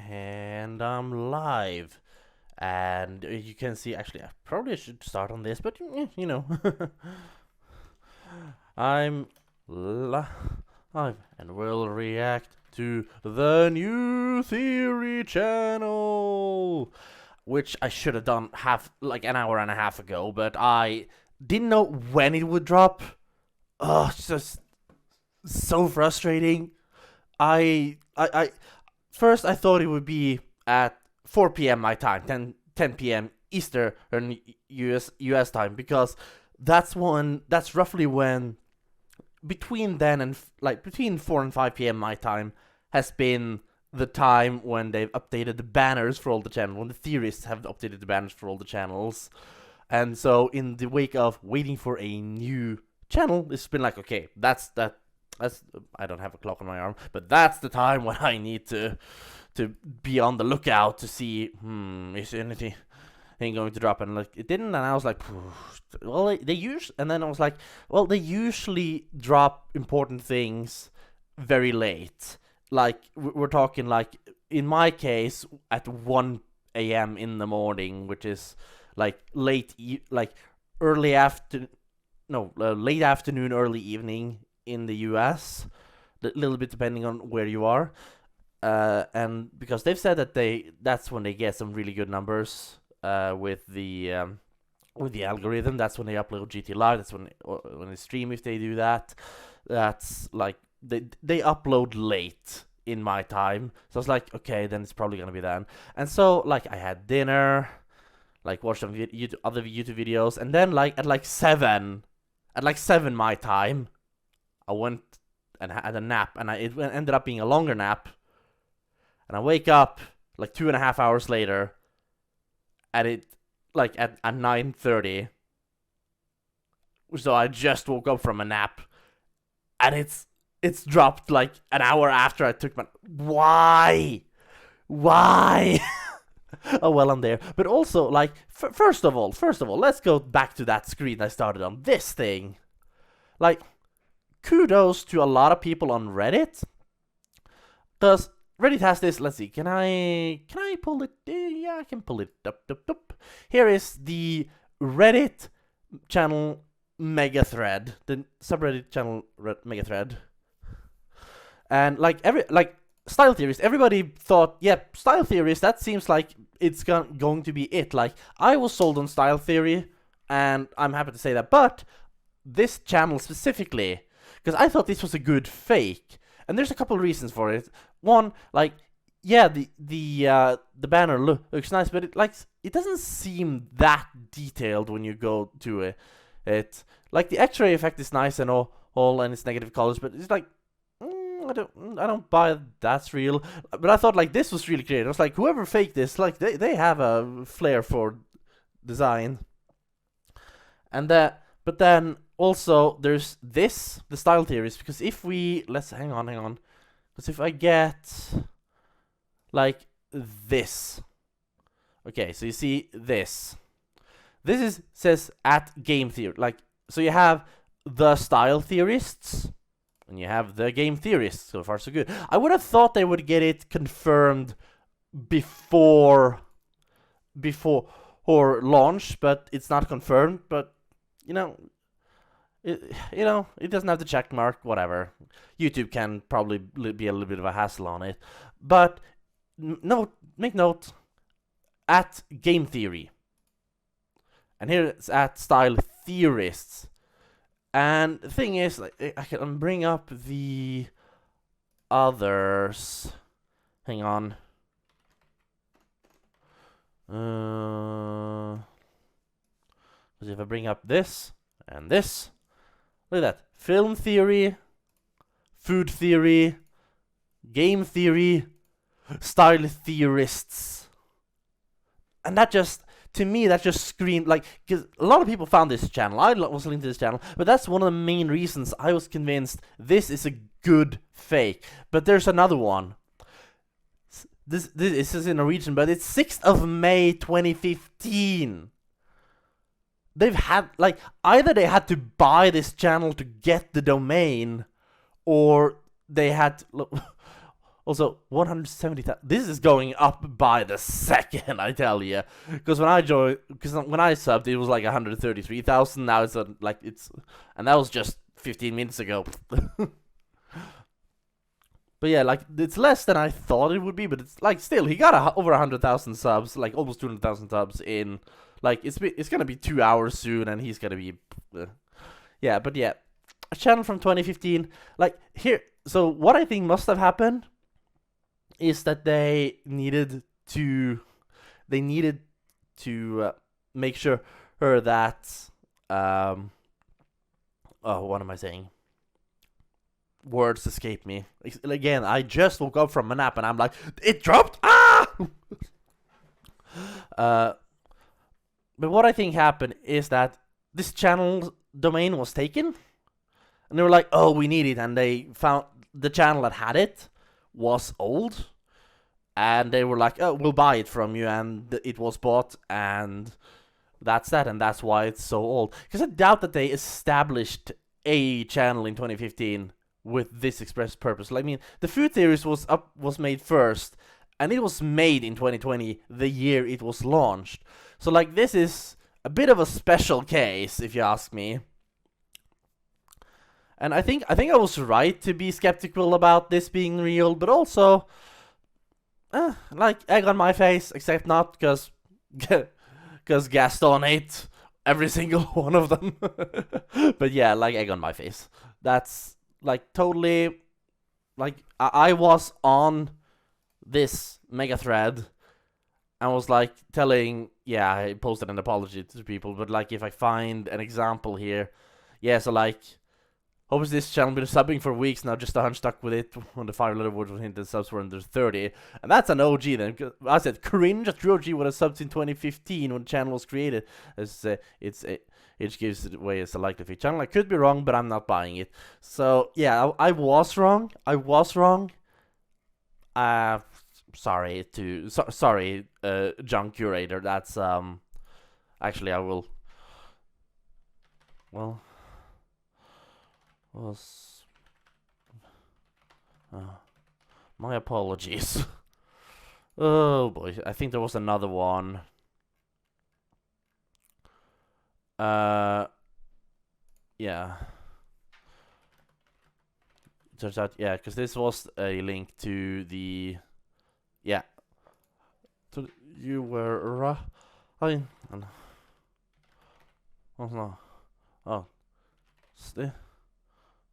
And I'm live. And you can see, actually, I probably should start on this, but you know. I'm live and will react to the New Theory channel, which I should have done like an hour and a half ago, but I didn't know when it would drop. Oh, it's just so frustrating. I first I thought it would be at 4 p.m. my time, 10 p.m. Eastern US time, because that's roughly when, between then and between 4 and 5 p.m. my time has been the time when they've updated the banners for all the channels, when the theorists have updated the banners for all the channels. And so in the wake of waiting for a new channel, it's been like, okay, that's I don't have a clock on my arm, but that's the time when I need to be on the lookout to see, is anything going to drop? And like, it didn't, and I was like, well, they usually, and then I was like, well, they usually drop important things very late. Like, we're talking, like, in my case, at 1 a.m. in the morning, which is like late afternoon, early evening in the US, a little bit depending on where you are. And because they've said that that's when they get some really good numbers with the algorithm. That's when they upload GT Live. That's when they stream, if they do that. That's like they upload late in my time. So I was like, okay, then it's probably gonna be then. And so like I had dinner, like watched some other YouTube videos, and then at 7 my time, I went and had a nap, and it ended up being a longer nap. And I wake up like 2.5 hours later, and it like at 9:30. So I just woke up from a nap, and it's dropped like an hour after I took my. Why? Oh well, I'm there. But also, like, first of all, let's go back to that screen I started on. This thing, like, kudos to a lot of people on Reddit, because Reddit has this. Let's see. Can I pull it? Yeah, I can pull it up. Here is the Reddit channel mega thread, the subreddit channel mega thread, and like style theorist. Everybody thought, yep, style theorist. That seems like it's going to be it. Like, I was sold on style theory, and I'm happy to say that. But this channel specifically, because I thought this was a good fake, and there's a couple of reasons for it. One, like, yeah, the banner looks nice, but it doesn't seem that detailed when you go to it. Like, the X-ray effect is nice and all, and it's negative colors, but it's like, I don't buy that's real. But I thought, like, this was really creative. I was like, whoever faked this, like, they have a flair for design. And but then also there's the style theories, because if we hang on. Because if I get like this, okay, so you see this says at game theory, like, so you have the style theorists and you have the game theorists. So far so good. I would have thought they would get it confirmed before or launch, but it's not confirmed. But it doesn't have the check mark, whatever. YouTube can probably be a little bit of a hassle on it. But make note, at game theory. And here it's at style theorists. And the thing is, like, I can bring up the others. Hang on. Because if I bring up this and this, look at that. Film theory, food theory, game theory, style theorists. And that just, to me, that just screamed, like, because a lot of people found this channel. I was listening to this channel, but that's one of the main reasons I was convinced this is a good fake. But there's another one. This is in Norwegian, but it's 6th of May 2015. They've had, like, either they had to buy this channel to get the domain, or they had Also, 170,000. This is going up by the second, I tell you. Because when I subbed, it was like 133,000. Now it's and that was just 15 minutes ago. But yeah, like, it's less than I thought it would be, but it's like still, he got over 100,000 subs, like almost 200,000 subs in, like, it's gonna be 2 hours soon, and he's gonna be, yeah, but yeah, a channel from 2015, like, here, so what I think must have happened is that they needed to make sure that, oh, what am I saying? Words escape me. Again, I just woke up from a nap and I'm like, it dropped! Ah! But what I think happened is that this channel domain was taken, and they were like, oh, we need it, and they found the channel that had it was old, and they were like, oh, we'll buy it from you, and it was bought, and that's that, and that's why it's so old. Because I doubt that they established a channel in 2015 with this express purpose. Like, I mean, the Food Theorist was made first, and it was made in 2020, the year it was launched. So, like, this is a bit of a special case, if you ask me. And I think I was right to be skeptical about this being real, but also, like, egg on my face, except not because Gaston ate every single one of them. But yeah, like, egg on my face. That's, like, totally, like, I was on this mega thread and was, like, yeah, I posted an apology to people, but, like, if I find an example here, yeah, so, like, hopes this channel been subbing for weeks now, just stuck with it when the 5-letter word was hinted subs were under 30, and that's an OG then. I said, cringe, a true OG would have subbed in 2015 when the channel was created. It gives it away as a likely fake channel. I could be wrong, but I'm not buying it. So, yeah, I was wrong. Sorry, John Curator. That's, actually, I will, well, my apologies. Oh, boy. I think there was another one. Yeah. Turns out, yeah, because this was a link to the, yeah. So you were oh no. Oh,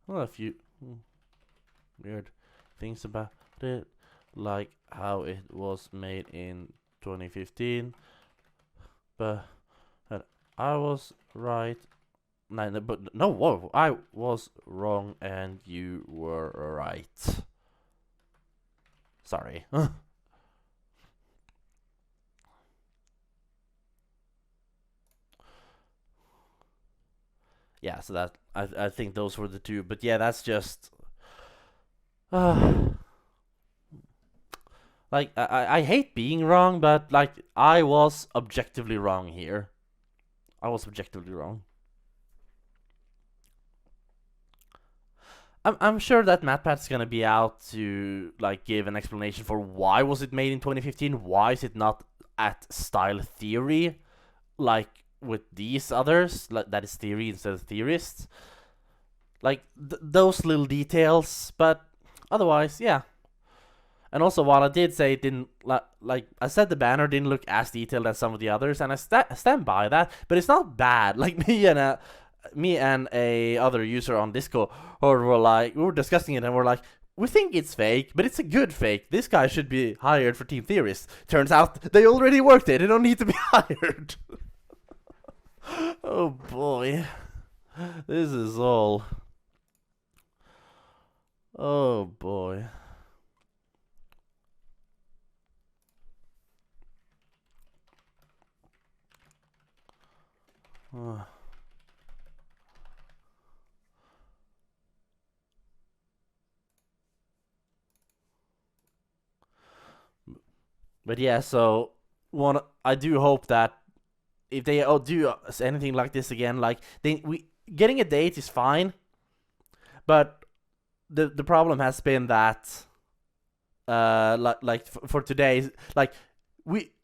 well, a few weird things about it, like how it was made in 2015, but I was right. No, whoa, I was wrong and you were right. Sorry. Yeah, so that I think those were the two, but yeah, that's just like, I hate being wrong, but, like, I was objectively wrong here. I was objectively wrong. I'm sure that MatPat's gonna be out to, like, give an explanation for why was it made in 2015. Why is it not at Style Theory, like with these others? Like, that is Theory instead of Theorists. Like, those little details, but otherwise, yeah. And also, while I did say it didn't, like, I said the banner didn't look as detailed as some of the others, and I stand by that, but it's not bad. Like, me and a other user on Discord were like, we were discussing it, and we're like, we think it's fake, but it's a good fake. This guy should be hired for Team Theorist. Turns out they already worked it. They don't need to be hired. Oh boy. This is all. Oh boy. But yeah, so I do hope that if they do anything like this again, like, getting a date is fine, but the problem has been that for today, like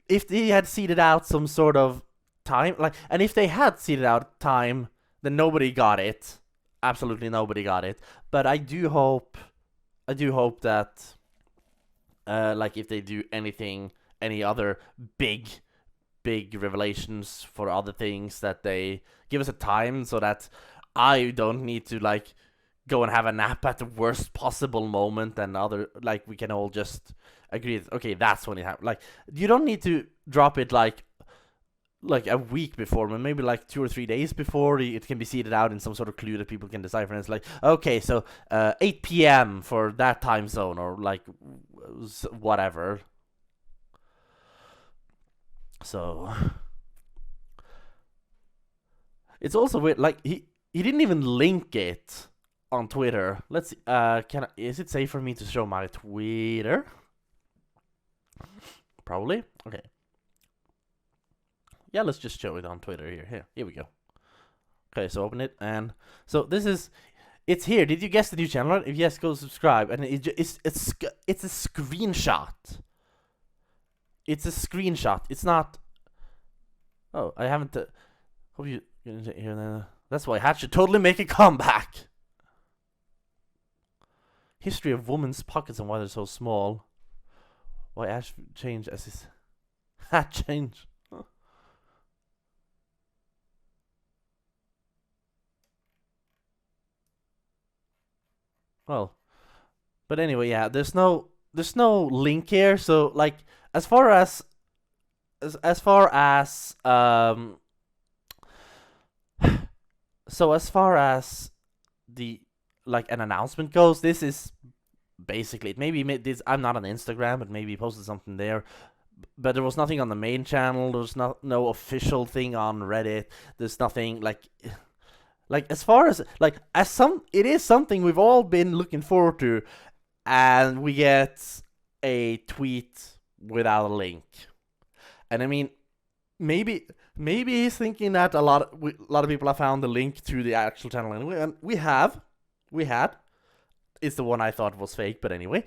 if they had seeded out some sort of time, like, and if they had seeded out time, then nobody got it. Absolutely nobody got it. But I do hope that like if they do anything, any other big revelations for other things, that they give us a time so that I don't need to like go and have a nap at the worst possible moment, and like we can all just agree that, okay, that's when it happened. Like, you don't need to drop it like a week before, but maybe like 2 or 3 days before it can be seeded out in some sort of clue that people can decipher. And it's like, okay, so 8 p.m. for that time zone, or like whatever. So it's also weird. Like he didn't even link it on Twitter. Let's see. Is it safe for me to show my Twitter? Probably. Okay. Yeah, let's just show it on Twitter here. Here we go. Okay, so open it, and so it's here. Did you guess the new channel? If yes, go subscribe. And it's a screenshot. It's a screenshot. It's not. Oh, I haven't. Hope you here. That's why Hatch should totally make a comeback. History of women's pockets and why they're so small. Why Ash changed as his hat change. Well, but anyway, yeah. There's no link here. So like, as far as so as far as the like an announcement goes, this is basically it. Maybe this. I'm not on Instagram, but maybe he posted something there. But there was nothing on the main channel. There was no official thing on Reddit. There's nothing like as far as like it is something we've all been looking forward to, and we get a tweet without a link. And I mean, maybe he's thinking that a lot of people have found the link to the actual channel anyway, and we had. It's the one I thought was fake, but anyway.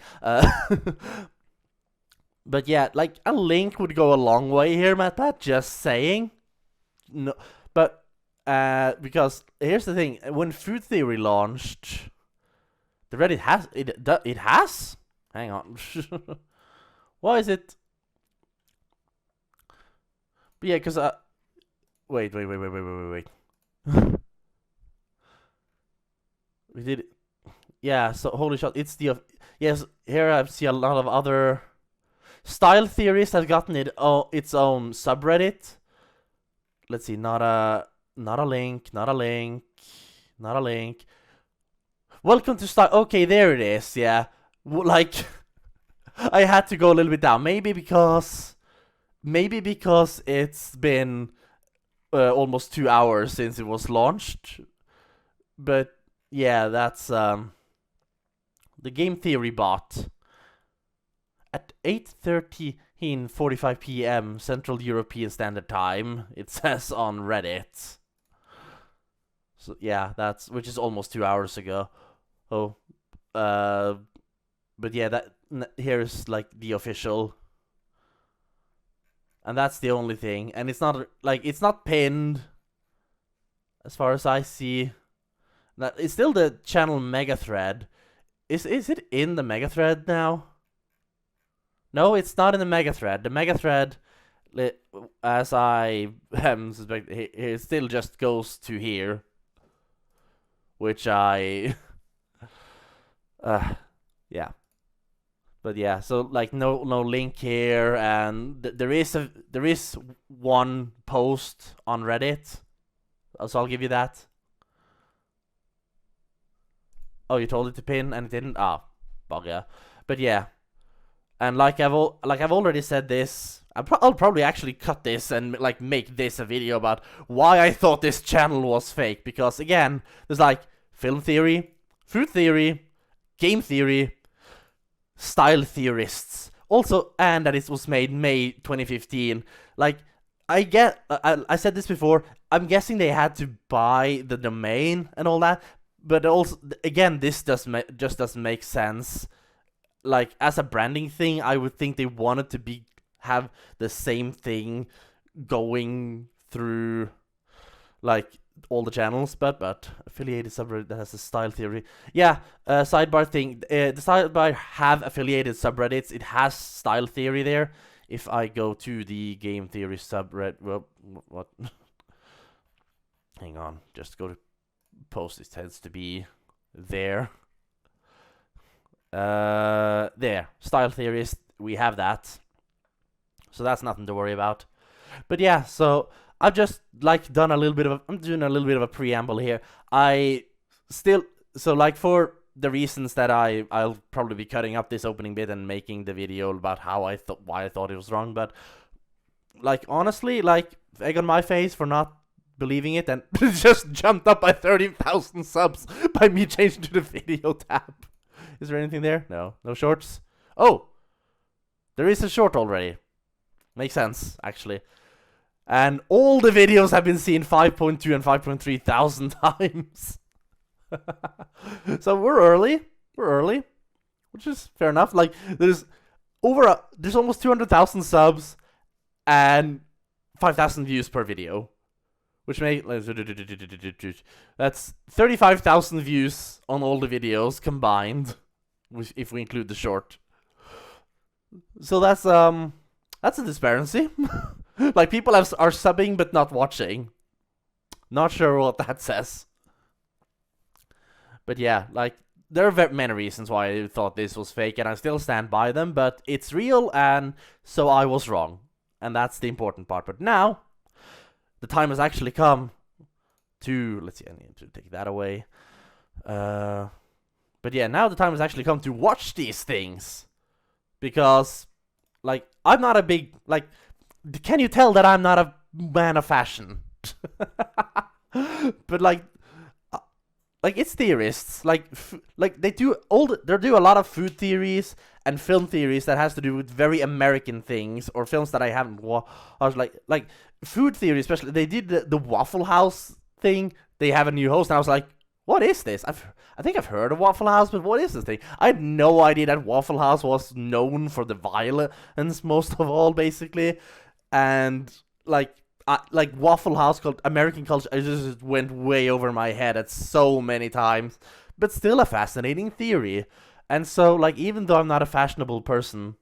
But yeah, like a link would go a long way here, Matt. Just saying. No, but because here's the thing: when Food Theory launched, the Reddit has it has. Hang on, why is it? But yeah, because wait. We did it. Yeah, so holy shit, it's the yes. Here I see a lot of other style theories have gotten its own subreddit. Let's see, not a link. Welcome to style. Okay, there it is. Yeah, like I had to go a little bit down. Maybe because it's been almost 2 hours since it was launched. But yeah, that's the Game Theory bot. At 8:45 p.m. Central European Standard Time, it says on Reddit. So yeah, which is almost 2 hours ago. Oh, but yeah, here's like the official, and that's the only thing. And it's not pinned, as far as I see. It's still the channel mega thread. Is it in the mega thread now? No, it's not in the mega thread. The mega thread, as I suspect, it still just goes to here, which I, yeah. But yeah, so like no link here, and there is one post on Reddit, so I'll give you that. Oh, you told it to pin and it didn't. Ah, bugger. But yeah, and like I've already said this. I'll probably actually cut this and like make this a video about why I thought this channel was fake. Because again, there's like film theory, food theory, game theory, style theorists. Also, and that it was made May 2015. Like I said this before. I'm guessing they had to buy the domain and all that. But also, again, this just doesn't make sense. like as a branding thing, I would think they wanted to have the same thing going through like all the channels, but affiliated subreddit that has a style theory. Yeah, sidebar thing. The sidebar have affiliated subreddits. It has style theory there. If I go to the game theory subreddit, well, what? Hang on, just go to post. It tends to be there. There, style theorist. We have that, so that's nothing to worry about. But yeah, so I've just like I'm doing a little bit of a preamble here. I still, so like for the reasons that I'll probably be cutting up this opening bit and making the video about why I thought it was wrong. But like honestly, like egg on my face for not believing it, and just jumped up by 30,000 subs by me changing to the video tab. Is there anything there? No shorts. Oh, there is a short already. Makes sense actually. And all the videos have been seen 5.2 and 5.3 thousand times. So we're early, which is fair enough. Like there's almost 200,000 subs and 5,000 views per video, which that's 35,000 views on all the videos combined, if we include the short. So that's a disparity. Like people are subbing but not watching. Not sure what that says. But yeah, like there are many reasons why I thought this was fake, and I still stand by them. But it's real, and so I was wrong, and that's the important part. But now, the time has actually come to, let's see, I need to take that away. But yeah, now the time has actually come to watch these things, because like I'm not a big like. Can you tell that I'm not a man of fashion? But like it's theorists. Like they do a lot of food theories and film theories that has to do with very American things or films that I haven't watched. Like food theory, especially. They did the Waffle House thing. They have a new host, and I was like, what is this? I think I've heard of Waffle House, but what is this thing? I had no idea that Waffle House was known for the violence most of all, basically. And like Waffle House called American culture, it just went way over my head at so many times, but still a fascinating theory. And so like even though I'm not a fashionable person,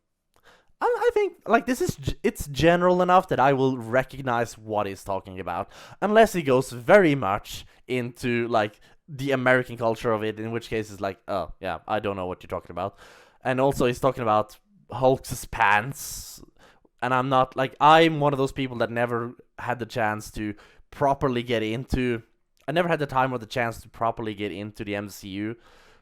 I think like it's general enough that I will recognize what he's talking about, unless he goes very much into like the American culture of it, in which case it's like, oh yeah, I don't know what you're talking about. And also he's talking about Hulk's pants. And I'm not, like, I'm one of those people that never had the chance to properly get into, I never had the time or the chance to properly get into the MCU.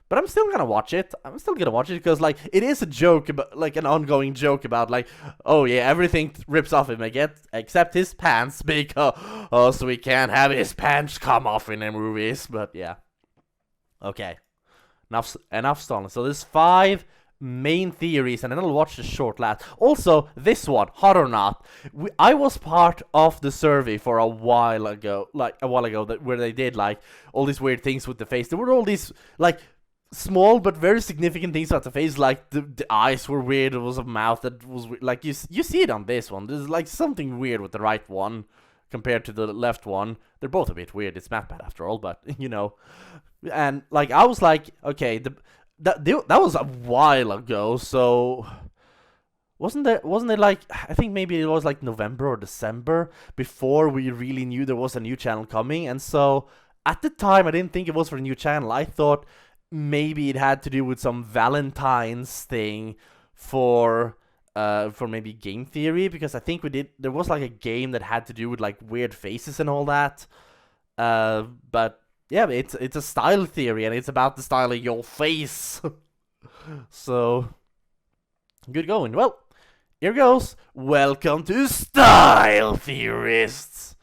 But I'm still gonna watch it. Because, like, it is a joke, about, like, an ongoing joke about, like, oh yeah, everything rips off him except his pants, because, so we can't have his pants come off in the movies. But yeah. Okay. Enough stalling. So there's 5 main theories, and then I'll watch the short last. Also, this one, hot or not, I was part of the survey for a while ago, where they did like all these weird things with the face. There were all these like small but very significant things about the face, like the eyes were weird. There was a mouth that was weird. Like you see it on this one. There's like something weird with the right one compared to the left one. They're both a bit weird. It's MathPad after all, but you know. And like I was like, okay, that was a while ago, so wasn't it like, I think maybe it was like November or December before we really knew there was a new channel coming. And so at the time I didn't think it was for a new channel. I thought maybe it had to do with some Valentine's thing for maybe game theory, because I think there was like a game that had to do with like weird faces and all that. But yeah, it's a style theory, and it's about the style of your face. So, good going. Well, here goes. Welcome to Style Theorists.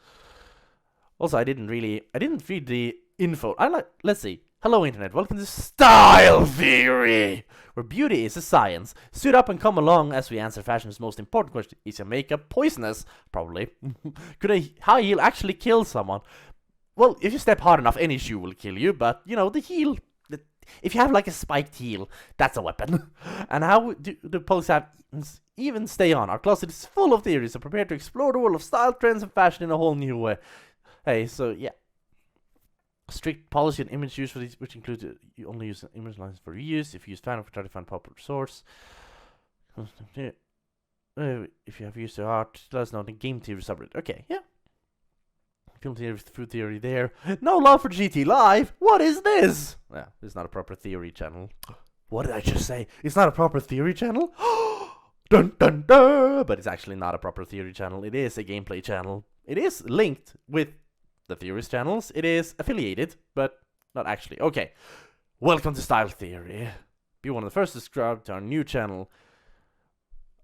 Also, I didn't read the info. Let's see. Hello, Internet. Welcome to Style Theory, where beauty is a science. Suit up and come along as we answer fashion's most important question. Is your makeup poisonous? Probably. Could a high heel actually kill someone? Well, if you step hard enough, any shoe will kill you, but, you know, the heel if you have like a spiked heel, that's a weapon. And how do the Polysapians even stay on? Our closet is full of theories, so prepare to explore the world of style, trends, and fashion in a whole new way. Hey, so yeah. Strict policy on image use for these, which includes you only use image lines for reuse. If you use fan, try to find popular source. If you have used the art, let us know the game theory subreddit. Okay, yeah. Film theory, food theory there. No love for GT Live. What is this? Yeah, it's not a proper theory channel. What did I just say? It's not a proper theory channel? Dun dun dun! But it's actually not a proper theory channel. It is a gameplay channel. It is linked with the theorist channels. It is affiliated, but not actually. Okay. Welcome to Style Theory. Be one of the first to subscribe to our new channel.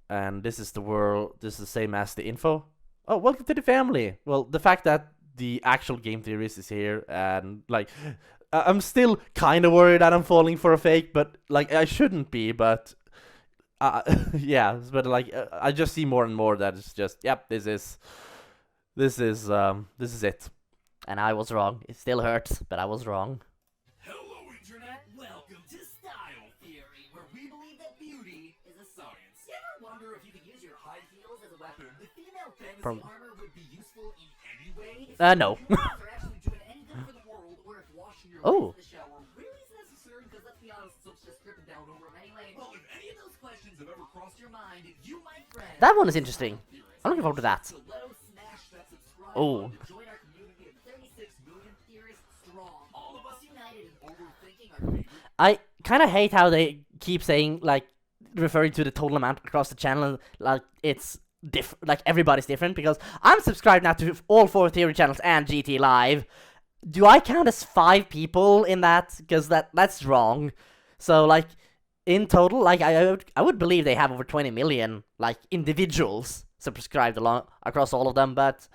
And this is the world. This is the same as the info. Oh, welcome to the family. Well, the fact that the actual game theorist is here, and like, I'm still kind of worried that I'm falling for a fake, but like, I shouldn't be. But yeah, but like, I just see more and more that it's just, yep, this is it. And I was wrong. It still hurts, but I was wrong. Hello, Internet. Welcome to Style Theory, where we believe that beauty is a science. You ever wonder if you could use your high heels as a weapon? The female fantasy armor would be useful in any way? No. Are actually doing any good for the world, or if washing your Oh. legs in the shower really is necessary? Because let's be honest, soap's just dripping down over them anyway. Well, if any of those questions have ever crossed your mind, you, my friend, That one is interesting. I'm looking forward to that. so let us smash that subscribe Oh. button to join our community of 36 million theorists strong. All of us united in overthinking our favorite. I kind of hate how they keep saying, like, referring to the total amount across the channel, like it's different, like everybody's different, because I'm subscribed now to all 4 theory channels and GT Live. Do I count as 5 people in that? Because that's wrong. So, like, in total, like, I would believe they have over 20 million, like, individuals subscribed along across all of them, but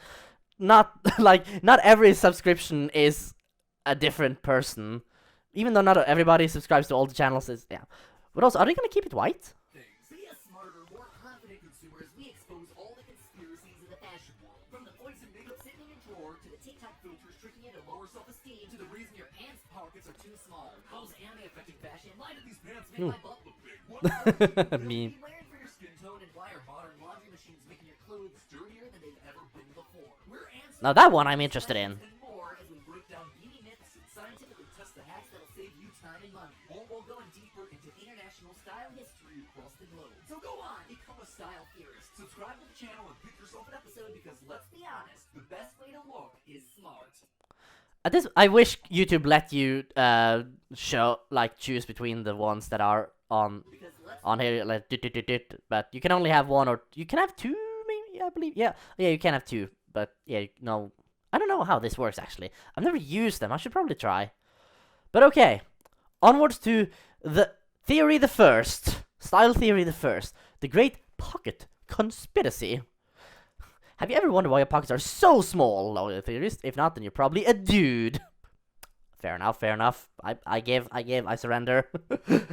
not, like, not every subscription is a different person. Even though not everybody subscribes to all the channels, yeah. But also, are they gonna keep it white? Be a smarter, more confident consumer as we expose all the conspiracies in the fashion world. From the poison makeup sitting in your drawer, to the TikTok filters tricking you to lower self-esteem, to the reason your pants pockets are too small. How's anime affecting fashion? Why do these pants make my butt look big? What are Me. you wearing for your skin tone, and why are modern laundry machines making your clothes dirtier than they've ever been before? We're answering Now that one I'm interested in. and more as we break down beauty myths and scientifically test the hacks that'll save you time and money, all while going deeper into international style history across the globe. So go on, become a style theorist. Subscribe to the channel and pick yourself an episode because let's be honest, the best way to look is smart. At this, I wish YouTube let you choose between the ones that are on Because let's here, like, but you can only have one, or you can have 2, maybe, I believe. Yeah, you can have 2, but yeah, no, I don't know how this works actually. I've never used them. I should probably try. But okay, onwards to the theory the first, style theory the first, the great pocket conspiracy. Have you ever wondered why your pockets are so small, loyal theorist? If not, then you're probably a dude. Fair enough, fair enough. I surrender.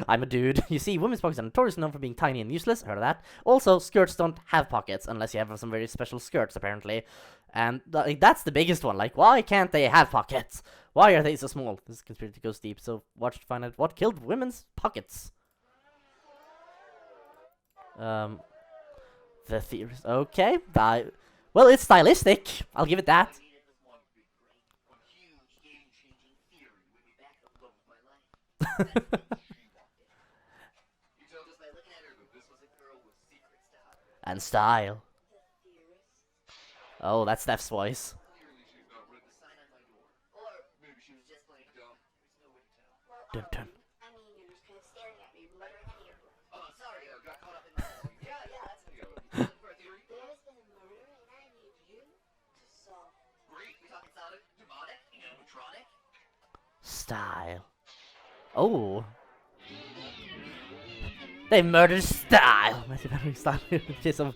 I'm a dude. You see, women's pockets are notoriously known for being tiny and useless. Heard of that? Also, skirts don't have pockets unless you have some very special skirts, apparently. And that's the biggest one. Like, why can't they have pockets? Why are they so small? This conspiracy goes deep, so watch to find out what killed women's pockets. The theorist. Okay. Well, it's stylistic. I'll give it that. And style. Oh, that's Steph's voice. Dun dun. I mean, you're just kind of staring at me, muttering at your Sorry, I got caught up in that. Yeah, that's a go. For a theory. There's been a murder, and I need you to solve it. Great. We talking solid, demonic, animatronic? Style. Oh. They murdered style. Style is of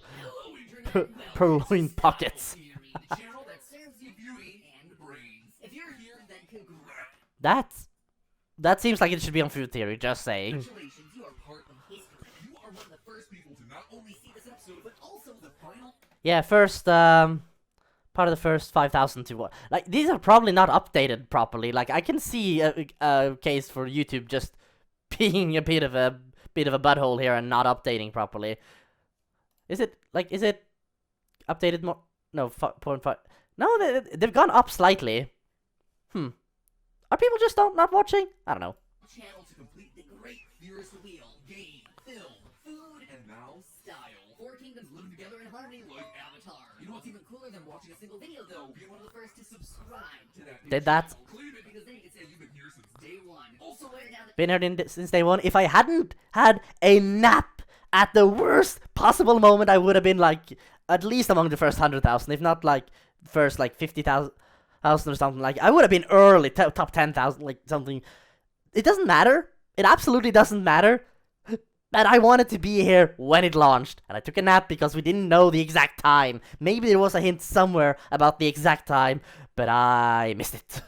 purloined pockets. The channel that serves you beauty and brains. If you're here, then congrats. That seems like it should be on Food Theory, just saying. Congratulations, you are part of history. You are one of the first people to not only see this episode, but also the final. Yeah, first, part of the first 5,000 to what? Like, these are probably not updated properly. Like, I can see a case for YouTube just being a bit of a butthole here and not updating properly. Is it updated more? No, 0.5. No, they've gone up slightly. Are people just not watching? I don't know. Channel to complete the great Furious Wheel, game, film, food, and now style. Four kingdoms living together in harmony like Avatar. You know what's even cooler than watching a single video though? Being one of the first to subscribe to that new Did that? channel. Claim it because then you can say you've been here since day one. Also later down the Been here since day one. If I hadn't had a nap at the worst possible moment, I would have been like at least among the first 100,000, if not like first like 50,000 or something. Like I would have been early top 10,000, like something. It doesn't matter. It absolutely doesn't matter. But I wanted to be here when it launched, and I took a nap because we didn't know the exact time. Maybe there was a hint somewhere about the exact time, but I missed it.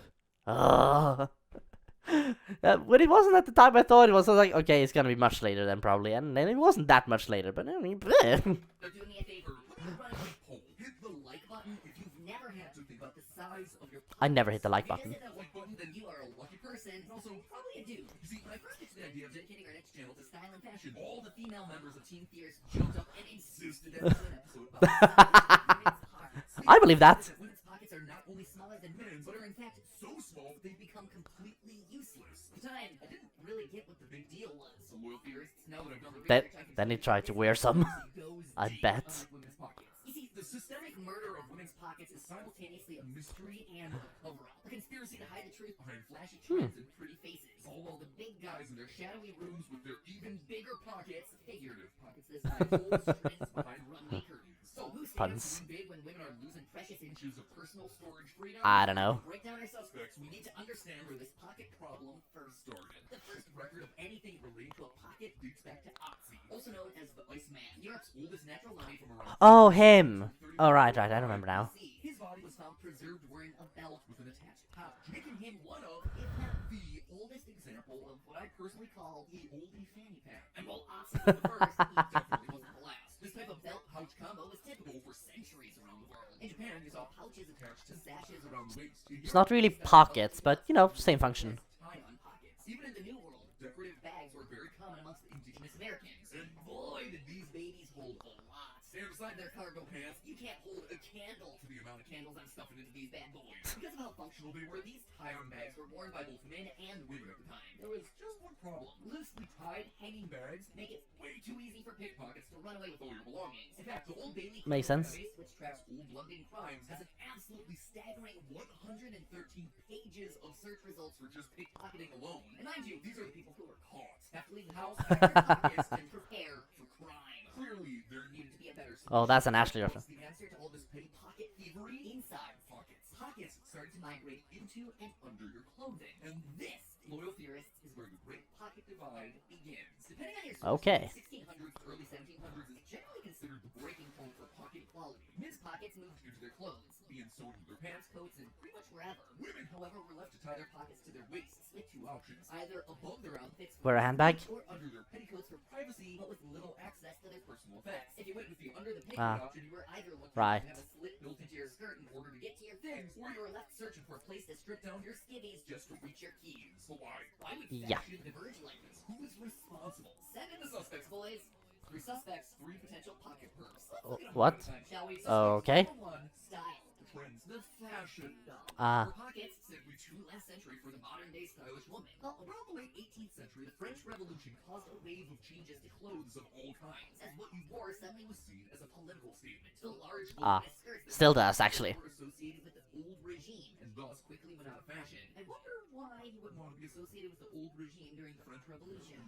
When it wasn't at the time I thought it was, I was like, okay, it's gonna be much later then probably, and then it wasn't that much later. But I mean, They're doing me a favor. Run a quick poll. Hit the like button if you've never had to think about the size of your. I never hit the like If you button. just hit that like button, then you are a lucky person, and also probably a dude. You see, when I first pitched the idea of dedicating our next channel to style and fashion, all the female members of Team Fierce jumped up and insisted that we do an episode about women's pockets. I believe that. Women's pockets are not only smaller than men's, but are in fact so small that they've become completely useless. At the time, I didn't really get what the big deal was. So loyal theorists, now that I've done the research, I can Then he tell you tried to this wear some. goes I deep, bet. unlike women's pockets. You see, the systemic murder of women's pockets is simultaneously a mystery and a cover-up. A conspiracy to hide the truth behind flashy trends and pretty faces. All while the big guys in their shadowy rooms with their even bigger pockets, figurative pockets this size, hold strings behind runway curtains. So who Puns. stands to win big when women are losing precious inches of personal storage freedom? I don't know. To break down our suspects, we need to understand where this pocket problem first started. The first record of anything related to a pocket dates back to Otzi, also known as the Iceman, Europe's oldest natural mummy from around. Oh, him. Oh, right, I remember now. His body was found preserved wearing a belt with an attached pouch, making him one of, if not the oldest example of what I personally call the oldie fanny pack. And while Otzi was the first, he definitely wasn't the last. This type of belt pouch combo was typical for centuries around the world. In Japan, you saw pouches attached to sashes around the waist. It's not really pockets, but you know, same function. Tie-on pockets. Even in the New World, decorative bags were very common amongst the indigenous Americans. And boy, did these babies hold a lot. And beside their cargo pants, you can't hold a candle to the amount of candles I'm stuffing into these bad boys. Because of how functional they were, these tie-on bags were worn by both men and women at the time. There was just one problem. Loosely tied hanging bags make it way too easy for pickpockets to run away with all your belongings. In fact, the Old Bailey Makes sense. database, which tracks old London crimes, has an absolutely staggering 113 pages of search results for just pickpocketing alone. And mind you, these are the people who were caught. Have to leave the house, pack their pockets, and prepare for crime. Clearly, there needed to be a better solution. Oh, that's an Ashley What's reference. the answer to all this petty pocket thievery? Inside pockets. Pockets started to migrate into and under your clothing. And this, loyal theorists, is where the great pocket divide begins. Depending on your source, Okay. the 1600s, early 1700s is generally considered the breaking point for pocket equality. Men's pockets moved into their clothes, being sewed into their pants, coats, and pretty much wherever. Women, however, were left to tie their pockets to their waists, with two options: either above their outfits, Wear a handbag? or under their petticoats for privacy, but with little access to their personal effects. If you went with the under the petticoat option, you were either lucky Right. to have a slit built into your skirt in order to get to your things, or you were left searching for a place to strip down your skivvies just to reach your keys. But why? Why would Yeah. fashion diverge like this? Who is responsible? 7 the suspects, boys. 3 suspects, 3 potential pocket perps. Let's look at 'em What? one at a time, shall we? Okay. Number 1, style. The trends. The fashion. Ah. For pockets, simply too last century for the modern day stylish woman. Well, around the late 18th century, the French Revolution caused a wave of changes to clothes of all kinds, as what you wore suddenly was seen as a political statement. The large voluminous skirts that Still does, actually. were associated with the old regime, and thus quickly went out of fashion. I wonder why you would want to be associated with the old regime during the French Revolution.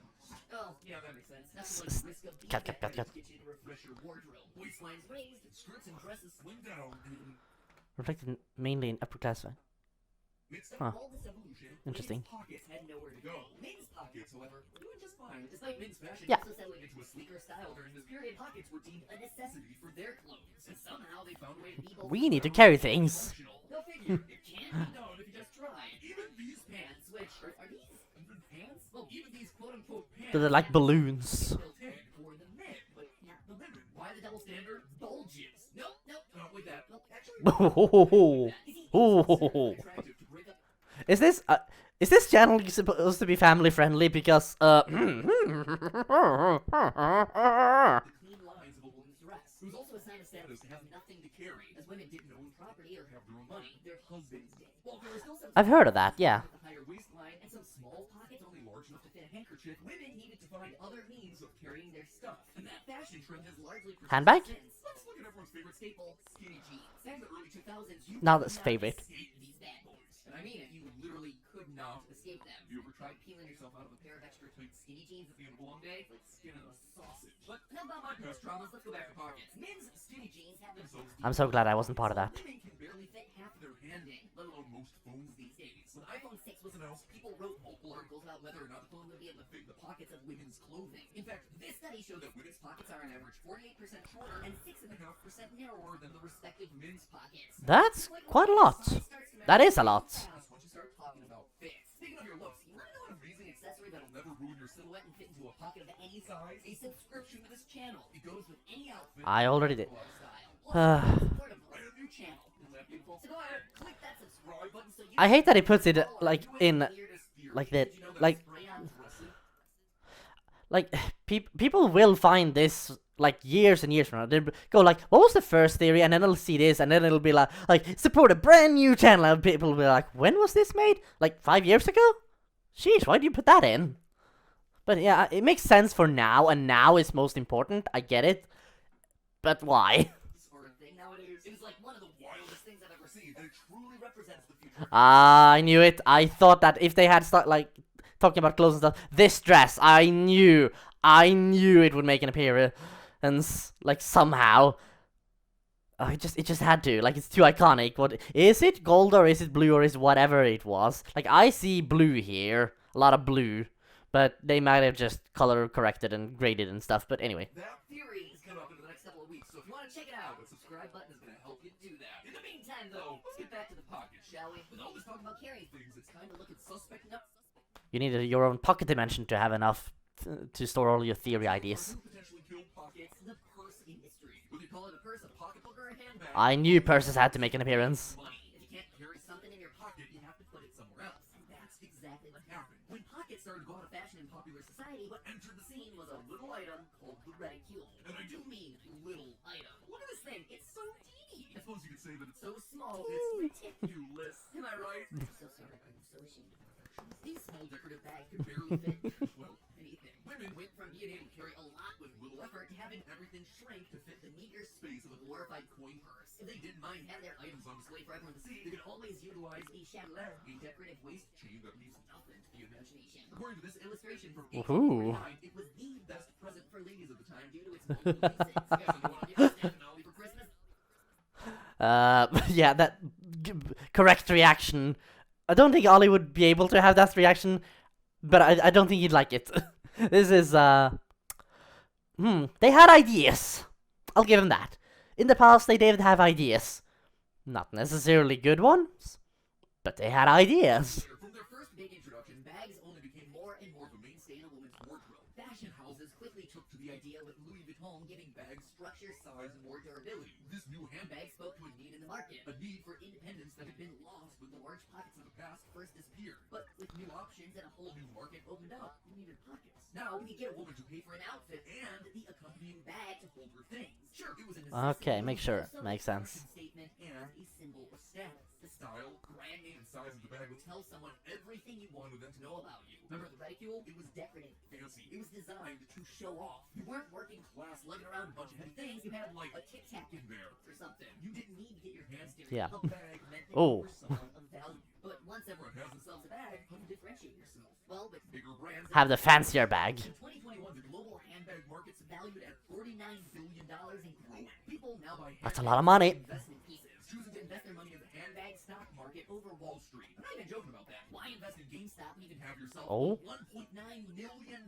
Oh, yeah, that makes sense. Nothing like the risk of being Cut. get you to refresh your wardrobe. Waistlines raised, skirts and dresses swing down, and Reflected mainly in upper class. midst of Huh. all this evolution, Interesting. women's pockets had nowhere to go. Men's pockets, however, were doing just fine. Despite men's fashion Yeah. also settling into a sleeker style during this period, pockets were deemed a necessity for their clothes. And somehow they found a way to be both We need to functional carry and things. functional. Go figure, it can be done if you just try. Even these pants, which are these even pants? Well, even these quote-unquote pants. They're like balloons. Built in for the men, but not the women. Why the double standard? Bulges. Nope, nope, not with that. Well, actually, Ooh. Ooh. Is this channel supposed to be family friendly? Because Clean lines of a woman's dress. It was also a sign of status to have nothing to carry, as women didn't own property or have their own money. Their husbands did. While there were still some I've heard of that. Yeah. with a higher waistline and some small pockets only large enough to fit a handkerchief, women needed to find other means of carrying their stuff. And that fashion trend has largely persisted Handbag? since. Let's look at everyone's favorite staple, skinny jeans. Back in the early 2000s, you Now could that's not favorite. escape these bad boys. And I mean it, you literally could not escape them. Have you ever tried peeling yourself out of a pair of extra tight skinny jeans at the end of a long day? It's like skin in a sausage. But enough about my past traumas, let's go back to pockets. Men's skinny jeans have themselves I'm so glad I wasn't part of that. women can barely fit half their hand in, let alone most phones these days. When iPhone 6 was announced, people wrote multiple articles about whether or not the phone would be able to fit the pockets of women's clothing. In fact, this study showed that women's pockets are on average 48% shorter and 6.5% narrower than the respective men's pockets. That's quite a lot. That is a lot. Once you start talking about fit. Speaking of your looks, you want to know an amazing accessory that'll never ruin your silhouette and fit into a pocket of any size? A subscription to this channel. It goes with any outfit. I already did. I hate that he puts it like in like that. Like people will find this like years and years from now. They'll go like, what was the first theory? And then they'll see this, and then it'll be like support a brand new channel. And people will be like, when was this made? Like 5 years ago? Sheesh, why do you put that in? But yeah, it makes sense for now, and now is most important. I get it, but why? Sort of thing nowadays. It is like one of the wildest things I've ever seen, and it truly represents the future. I knew it. I thought that if they had like talking about clothes and stuff, this dress, I knew it would make an appearance, like somehow. It just had to. Like, it's too iconic. What is it? Gold, or is it blue, or is it whatever it was? Like, I see blue here, a lot of blue, but they might have just color corrected and graded and stuff. But anyway. That theory is coming up in the next couple of weeks, so if you want to check it out, the subscribe button is going to help you do that. In the meantime, though, let's get back to the pocket, shall we? With all this talk about carrying things, it's kind of looking suspect enough. You need your own pocket dimension to have enough to store all your theory ideas. Potentially kill pockets, the purse industry. Whether you call it a purse, a pocketbook, or a handbag. I knew purses had to make an appearance. Money. If you can't carry something in your pocket, you have to put it somewhere else. And that's exactly what happened. When pockets started to go out of fashion in popular society, what entered the scene was a little item called the reticule. And I do mean little item. Look at this thing. It's so teeny. I suppose you could say that it's so small, it's ridiculous. Am I right? I'm so sorry. I'm so ashamed of imperfections. These small decorative bags could barely fit, well, anything. Women went from being able to carry a lot with little effort to having everything shrink to fit the meager space of a glorified coin purse. If they didn't mind having their items on display for everyone to see, they could always utilize a chandelier, a decorative waist chain that leaves nothing to the imagination. According to this illustration from Woohoo. 1849, it was the best present for ladies of the time due to its multiple uses. You guys know what I'm getting Staffin' for Christmas? Yeah, that correct reaction. I don't think Ollie would be able to have that reaction, but I don't think he'd like it. This is, they had ideas. I'll give him that. In the past, they did have ideas. Not necessarily good ones, but they had ideas. From their first big introduction, bags only became more and more of a mainstay in a woman's wardrobe. Fashion houses quickly took to the idea, with Louis Vuitton giving bags structure, size, and more durability. This new handbag spoke to a need in the market, a need for independence that had been lost when the large pockets of the past first disappeared. But with new options and a whole new market opened up, you needed pockets. Now we could get a woman to pay for an outfit and the accompanying bag to hold her things. Sure, it was a necessity. Okay, make sure. Also Makes a sense. fashion statement and a symbol of status. The style, brand name, and size of the bag would tell someone everything you wanted them to know about you. Remember the reticule? It was decorative, fancy. It was designed to show off. You weren't working class, lugging around a bunch of heavy things. You had like a Tic Tac in there or something. You didn't need to get your hands dirty. Yeah. A bag meant that Oh. you were someone of value. But once everyone has themselves a bag, how do you differentiate yourself? Well, with bigger brands. Have the fancier bag. In 2021, the global handbag market's valued at $49 billion and growing. People now buy That's a lot of money. investment pieces, choosing to invest their money in the handbag stock market over Wall Street. I'm not even joking about that. Why invest in GameStop and even have yourself Oh. a $1.9 million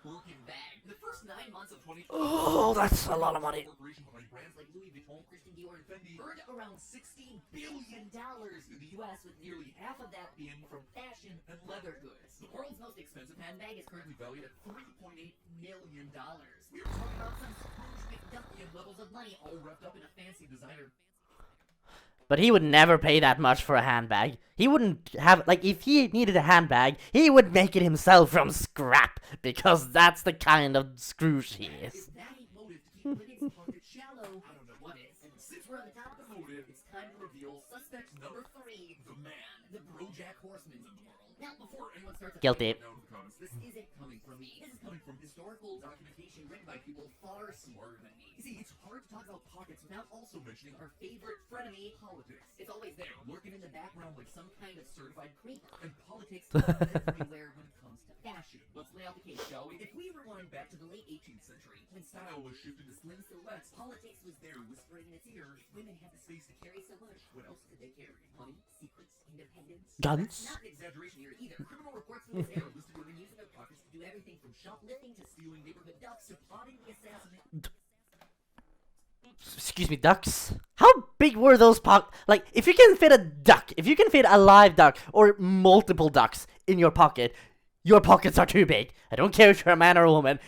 Birkin bag? In the first 9 months of 2020, Oh, that's a lot of money. corporation behind brands like Louis Vuitton, Christian Dior, and Fendi earned around $16 billion in the U.S., with nearly half of that being from fashion and leather goods. The world's most expensive handbag is currently valued at $3.8 million. We are talking about some Scrooge McDuckian levels of money, all wrapped up in a fancy designer. But he would never pay that much for a handbag. He wouldn't have, like, if he needed a handbag, he would make it himself from scrap, because that's the kind of Scrooge he is. If that ain't motive to keep Lincoln's pocket shallow, I don't know what is. And since we're on the top of the motive, it's time to reveal suspect number 3, the man, the Brojack Horseman of the world. Now, before anyone starts Guilty. down in the comments, this isn't coming from me. This is coming from historical documentation written by people far smarter than me. You see, it's hard to talk about pockets without also mentioning our favorite frenemy, politics. It's always there, lurking in the background like some kind of certified creeper. And politics is everywhere when it comes to fashion. Let's lay out the case, shall we? If we rewind back to the late 18th century, when style was shifted to slim silhouettes, politics was there whispering in its ear. If women had the space to carry so much, what else could they carry? Money, secrets, independence? Guns? That's not an exaggeration here either. Criminal reports from this era listed women using their pockets to do everything from shoplifting to stealing neighborhood ducks to plotting the assassination. Excuse me, ducks? How big were those like, if you can fit a duck, if you can fit a live duck, or multiple ducks in your pocket, your pockets are too big. I don't care if you're a man or a woman,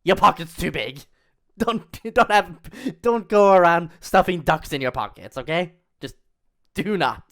your pocket's too big. Don't go around stuffing ducks in your pockets, okay? Just do not.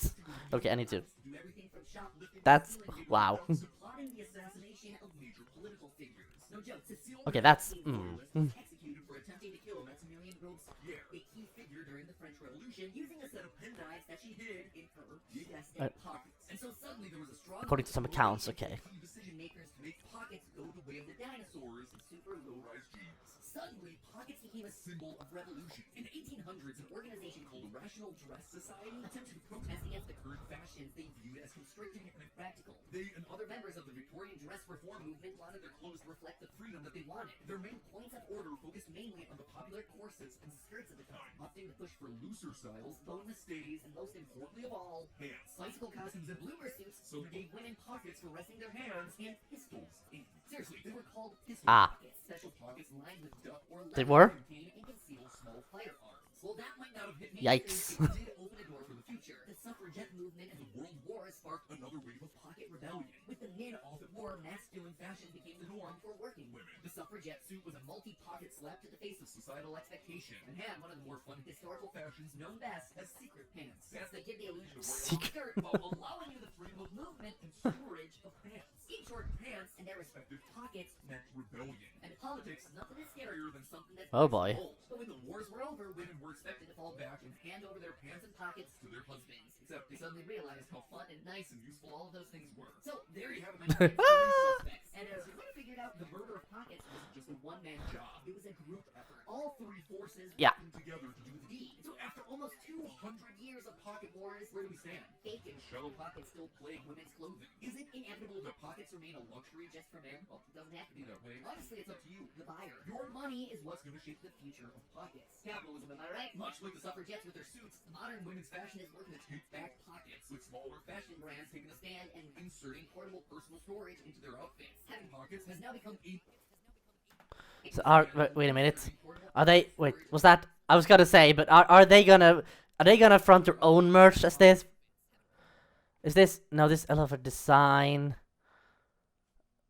Okay, I need to. Do everything from shoplifting to That's, stealing wow. neighborhood ducks to plotting the assassination of major political figures. No joke, Cecile Okay, that's, was executed for attempting to kill Maximilien Robespierre, a key figure during the French Revolution, using a set of penknives that she hid in her destined pockets. And so suddenly there was a strong According to some accounts, okay. key decision makers to make pockets go the way of the dinosaurs and super low-rise jeans. Suddenly, pockets became a symbol of revolution. In the 1800s, an organization called the Rational Dress Society attempted to protest against the current fashions they viewed as constricting and impractical. They and other members of the Victorian dress reform movement wanted their clothes to reflect the freedom that they wanted. Their main points of order focused mainly on the popular corsets and skirts of the time, opting to push for looser styles, boneless stays, and most importantly of all, pants. Bicycle costumes and bloomer suits so they gave women pockets for resting their hands and pistols in. Seriously, they were called pistol pockets. Special pockets lined with duck or leather They were? to contain and conceal small firearms. Well, that might not have hit me. Yikes. It did open a door for the future. The suffragette movement and the World War sparked another wave of pocket rebellion. With the men off at war, masculine fashion became the norm for working women. The suffragette suit was a multi-pocket slap to the face of societal expectation and had one of the more fun historical fashions known best as secret pants. Pants that give the illusion of wearing a skirt while allowing you the freedom of movement and storage of pants. Each wore pants and their respective pockets meant rebellion. And politics, nothing is scarier than something that's Oh boy. old. But when the wars were over, women were expected to fall back and hand over their pants and pockets to their husbands. Except they suddenly realized how fun and nice and useful all of those things were. So there you have it, my friends, three suspects. And as we would have figured out, the murder of pockets wasn't just a one-man job. It was a group effort. All three forces working together to do the deed. So after almost 200 years of pocket wars, where do we stand? Fake and shallow pockets still plague women's clothing. Is it inevitable that pockets remain a luxury just for men? Well, it doesn't have to be that way. Honestly, it's up to you, the buyer. Your money is what's going to shape the future of pockets. Capitalism, am I right? Much like the suffragettes with their suits, modern women's fashion is working to take back pockets, with smaller fashion brands taking a stand and inserting portable personal storage into their outfits. Having pockets has now become a... So wait a minute. Are they, wait, was that, I was gonna say, but are they gonna front their own merch as this? Is this, no, this elephant design.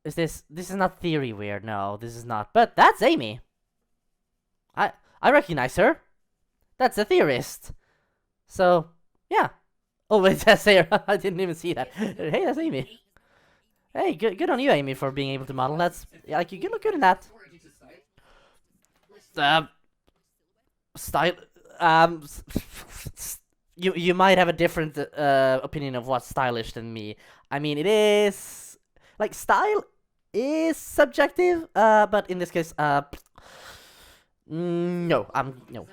Is this is not Theory Weird, no, this is not, but that's Amy. I recognize her. That's a theorist. So, yeah. Oh, wait, that's Sarah. I didn't even see that. Hey, that's Amy. Hey, good on you, Amy, for being able to model. That's, like, you look good in that. Style, you might have a different opinion of what's stylish than me. I mean, it is, like, style is subjective, but in this case, no, no.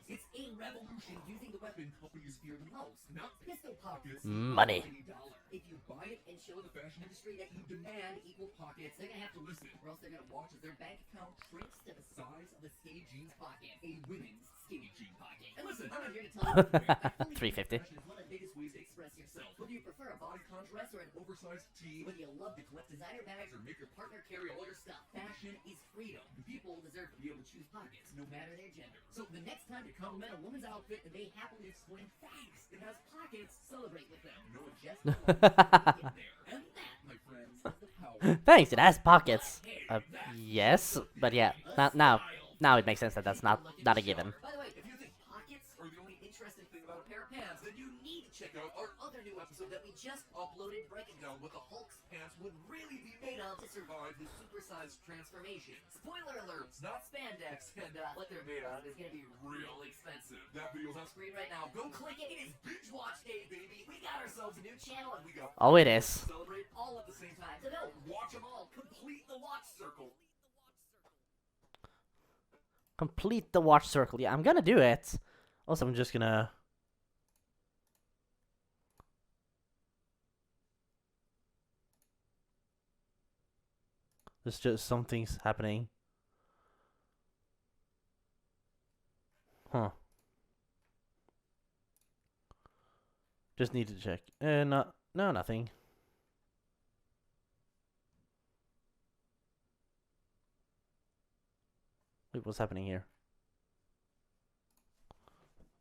It's a revolution using the weapon companies fear the most, not pistol pockets. Money. If you buy it and show the fashion industry that you demand equal pockets, they're gonna have to listen, or else they're gonna watch as their bank account shrinks to the size of a skinny jeans pocket, a women's skinny jean pocket. And listen, I'm not here to tell you what to wear. 350. Fashion is one of the biggest ways to express yourself. Whether you prefer a bodycon dress or an oversized tee, whether you love to collect designer bags or make your partner carry all your stuff, fashion is freedom. People deserve to be able to choose pockets, no matter their gender. So the next time you compliment a woman's outfit and they happily explain, thanks, it has pockets, celebrate with them. No just get there. And that, my friends, is the power. Thanks, it has pockets. Yes, but yeah, now it makes sense that that's not a given. By the way, if you think pockets are the only interesting thing about check out our other new episode that we just uploaded breaking down what the Hulk's pants would really be made of to survive his supersized transformation. Spoiler alert, it's not spandex, and what they're made of is gonna be real expensive. That video's on screen right now. Go click it. It is Binge Watch Day, baby. We got ourselves a new channel and we got Oh, it is. celebrate all at the same time. So no, watch them all. Complete the watch circle. Complete the watch circle. Yeah, I'm gonna do it. Also, I'm just gonna... There's just something's happening. Huh. Just need to check. No, nothing. Wait, what's happening here?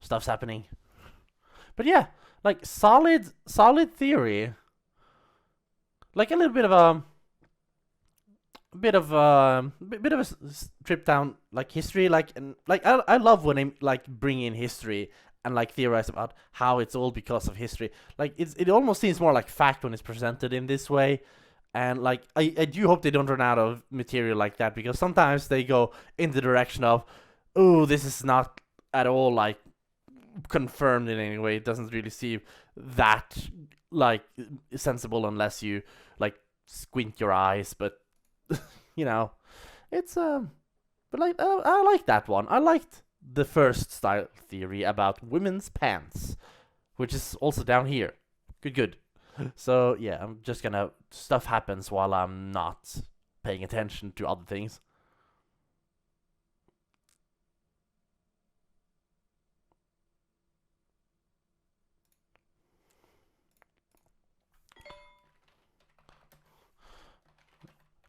Stuff's happening. But yeah, like solid theory. Like a little bit of a bit of a strip down like history, like, and like I love when they like bring in history and like theorize about how it's all because of history. Like it almost seems more like fact when it's presented in this way. And like I do hope they don't run out of material like that, because sometimes they go in the direction of, oh, this is not at all like confirmed in any way. It doesn't really seem that like sensible unless you like squint your eyes, but you know, it's but like I like that one. I liked the first style theory about women's pants, which is also down here. Good. So yeah, I'm just gonna, stuff happens while I'm not paying attention to other things.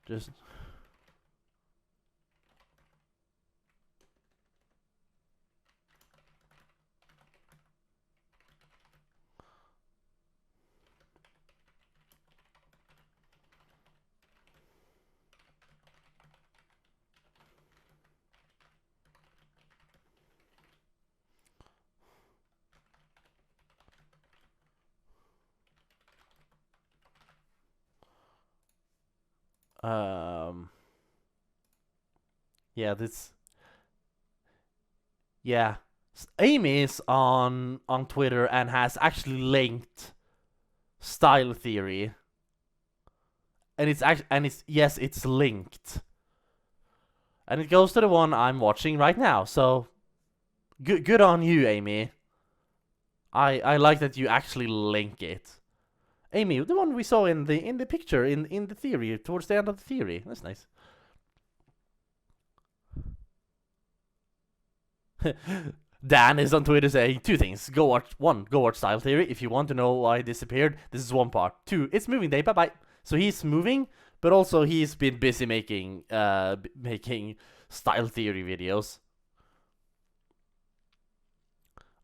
Just yeah, this, yeah, Amy is on Twitter and has actually linked style theory, and yes, it's linked, and it goes to the one I'm watching right now. So good on you, Amy. I like that you actually link it. Amy, the one we saw in the picture in the theory towards the end of the theory. That's nice. Dan is on Twitter saying two things. Go watch Style Theory if you want to know why it disappeared. This is one part. 2, it's moving day. Bye bye. So he's moving, but also he's been busy making Style Theory videos.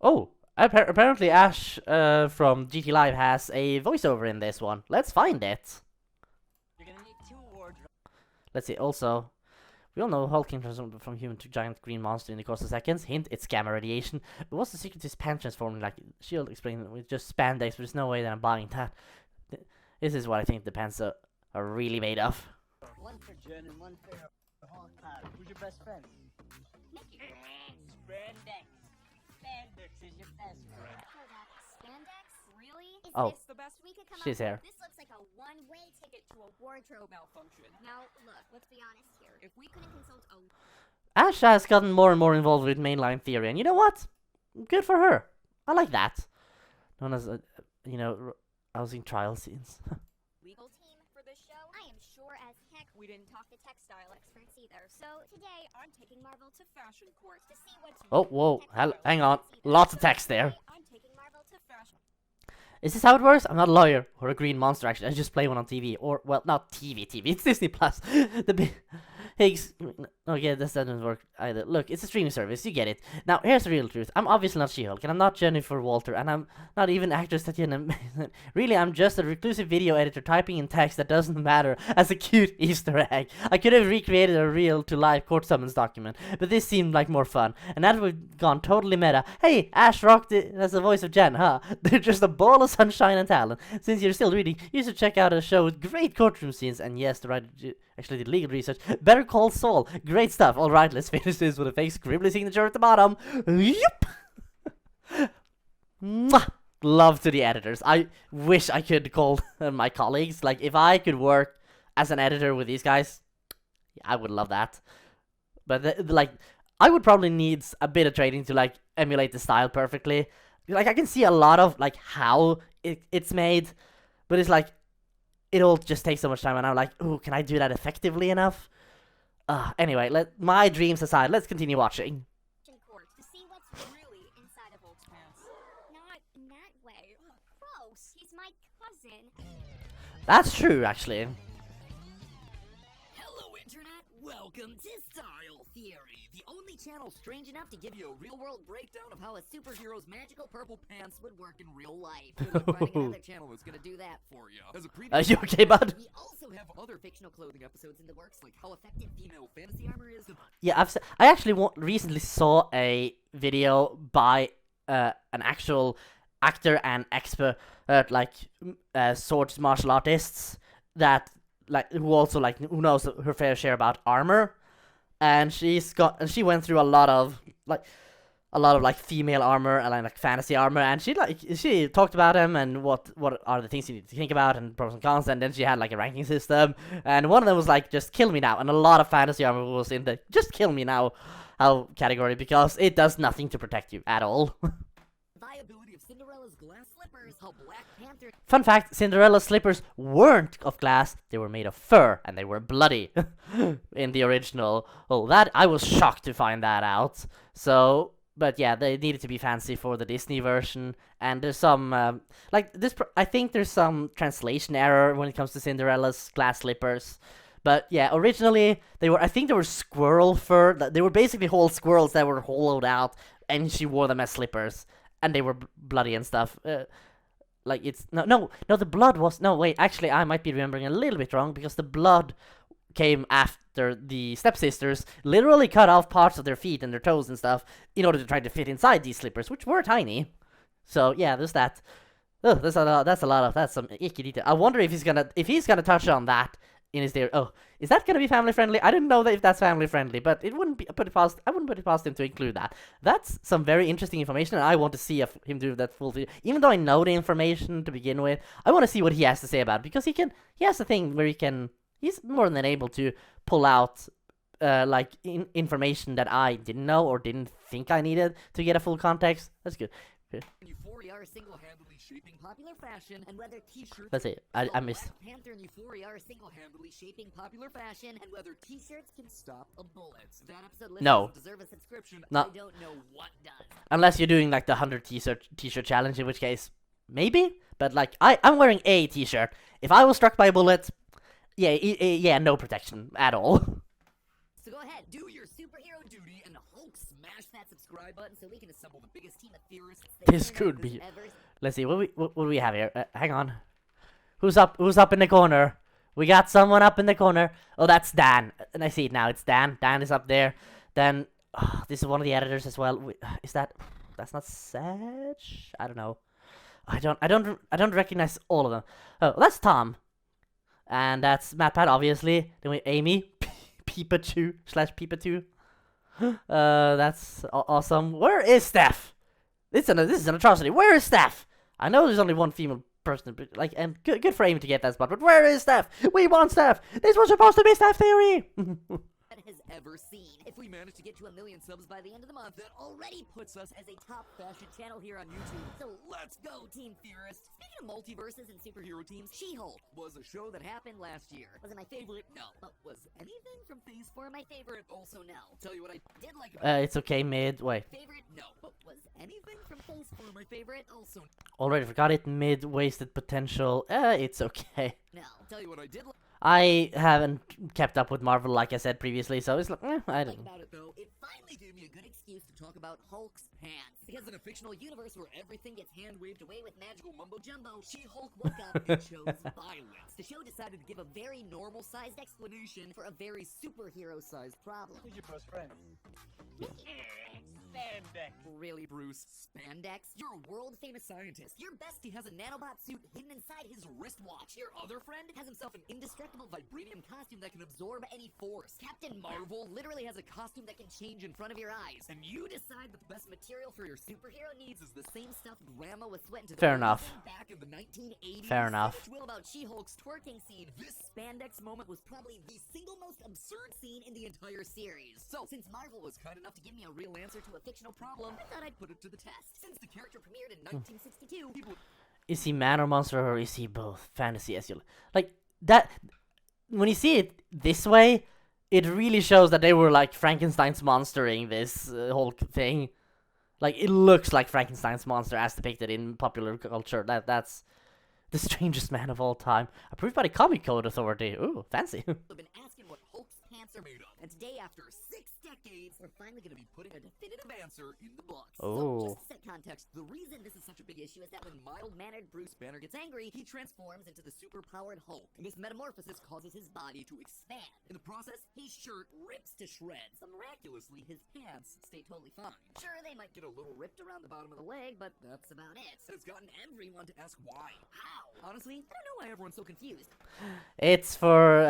Oh, apparently Ash from GT Live has a voiceover in this one. Let's find it. You're gonna need 2 wardrobes. Let's see. Also, we all know Hulk can transform from human to giant green monster in the course of seconds. Hint, it's gamma radiation. But what's the secret to his pants transforming? Like, Shield explained with just spandex, but there's no way that I'm buying that. This is what I think the pants are really made of. One for Jen and one for Hulk. Who's your best friend? Spandex. Spandex is your best friend. Hold up. Spandex? Really? Is Oh, this the best we could come she's up here. with? This looks like a one-way ticket to a wardrobe malfunction. Now, look, let's be honest here. If we couldn't consult a Ash has gotten more and more involved with mainline theory, and you know what? Good for her. I like that. Known as, housing trial scenes. legal team for this show, I am sure as heck we didn't talk to textile experts either. So today, I'm taking Marvel to fashion court to see what's Oh, whoa, textile hang on. experts either. Lots of text there. Today, I'm taking Marvel to fashion. Is this how it works? I'm not a lawyer or a green monster, actually. I just play one on TV. Or, well, not TV. It's Disney Plus. Higgs, okay, this doesn't work either. Look, it's a streaming service, you get it. Now, here's the real truth. I'm obviously not She-Hulk, and I'm not Jennifer Walter, and I'm not even actress Tatiana. Really, I'm just a reclusive video editor typing in text that doesn't matter as a cute Easter egg. I could have recreated a real-to-life court summons document, but this seemed like more fun. And now we've gone totally meta. Hey, Ash Rock has the voice of Jen, huh? They're just a ball of sunshine and talent. Since you're still reading, you should check out a show with great courtroom scenes, and yes, the writer actually did legal research. Better Call Saul. Great stuff. Alright, let's finish this with a fake scribbly signature at the bottom. Yup! Mwah! Love to the editors. I wish I could call my colleagues. Like, if I could work as an editor with these guys, I would love that. But, like, I would probably need a bit of training to, like, emulate the style perfectly. Like, I can see a lot of, like, how it's made, but it's like, it all just takes so much time, and I'm like, ooh, can I do that effectively enough? Anyway, my dreams aside, let's continue watching. Court to see what's really inside of Hulk's pants. Not in that way. Gross. He's my cousin. That's true, actually. Hello, Internet! Welcome to Style Theory, the only channel strange enough to give you a real-world breakdown of how a superhero's magical purple pants would work in real life. Good luck finding another channel that's gonna do that for you. As a Are you okay, bud? we also have other fictional clothing episodes in the works, like how effective female fantasy armor is. Yeah, I actually recently saw a video by an actual actor and expert, swords martial artists that who knows her fair share about armor, and she went through a lot of female armor and like fantasy armor, and she talked about them and what are the things you need to think about and pros and cons, and then she had like a ranking system, and one of them was like just kill me now, and a lot of fantasy armor was in the just kill me now category because it does nothing to protect you at all. Viability of Cinderella's glass slippers, how Black Panther. Fun fact, Cinderella's slippers weren't of glass, they were made of fur, and they were bloody in the original. Oh, that, I was shocked to find that out. So, but yeah, they needed to be fancy for the Disney version, and there's some, I think there's some translation error when it comes to Cinderella's glass slippers. But yeah, originally, I think they were squirrel fur, they were basically whole squirrels that were hollowed out, and she wore them as slippers. And they were bloody and stuff. The blood was... No, wait, actually, I might be remembering a little bit wrong, because the blood came after the stepsisters literally cut off parts of their feet and their toes and stuff in order to try to fit inside these slippers, which were tiny. So, yeah, there's that. Oh, that's some icky detail. I wonder if he's gonna touch on that in his theory. Oh, is that gonna be family friendly? I didn't know that if that's family friendly, but it wouldn't be I wouldn't put it past him to include that. That's some very interesting information, and I want to see him do that full video. Even though I know the information to begin with, I want to see what he has to say about it, because he has a thing where he's more than able to pull out information that I didn't know or didn't think I needed to get a full context. That's good. Euphoria are single-handedly shaping popular fashion, and whether t-shirts... That's it. I missed. Black Panther and Euphoria are single-handedly shaping popular fashion, and whether t-shirts can stop a bullet. That episode doesn't deserve a subscription. No. I don't know what does. Unless you're doing like the 100 t-shirt challenge, in which case, maybe. But like, I'm wearing a t-shirt. If I was struck by a bullet, yeah, no protection at all. So go ahead, do your superhero duty, and Hulk smash that subscribe button so we can assemble the biggest team of theorists. This could be. Let's see, what do we have here? Hang on. Who's up in the corner? We got someone up in the corner. Oh, that's Dan. And I see it now. It's Dan. Dan is up there. Then, this is one of the editors as well. That's not Sedge? I don't know. I don't recognize all of them. Oh, that's Tom. And that's MatPat, obviously. Then we Amy. Peepa2/Peepa2. That's awesome. Where is Steph? This is an atrocity. Where is Steph? I know there's only one female person, but like, and good for Amy to get that spot. But where is Steph? We want Steph. This was supposed to be Steph Theory. Has ever seen. If we manage to get to 1 million subs by the end of the month, that already puts us as a top fashion channel here on YouTube. So let's go, Team Theorists. Speaking of multiverses and superhero teams, She-Hulk was a show that happened last year. Was it my favorite? No. But was anything from Phase 4 my favorite? Also no. Tell you what I did like about it's okay, mid. Wait. Favorite? No. But was anything from Phase 4 my favorite? Also already forgot it. Mid wasted potential. It's okay. no. Tell you what I did like. I haven't kept up with Marvel like I said previously, so it's like, I don't know. About it though, it finally gave me a good excuse to talk about Hulk's pants. Because in a fictional universe where everything gets hand waved away with magical mumbo jumbo, She-Hulk woke up and chose violence. The show decided to give a very normal-sized explanation for a very superhero-sized problem. Who's your best friend? Spandex. Really, Bruce? Spandex? You're a world-famous scientist. Your bestie has a nanobot suit hidden inside his wristwatch. Your other friend has himself an indestructible vibranium costume that can absorb any force. Captain Marvel literally has a costume that can change in front of your eyes. And you decide that the best material for your superhero needs is the same stuff Grandma was sweating to Fair enough. back in the 1980s. Fair enough. Say what you will about She-Hulk's twerking scene, this spandex moment was probably the single most absurd scene in the entire series. So, since Marvel was kind enough to give me a real answer to a fictional problem, I thought I'd put it to the test. Since the character premiered in 1962, people Is he man or monster, or is he both? Fantasy as you like that. When you see it this way, it really shows that they were like Frankenstein's monstering this whole thing. Like it looks like Frankenstein's monster as depicted in popular culture. That's the strangest man of all time, approved by the Comic Code Authority. Ooh, fancy. have been asking what Hulk's pants are made of. And today, after 6 decades, we're finally going to be putting a definitive answer in the books. Oh. So, just to set context, the reason this is such a big issue is that when mild-mannered Bruce Banner gets angry, he transforms into the super-powered Hulk. And this metamorphosis causes his body to expand. In the process, his shirt rips to shreds. But miraculously, his pants stay totally fine. Sure, they might get a little ripped around the bottom of the leg, but that's about it. It's gotten everyone to ask why. How? Honestly, I don't know why everyone's so confused. It's for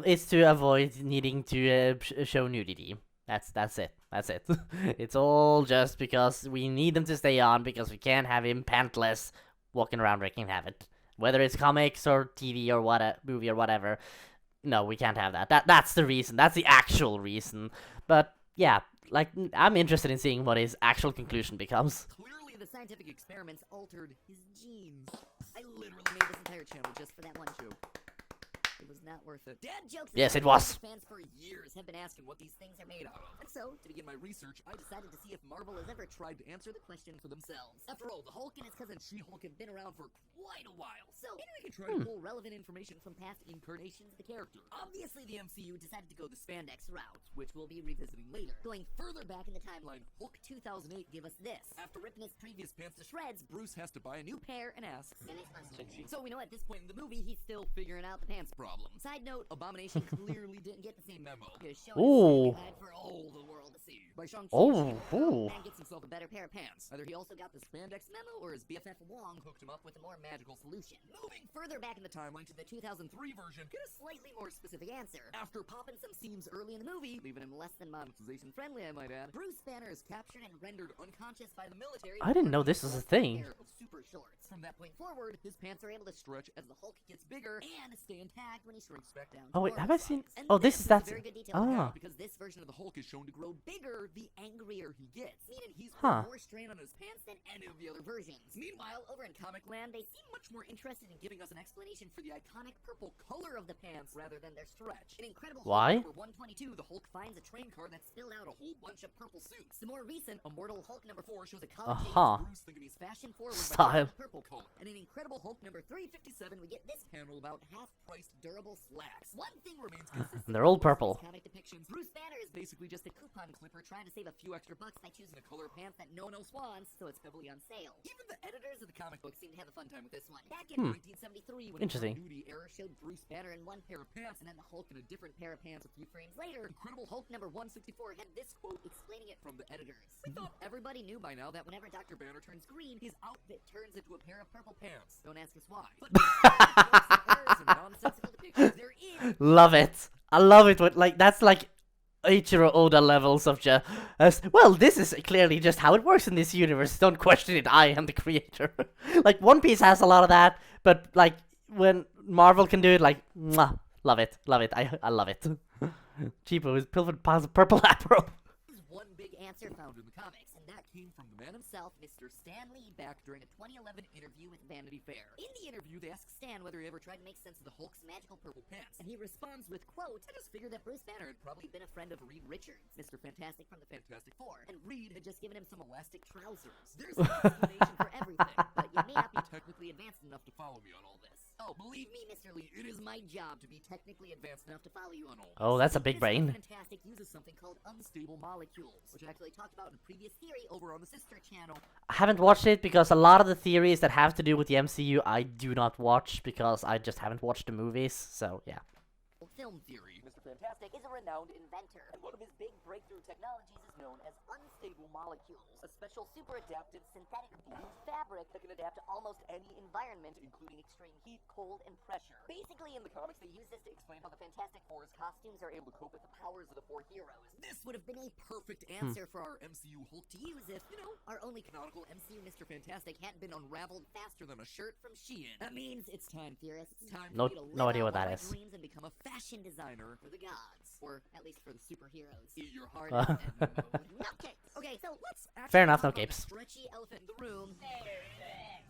it's to avoid needing to show nudity. That's it. That's it. It's all just because we need them to stay on because we can't have him pantless walking around wreaking havoc. Whether it's comics or TV or what a movie or whatever. No, we can't have that. That's the reason. That's the actual reason. But yeah, like I'm interested in seeing what his actual conclusion becomes. Clearly, the scientific experiments altered his genes. I literally made this entire channel just for that one joke. It was not worth it. Dad jokes. Yes, aside, it was. Fans for years have been asking what these things are made out of. And so, to begin my research, I decided to see if Marvel has ever tried to answer the question for themselves. After all, the Hulk and his cousin She-Hulk have been around for quite a while. So, maybe we can try to pull relevant information from past incarnations of the character. Obviously, the MCU decided to go the spandex route, which we'll be revisiting later. Going further back in the timeline, Hulk 2008 gave us this. After ripping his previous pants to shreds, Bruce has to buy a new pair and asks, so we know at this point in the movie, he's still figuring out the pants problem. Side note, Abomination clearly didn't get the same memo. He was showing Ooh. his side for all the world to see. By Shang-Chi, Ooh. man gets himself a better pair of pants. Either he also got the spandex memo, or his BFF Wong hooked him up with a more magical solution. Moving further back in the timeline to the 2003 version, get a slightly more specific answer. After popping some seams early in the movie, leaving him less than monetization friendly, I might add, Bruce Banner is captured and rendered unconscious by the military. I didn't know this was a thing. Pair of super shorts. From that point forward, his pants are able to stretch as the Hulk gets bigger and stay intact when he shrinks back down. Oh to wait, have I normal seen? size. And Oh, this is a that. very good detail to Ah. have, because this version of the Hulk is shown to grow bigger the angrier he gets, meaning he's Huh. put more strain on his pants than any of the other versions. Meanwhile, over in Comic Land, they seem much more interested in giving us an explanation for the iconic purple color of the pants rather than their stretch. In Incredible Why? Hulk number 122, the Hulk finds a train car that spilled out a whole bunch of purple suits. The more recent Immortal Hulk number 4 shows a college Bruce thinking he's fashion forward by Style. wearing a purple coat. And in Incredible Hulk number 357, we get this panel about half-priced durable slacks. One thing remains consistent. They're all with most of purple. these comic depictions. Bruce Banner is basically just a coupon clipper trying to save a few extra bucks by choosing a color of pants that no one else wants, so it's heavily on sale. Even the editors of the comic book seem to have a fun time with this one. Back in 1973, when Interesting. Continuity Error showed Bruce Banner in one pair of pants and then the Hulk in a different pair of pants a few frames later, Incredible Hulk number 164 had this quote explaining it from the editors. We thought everybody knew by now that whenever Dr. Banner turns green, his outfit turns into a pair of purple pants. Don't ask us why. But errors and nonsensical depictions, they're in. Love it. I love it. When, like that's like Eiichiro Oda levels of just. Well, this is clearly just how it works in this universe. Don't question it. I am the creator. Like One Piece has a lot of that, but like when Marvel can do it, like mwah, love it. Love it. I love it. Cheapo is purple apro. Is one big answer found in the comics, and And that came from the man himself, Mr. Stan Lee, back during a 2011 interview with Vanity Fair. In the interview, they ask Stan whether he ever tried to make sense of the Hulk's magical purple pants, and he responds with, quote, "I just figured that Bruce Banner had probably been a friend of Reed Richards, Mr. Fantastic from the Fantastic Four, and Reed had just given him some elastic trousers. There's an explanation for everything, but you may not be technically advanced enough to follow me on all this. Oh, believe me, Mr. Lee, it is my job to be technically advanced enough to follow you on all this. Oh, that's a big brain. Fantastic uses something called unstable molecules, which I actually talked about in a previous theory over on the sister channel. I haven't watched it because a lot of the theories that have to do with the MCU I do not watch because I just haven't watched the movies, so yeah. Film theory. Mr. Fantastic is a renowned inventor, and one of his big breakthrough technologies is known as unstable molecules, a special super adaptive synthetic blue fabric that can adapt to almost any environment, including extreme heat, cold, and pressure. Basically, in the comics, they use this to explain how the Fantastic Four's costumes are able to cope with the powers of the four heroes. This would have been a perfect answer for our MCU Hulk to use if, you know, our only canonical MCU Mr. Fantastic hadn't been unraveled faster than a shirt from Shein. That means it's time, theorists. It's time for you to No live idea out what that one of is. my dreams and become a fashion designer for the gods, or at least for the superheroes. Eat your heart Uh. out and no capes. Okay, so let's actually Fair enough, talk no about the capes. stretchy elephant in the room.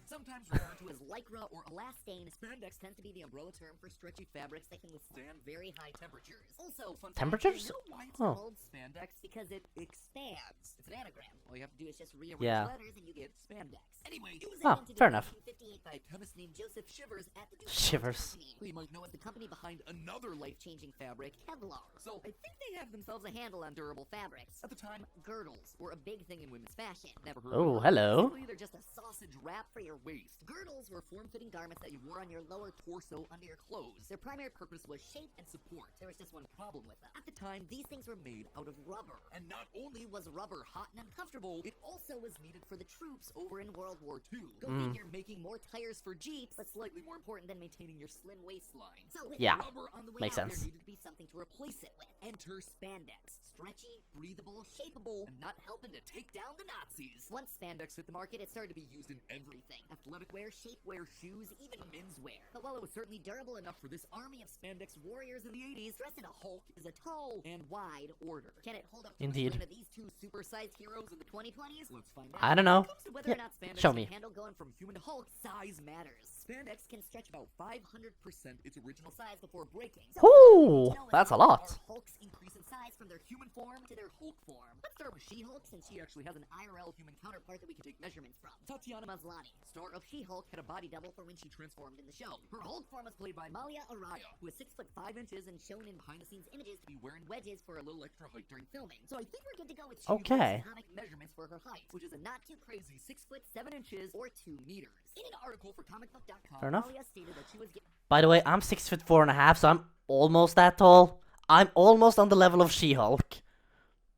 Sometimes referred to as lycra or elastane, spandex tends to be the umbrella term for stretchy fabrics that can withstand very high temperatures. Also, fun fact, Temperatures? you know why it's Oh. called spandex? Because it expands. It's an anagram. All you have to do is just rearrange Yeah. letters and you get spandex. Anyway, it was Oh, invented fair in enough. 1958 by a chemist named Joseph Shivers at the DuPont Shivers. Company, who you might know as the company behind another life-changing fabric, Kevlar. So I think they have themselves a handle on durable fabrics. At the time, girdles were a big thing in women's fashion. Never heard Oh, of them. hello. Basically, they're just a sausage wrap for your waist. Girdles were form-fitting garments that you wore on your lower torso under your clothes. Their primary purpose was shape and support. There was just one problem with them. At the time, these things were made out of rubber. And not only was rubber hot and uncomfortable, it also was needed for the troops over in World War II. Go figure, making more tires for Jeeps, but slightly more important than maintaining your slim waistline. So with Yeah, rubber on the way makes out, sense. there needed to be something to replace it with. Enter spandex. Stretchy, breathable, shapeable, and not helping to take down the Nazis. Once spandex hit the market, it started to be used in everything. Athletic wear, shapewear, shoes, even menswear. But while it was certainly durable enough for this army of spandex warriors in the 80s, dressing a Hulk is a tall and wide order. Can it hold up to Indeed. the strain of these two super-sized heroes in the 2020s? Let's find out. I don't know. When it comes to whether Yeah, or not spandex show can me. handle going from human to Hulk, size matters. Spandex can stretch about 500% its original size before breaking. So, Ooh, you know, that's a how lot. Our Hulks increase in size from their human form to their Hulk form. Let's start with She-Hulk, since she actually has an IRL human counterpart that we can take measurements from. Tatiana Maslany, star of She-Hulk, had a body double for when she transformed in the show. Her Hulk form was played by Malia Araya, who is 6'5" and shown in behind-the-scenes images to be wearing wedges for a little extra height during filming. So I think we're good to go with She-Hulk's Okay. comic measurements for her height, which is a not too crazy 6'7" or 2 meters. In an article for comicbook.com, Fair enough. Malia stated that she was By the way, I'm 6'4.5", so I'm almost that tall. I'm almost on the level of She-Hulk.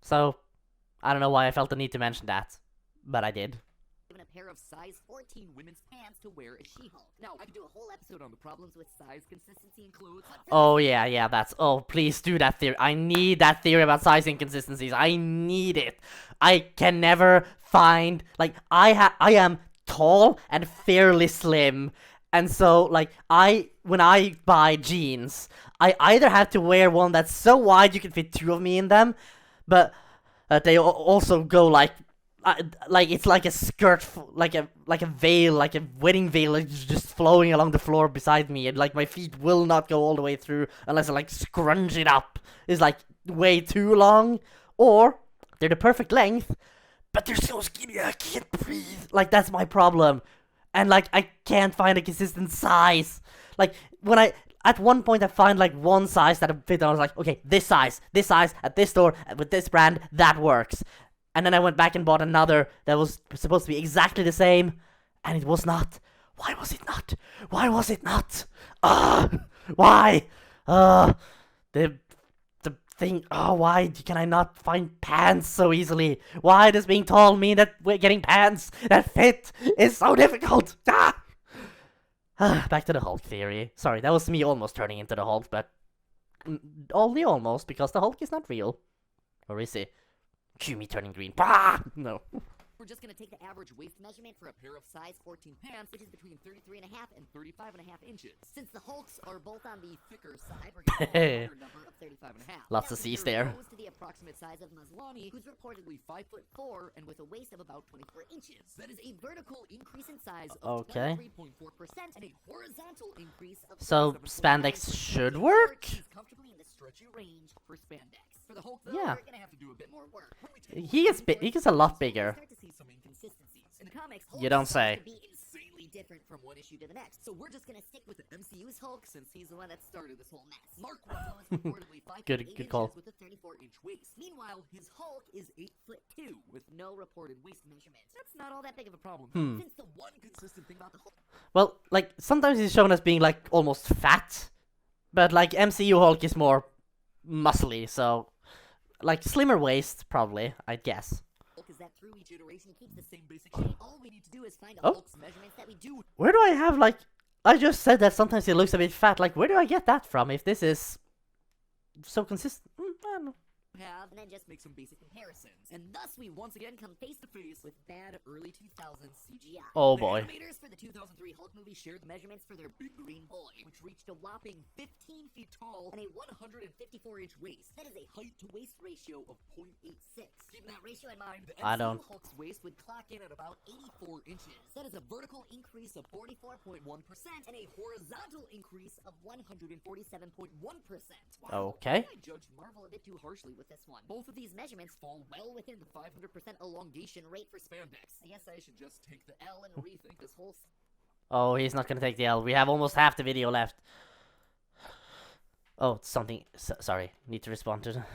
So, I don't know why I felt the need to mention that, but I did. given a pair of size 14 women's pants to wear as She-Hulk. Now, I could do a whole episode on the problems with size consistency in clothes. but for Oh yeah, that's. Oh, please do that theory. I need that theory about size inconsistencies. I need it. I can never find like I am tall and fairly slim, and so like when I buy jeans, I either have to wear one that's so wide you can fit two of me in them, but they also go like it's like a skirt, like a veil, like a wedding veil, like just flowing along the floor beside me, and like my feet will not go all the way through unless I like scrunch it up. It's like way too long, or they're the perfect length, but they're so skinny I can't breathe. Like that's my problem, and like I can't find a consistent size. Like when at one point I find like one size that fit, and I was like, okay, this size at this store with this brand that works. And then I went back and bought another that was supposed to be exactly the same, and it was not. Why was it not? Why was it not? Why? The thing. Why can I not find pants so easily? Why does being tall mean that we're getting pants that fit is so difficult? Back to the Hulk theory. Sorry, that was me almost turning into the Hulk, but only almost, because the Hulk is not real. Or is he? Cue me turning green. Bah! No. we're just gonna take the average waist measurement for a pair of size 14 pants, which is between 33.5 and 35.5 inches. Since the Hulks are both on the thicker side, we're gonna go with a number of 35.5. Lots Now, of C's compare there. those to the approximate size of Maslany, who's reportedly 5'4" and with a waist of about 24 inches. That is a vertical increase in size of Okay. 23.4% and a horizontal increase of So 7.9%. spandex should The work? He's comfortably in the stretchy range for spandex. For the Hulk, though, Yeah. we're gonna have to do a bit more work. When we take He gets Hulk he gets a lot we bigger. start to see some inconsistencies. In the comics, You don't Hulk's say. supposed to be insanely different from one issue to the next. So we're just gonna stick with the MCU's Hulk since he's the one that started this whole mess. Mark Ruffalo is reportedly 5'8" Good call. inches with a 34-inch waist. Meanwhile, his Hulk is 8'2" with no reported waist measurements. That's not all that big of a problem. Since the one consistent thing about the Hulk Well, like sometimes he's shown as being like almost fat, but like MCU Hulk is more muscly, so like slimmer waist probably, I'd guess. is that through each iteration he keeps the same basic shape. All we need to do is find Oh. Hulk's measurements that we do Where do I have like? I just said that sometimes he looks a bit fat. Like, where do I get that from? If this is so consistent, I don't know. have, and then just make some basic comparisons. And thus we once again come face to face with bad early 2000s CGI. Oh, The boy. animators for the 2003 Hulk movie shared the measurements for their big green boy, which reached a whopping 15 feet tall and a 154-inch waist. That is a height-to-waist ratio of 0.86. Keeping that ratio in mind, the I MCU don't. Hulk's waist would clock in at about 84 inches. That is a vertical increase of 44.1% and a horizontal increase of 147.1%. Wow, Okay. I judged Marvel a bit too harshly with this one. Both of these measurements fall well within the 500% elongation rate for spandex. I guess I should just take the L and rethink this whole Oh, he's not gonna take the L. We have almost half the video left. Oh, something. Sorry, need to respond to.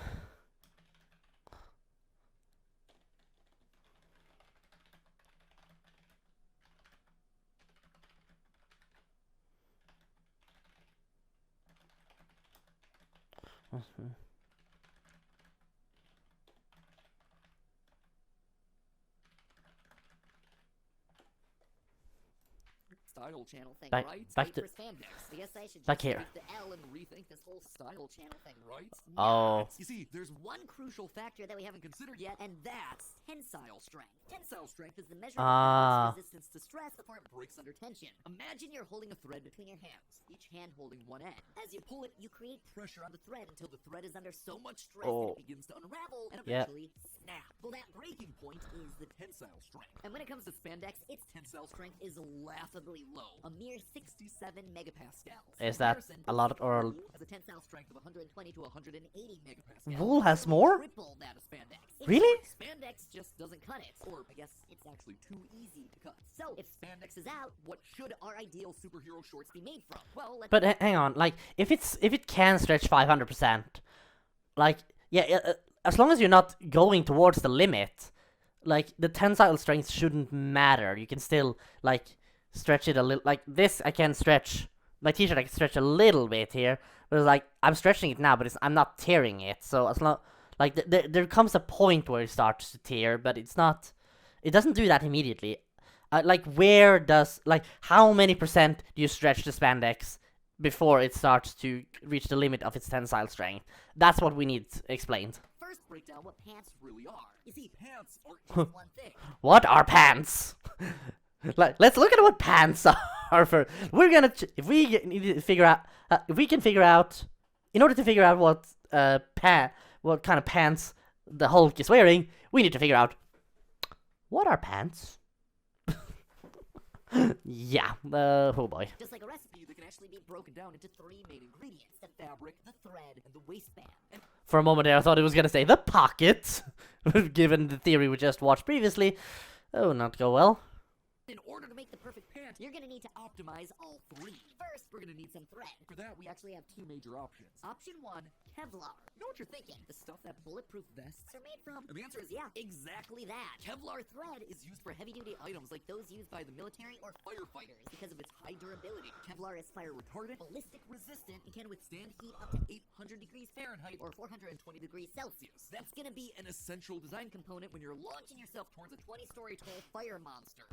style channel thing, Back- right? back Wait to- for spandex. I guess I should back just here. take the L and rethink this whole style channel thing, right? Oh. You see, there's one crucial factor that we haven't considered yet, and that's tensile strength. Tensile strength is the measure Ah. of the resistance to stress before it breaks under tension. Imagine you're holding a thread between your hands, each hand holding one end. As you pull it, you create pressure on the thread until the thread is under so much stress that Oh. it begins to unravel and Yeah. eventually snap. Well, that breaking point is the tensile strength. And when it comes to spandex, its tensile strength is laughably low, a mere 67 megapascals. Is that Comparison, a lot or- wool has a tensile strength of 120 to 180 megapascals. Wool has more? Triple that of spandex. In Really? short, spandex just doesn't cut it, or I guess it's actually too easy to cut. So if spandex is out, what should our ideal superhero shorts be made from? Well, let's But hang on, like if it can stretch 500%, like yeah, as long as you're not going towards the limit, like the tensile strength shouldn't matter. You can still like stretch it a little. Like this, I can stretch my t-shirt. I can stretch a little bit here, but it's like I'm stretching it now, but I'm not tearing it. So as long like there comes a point where it starts to tear, but it's not. It doesn't do that immediately. Like where does like how many percent do you stretch the spandex before it starts to reach the limit of its tensile strength? That's what we need explained. first break down what pants really are. You see, pants aren't just one thing. What are pants? Like, let's look at what pants are. For we're gonna if we need to figure out if we can figure out in order to figure out what what kind of pants the Hulk is wearing, we need to figure out what are pants. Yeah. Oh boy. Just like a recipe that can actually be broken down into three main ingredients: the fabric, the thread, and the waistband. And For a moment there, I thought it was gonna say the pocket, given the theory we just watched previously. Oh, not go well. in order to make the perfect pant, you're gonna need to optimize all three. First, we're gonna need some thread. For that, we actually have two major options. Option one, Kevlar. You know what you're thinking? The stuff that bulletproof vests are made from? And the answer is yeah, exactly that. Kevlar thread is used for heavy-duty items like those used by the military or firefighters because of its high durability. Kevlar is fire retardant, ballistic resistant, and can withstand heat up to 800 degrees Fahrenheit or 420 degrees Celsius. That's gonna be an essential design component when you're launching yourself towards a 20-story tall fire monster.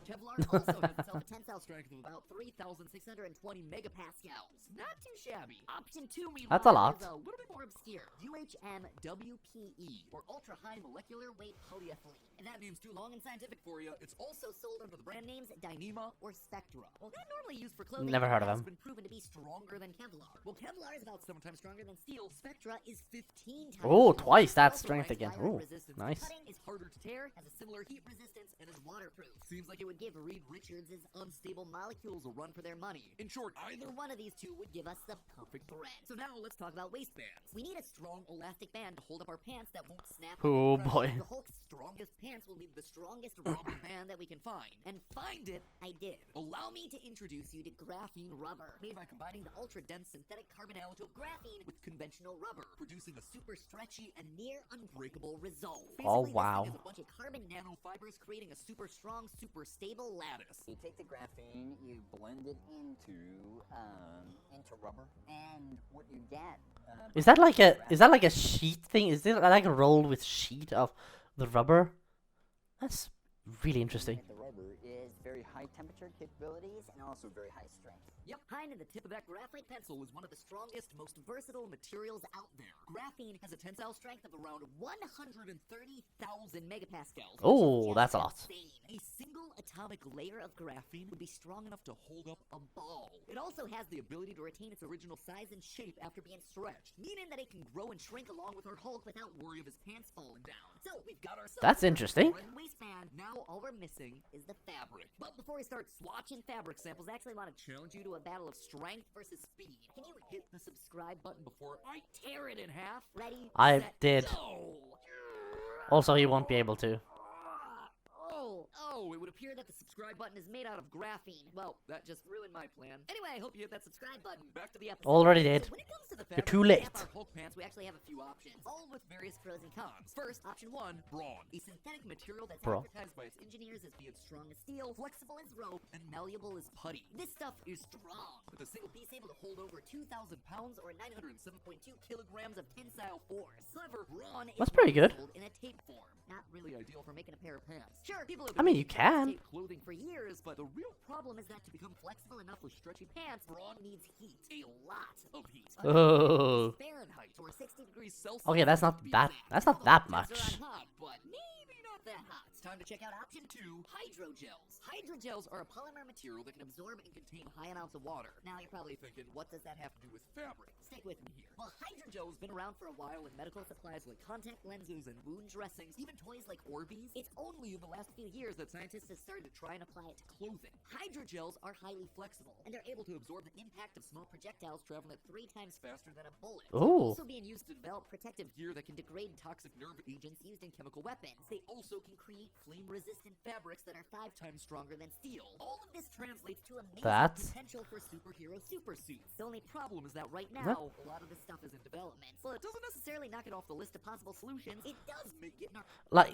Kevlar also has itself a tensile strength of about 3,620 megapascals. Not too shabby. Option 2, meanwhile, That's a lot. is a little bit more obscure. UHMWPE, or Ultra High Molecular Weight Polyethylene. And that name's too long and scientific for you. It's also sold under the brand names Dyneema or Spectra. Well, that normally used for clothing Never heard of has them. been proven to be stronger than Kevlar. Well, Kevlar is about 7 times stronger than steel. Spectra is 15 times Oh, stronger. twice that Also strength ranks again. higher in Oh, resistance to nice. cutting, is harder to tear, has a similar heat resistance, and is waterproof. Seems like it would give Reed Richards' unstable molecules a run for their money. In short, either one of these two would give us the perfect brand. So now let's talk about waistbands. We need a strong elastic band to hold up our pants that won't snap. Oh, under pressure. boy. The Hulk's strongest pants will need the strongest rubber band that we can find. And find it, I did. Allow me to introduce you to graphene rubber, made by combining the ultra-dense synthetic carbon allotrope graphene with conventional rubber, producing a super stretchy and near unbreakable result. Oh, Basically, wow. This thing is a bunch of carbon nanofibers creating a super strong, super stable lattice. You take the graphene, you blend it into rubber, and what you get. Is that like a sheet thing? Is this like a roll with sheet of the rubber? That's really interesting. The rubber is very high temperature capabilities and also very high strength. Yep, behind in the tip of that graphite pencil is one of the strongest, most versatile materials out there. Graphene has a tensile strength of around 130,000 megapascals. Oh, which is that's a just lot. insane. A single atomic layer of graphene would be strong enough to hold up a ball. It also has the ability to retain its original size and shape after being stretched, meaning that it can grow and shrink along with our Hulk without worry of his pants falling down. So we've got ourselves That's a interesting. foreign waistband. Now all we're missing is the fabric. But before we start swatching fabric samples, I actually want to challenge you to a battle of strength versus speed. Can you hit the subscribe button before I tear it in half? Ready? I set, did. Go! Also, he won't be able to. Oh, it would appear that the subscribe button is made out of graphene. Well, that just ruined my plan. Anyway, I hope you hit that subscribe button. Back to the episode. Already did. So when it comes to the You're fabric too that late. snap our Hulk pants, we actually have a few options, all with various pros and cons. First, option 1, Brawn. A synthetic material that's Bro. advertised by its engineers as being strong as steel, flexible as rope, and malleable as putty. This stuff is strong, with a single piece able to hold over 2,000 pounds or 907.2 kilograms of tensile force. However, Brawn is That's pretty good. sold in a tape form. Not really ideal for making a pair of pants. Sure, people have I mean, you using can. tape clothing for years, but the real problem is that to become flexible enough with stretchy pants, Brawn needs heat. A lot of heat. Oh. Fahrenheit or 60 degrees Celsius. Okay, that's not to be that. exact. That's not Although that pants much. are hot, but maybe not that hot. It's time to check out option 2, hydrogels. Hydrogels are a polymer material that can absorb and contain high amounts of water. Now you're probably thinking, what does that have to do with fabric? Stick with me here. Well, hydrogel has been around for a while in medical supplies like contact lenses and wound dressings, even toys like Orbeez. It's only in the last few years that scientists have started to try and apply it to clothing. Hydrogels are highly flexible, and they're able to absorb the impact of small projectiles traveling at 3 times faster than a bullet. Ooh. Also being used to develop protective gear that can degrade toxic nerve agents used in chemical weapons. They also can create flame-resistant fabrics that are 5 times stronger than steel. All of this translates to amazing That's- potential for superhero supersuits. The only problem is that right now, a lot of this stuff is in development. Well, it doesn't necessarily knock it off the list of possible solutions. It does make it not. Like,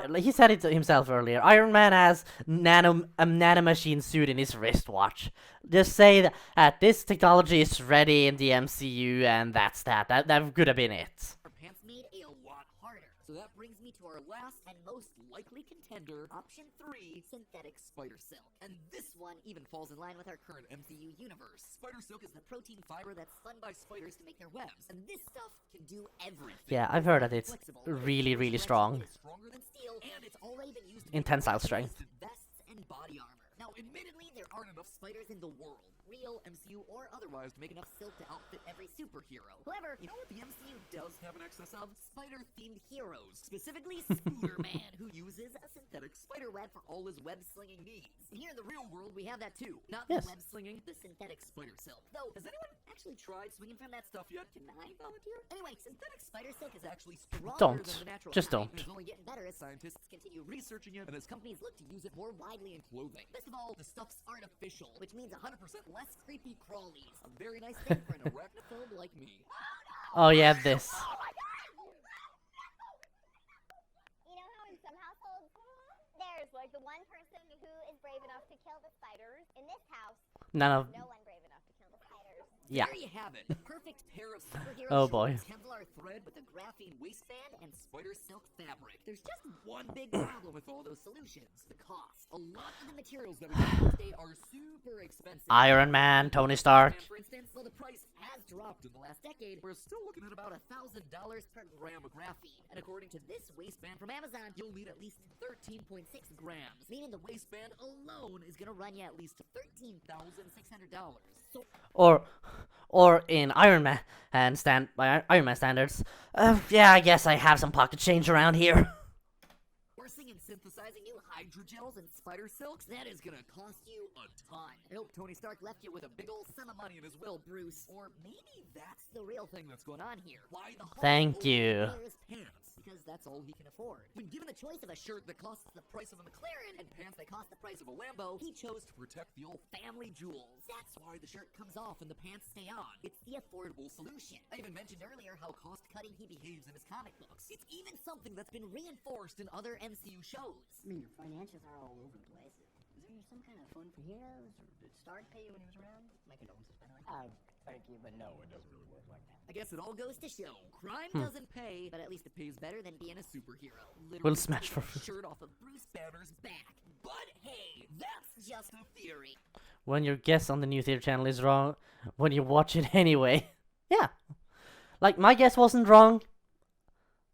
like he said it to himself earlier. Iron Man has a nanomachine suit in his wristwatch. Just say that this technology is ready in the MCU, and that's that. That could have been it. Our pants made a lot harder. So that brings me to our last and most likely contender, option 3, synthetic spider silk. And this one even falls in line with our current MCU universe. Spider silk is the protein fiber that's spun by spiders to make their webs. And this stuff can do everything. Yeah, I've heard that it's Flexible, really, really stretchy, strong. it's stronger than steel, and it's already been used In tensile strength. vests and body armor. Now, admittedly, there aren't enough spiders in the world, real, MCU, or otherwise, to make enough silk to outfit every superhero. However, you know what the MCU does have an excess of? Spider-themed heroes. Specifically, Scooter Man, who uses a synthetic spider web for all his web-slinging needs. And here in the real world, we have that too. Not Yes. the web-slinging, the synthetic spider silk. Though, has anyone actually tried swinging from that stuff yet? Can I volunteer? Anyway, synthetic spider silk is actually stronger Don't. than the natural Just kind, don't. and it's only getting better as scientists continue researching it and as companies look to use it more widely in clothing. Best of all, the stuff's artificial, which means 100% less creepy crawlies. A very nice thing for an arachnophobe like me. Oh yeah, this. You know how in some households, there's like the one person who is brave enough to kill the spiders. In this house, None of. no one brave enough to kill the spiders. Yeah. There you have it. The perfect pair of superhero Oh, boy. shorts, Kevlar thread with a graphene waistband, and spider silk fabric. There's just one big problem with all those solutions: the cost. A lot of the materials that we use today are super expensive. Iron Man, Tony Stark. For instance, while the price has dropped in the last decade, we're still looking at about $1,000 per gram of graphene. And according to this waistband from Amazon, you'll need at least 13.6 grams, meaning the waistband alone is gonna run you at least $13,600. So Or in Iron Man by Iron Man standards. Yeah, I guess I have some pocket change around here. sourcing and synthesizing new hydrogels and spider silks, that is gonna cost you a ton. I hope Tony Stark left you with a big old sum of money in his will, Bruce. Or maybe that's the real thing that's going on here. Why the Hulk Thank only you. wears pants? Because that's all he can afford. When given the choice of a shirt that costs the price of a McLaren and pants that cost the price of a Lambo, he chose to protect the old family jewels. That's why the shirt comes off and the pants stay on. It's the affordable solution. I even mentioned earlier how cost-cutting he behaves in his comic books. It's even something that's been reinforced in other MCU shows. I mean, your financials are all over the place. Is there some kind of fund for heroes? Or did Stark pay you when he was around? My condolences, by the way. Thank you, but no, it doesn't really work like that. I guess it all goes to show. Crime doesn't pay, but at least it pays better than being a superhero. Literally We'll smash for taking a shirt off of Bruce Banner's back. But hey, that's just a theory. When your guess on the new theater channel is wrong, when you watch it anyway. Yeah. Like, my guess wasn't wrong.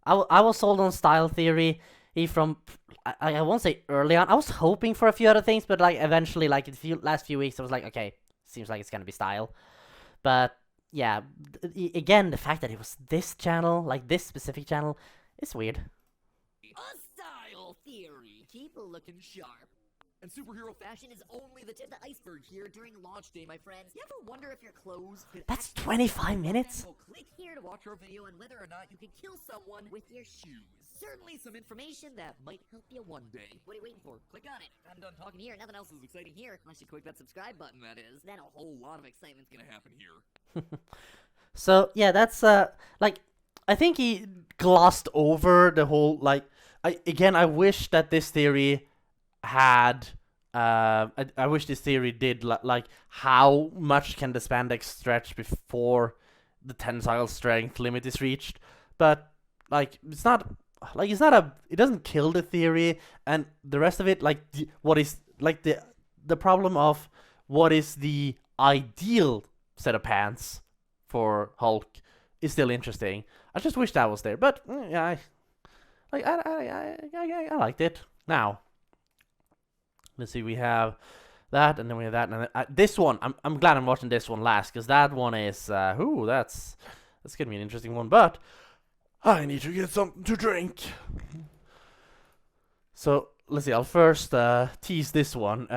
I was sold on style theory from, I won't say early on. I was hoping for a few other things, but like eventually, like in the last few weeks, I was like, okay, seems like it's gonna be style. But yeah, again, the fact that it was this channel, like this specific channel, is weird. A style theory. Keep looking sharp. And superhero fashion is only the tip of the iceberg here during launch day, my friends. You ever wonder if your clothes could That's actually 25 minutes? Well, click here to watch our video on whether or not you can kill someone with your shoes. Certainly some information that might help you one day. What are you waiting for? Click on it. I'm done talking here. Nothing else is exciting here. Unless you click that subscribe button, that is. Then a whole lot of excitement's gonna happen here. So yeah, that's like, I think he glossed over the whole, like, I wish that this theory had I wish this theory did like how much can the spandex stretch before the tensile strength limit is reached, but like it's not it doesn't kill the theory, and the rest of it, like what is like the problem of what is the ideal set of pants for Hulk is still interesting. I just wish that was there, but yeah, I liked it. Now, let's see, we have that, and then we have that, and then, this one. I'm glad I'm watching this one last, because that one is that's gonna be an interesting one. But I need to get something to drink. So let's see. I'll first tease this one.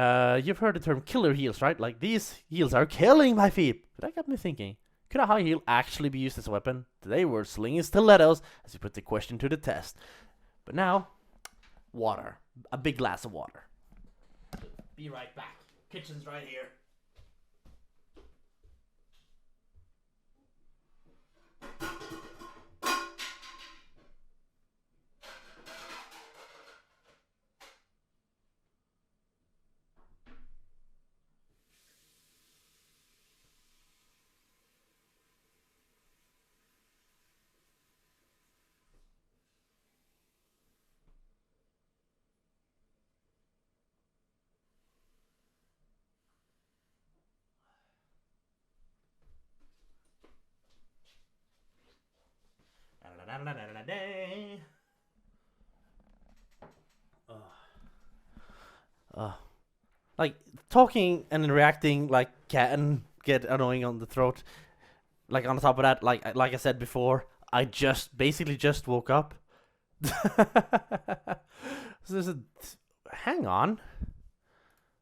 You've heard the term killer heels, right? Like, these heels are killing my feet. But that got me thinking. Could a high heel actually be used as a weapon? Today we're slinging stilettos as we put the question to the test. But now, water. A big glass of water. Be right back. Kitchen's right here. Like, talking and reacting like can get annoying on the throat. Like, on top of that, like I said before, I basically just woke up. So there's hang on.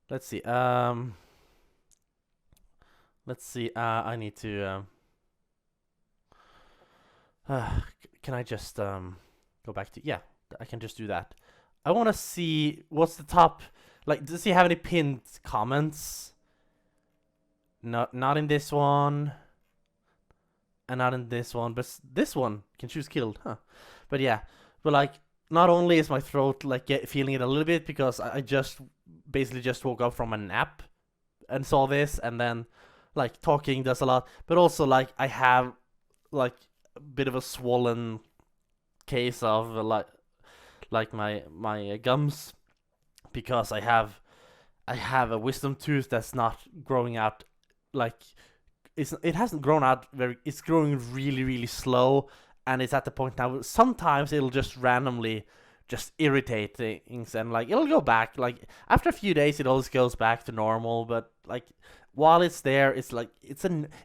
Let's see. Let's see. I need to. Can I just go back to, yeah, I can just do that. I want to see what's the top, like, does he have any pinned comments? Not in this one, and not in this one, but this one can choose killed, huh? But yeah, but like, not only is my throat like feeling it a little bit because I just basically just woke up from a nap and saw this, and then like talking does a lot, but also like I have like a bit of a swollen case of like my gums, because I have a wisdom tooth that's not growing out, like it hasn't grown out it's growing really, really slow, and it's at the point now sometimes it'll just randomly just irritate things, and like it'll go back, like after a few days it always goes back to normal, but like while it's there, it's like it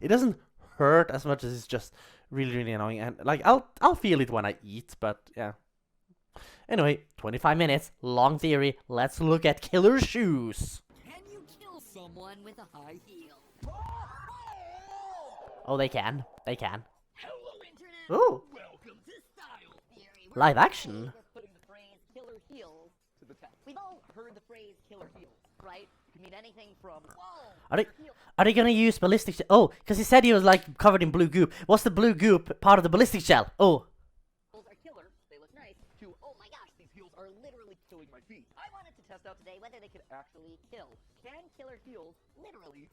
doesn't hurt as much as it's just really, really annoying, and like I'll feel it when I eat, but yeah. Anyway, 25 minutes, long theory. Let's look at killer shoes. Can you kill someone with a high heel? Oh, they can. They can. Hello, Internet! Ooh, Welcome to Style Theory. live action. We're putting the phrase killer heels to the test. We've all heard the phrase killer heels, right? It can mean anything from whoa. Are they gonna use ballistic shell? Oh, because he said he was like covered in blue goop. What's the blue goop part of the ballistic shell? Oh. Heels are killer, they look nice, to oh my gosh, these heels are literally killing my feet. I wanted to test out today whether they could actually kill. Can killer heels literally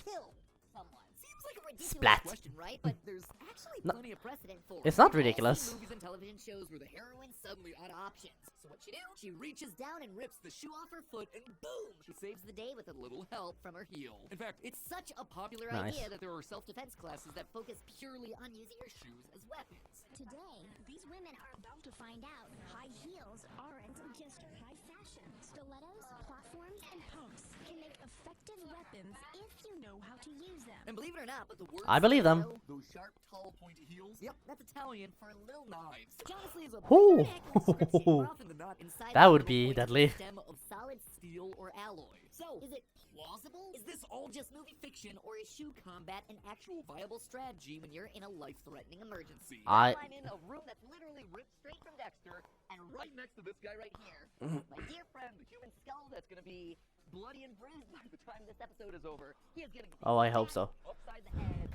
kill someone? Seems like a ridiculous Splat. question, right? But there's actually No. plenty of precedent for it. It's not We've all ridiculous. seen movies and television shows where the heroine suddenly out of options. So what she do? She reaches down and rips the shoe off her foot, and boom, she saves the day with a little help from her heel. In fact, it's such a popular Nice. idea that there are self-defense classes that focus purely on using your shoes as weapons. Today, these women are about to find out high heels aren't just high fashion. Stilettos, platforms, and pumps can make effective weapons if you know how to use them. And believe it or not, but the word I believe them. stiletto, those sharp, tall, pointy heels, yep, that's Italian for little knives. Which honestly is a Ooh. pretty accurate description. More often than not, inside That of would the little be pointed deadly. stem of solid steel or alloy. So, is it plausible? Is this all just movie fiction, or is shoe combat an actual viable strategy when you're in a life-threatening emergency? I I'm in a room that's literally ripped straight from Dexter, and right next to this guy right here, my dear friend, the human skull that's gonna be bloody and bruised by the time this episode is over. He is getting Oh, I hope so. upside the head.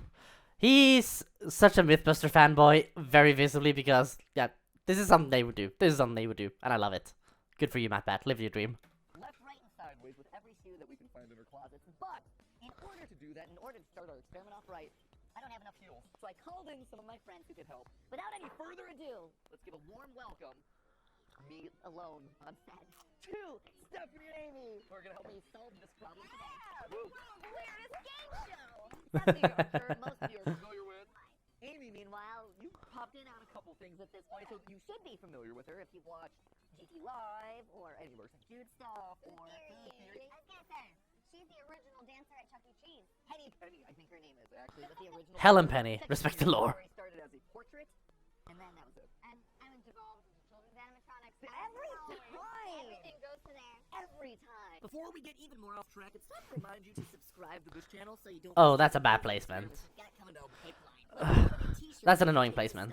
He's such a Mythbuster fanboy, very visibly, because yeah, this is something they would do. This is something they would do, and I love it. Good for you, Matt Bat. Live your dream. Left, right, and sideways with every shoe that we can find in our closets. But in order to do that, in order to start our experiment off right, I don't have enough heels. So I called in some of my friends who could help. Without any further ado, let's give a warm welcome. Me alone on set. To Stephanie and Amy, who are gonna help me solve this problem today. Woo. Weirdest game show! Stephanie, I'm sure most of you are familiar with. Amy, meanwhile, you popped in on a couple things at this point, so you should be familiar with her if you've watched GT Live or any Lurks and Cute stuff or I was gonna say, she's the original dancer at Chuck E. Cheese. Penny Penny, I think her name is actually, but the original. Helen Penny, respect the lore. Story started as a portrait, and then that was it. And I'm involved in children's animatronics. Every time! Everything goes to there. Every time. Before we get even more off track, it's time to remind you to subscribe to this channel so you don't Oh, that's a bad placement. got coming down the pipeline. That's an annoying placement.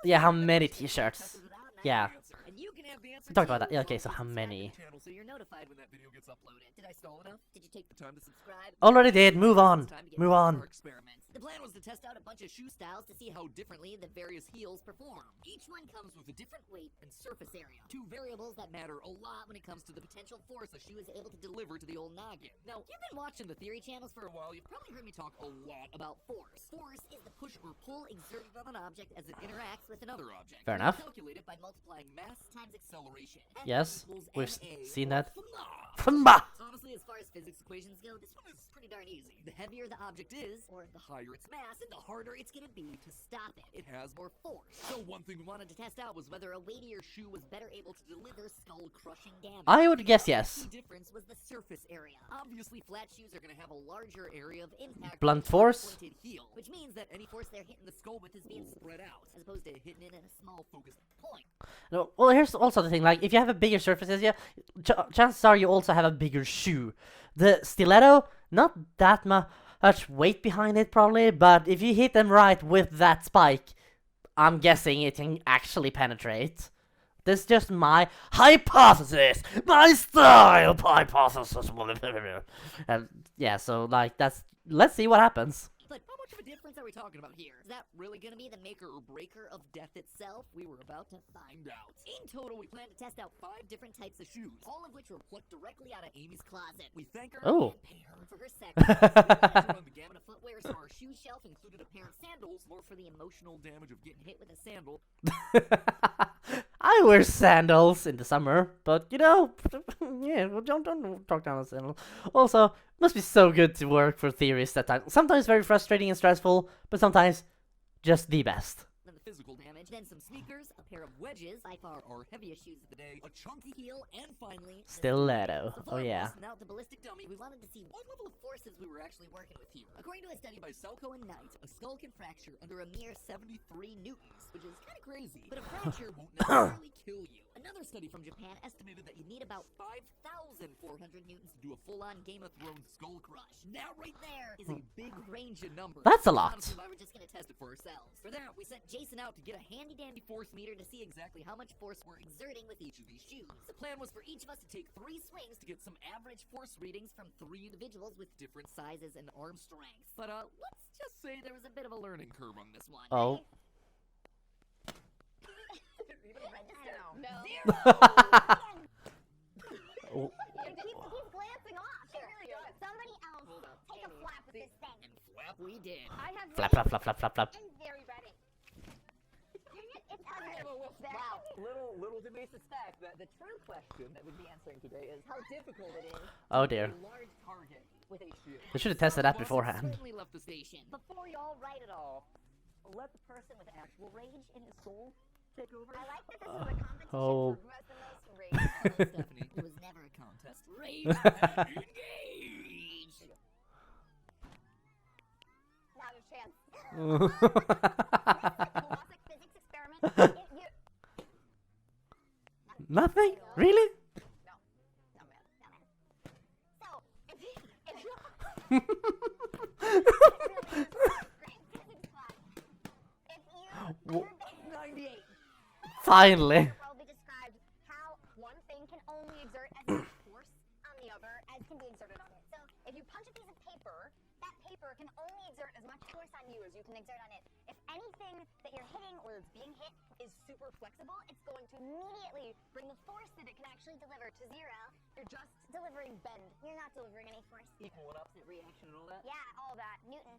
Yeah, how many t-shirts? Yeah. And you can have the answer We talked too. about that. Yeah, okay, so how Subscribe to many? the channel so you're notified when that video gets uploaded. Did I stall enough? Did you take the time to subscribe? Already did. Move on. It's time to get Move ready for on. our experiment. The plan was to test out a bunch of shoe styles to see how differently the various heels perform. Each one comes with a different weight and surface area, two variables that matter a lot when it comes to the potential force a shoe is able to deliver to the old noggin. Now, you've been watching the theory channels for a while, you've probably heard me talk a lot about force. Force is the push or pull exerted on an object as it interacts with another object. Fair And enough. it's calculated by multiplying mass times acceleration. F Yes, equals we've ma seen or that. FMA. Fumba! Honestly, as far as physics equations go, this one is pretty darn easy. The heavier the object is, or the higher its mass, and the harder it's gonna be to stop it. It has more force. So one thing we wanted to test out was whether a weightier shoe was better able to deliver skull-crushing damage. I would guess yes. The key difference was the surface area. Obviously, flat shoes are gonna have a larger area of impact. Blunt with a force? pointed heel, which means that any force they're hitting the skull with is being spread out, as opposed to hitting it at a small focused point. No, well, here's also the thing. Like, if you have a bigger surface area, chances are you also have a bigger shoe. The stiletto, not that much weight behind it, probably, but if you hit them right with that spike, I'm guessing it can actually penetrate. This is just my hypothesis, my style hypothesis. And yeah, so like that's. Let's see what happens. But how much of a difference are we talking about here? Is that really gonna be the maker or breaker of death itself? We were about to find out. In total, we plan to test out 5 different types of shoes, all of which were plucked directly out of Amy's closet. We thank her Oh. and pay her for her sacrifice. We wanted to run the gamut of footwear, so our shoe shelf included a pair of sandals, more for the emotional damage of getting hit with a sandal. I wear sandals in the summer, but you know, yeah, well, don't talk down on sandals. Also, must be so good to work for theorists at times. Sometimes very frustrating and stressful, but sometimes just the best. Then the physical damage, then some sneakers, a pair of wedges, by far our heaviest shoes of the day, a chunky heel, and finally, the Stiletto. So Oh far, yeah. busting out the ballistic dummy, we wanted to see what level of forces we were actually working with here. According to a study by Selko and Knight, a skull can fracture under a mere 73 newtons, which is kind of crazy. But a fracture won't necessarily kill you. Another study from Japan estimated that you need about 5,400 newtons to do a full-on Game of Thrones skull crush. That right there is a big range of numbers. That's a lot. Honestly, why we're just gonna test it for ourselves. For that, we sent Jason out to get a handy-dandy force meter to see exactly how much force we're exerting with each of these shoes. The plan was for each of us to take 3 swings to get some average force readings from 3 individuals with different sizes and arm strengths. But let's just say there was a bit of a learning curve on this one. Oh. No. Oh. It keeps glancing off. It really does. Somebody else take a flap with this thing. And flap we did. I have Flap, flap, flap, flap, flap, flap. I'm very ready. Dang it, it's ugly. Wow, little did we suspect that the true question that we'd be answering today is how difficult it is Oh dear. to large target with a shield. They should have tested that Boss had beforehand. certainly left the station. Before y'all write it all, let the person with actual rage in his soul take over. I like that this is a competition Oh. for who has the most rage. Stephanie, it was never a contest. Rage and engage. Not a chance. Classic physics experiment. Nothing? Really? No, man. So, if you 98. Finally. probably described how one thing can only exert as much force on the other as can be exerted on it. So if you punch a piece of paper, that paper can only exert as much force on you as you can exert on it. If anything that you're hitting or is being hit is super flexible, it's going to immediately bring the force that it can actually deliver to 0. You're just delivering bend. You're not delivering any force. Equal and opposite reaction and all that. Yeah, all that. Newton,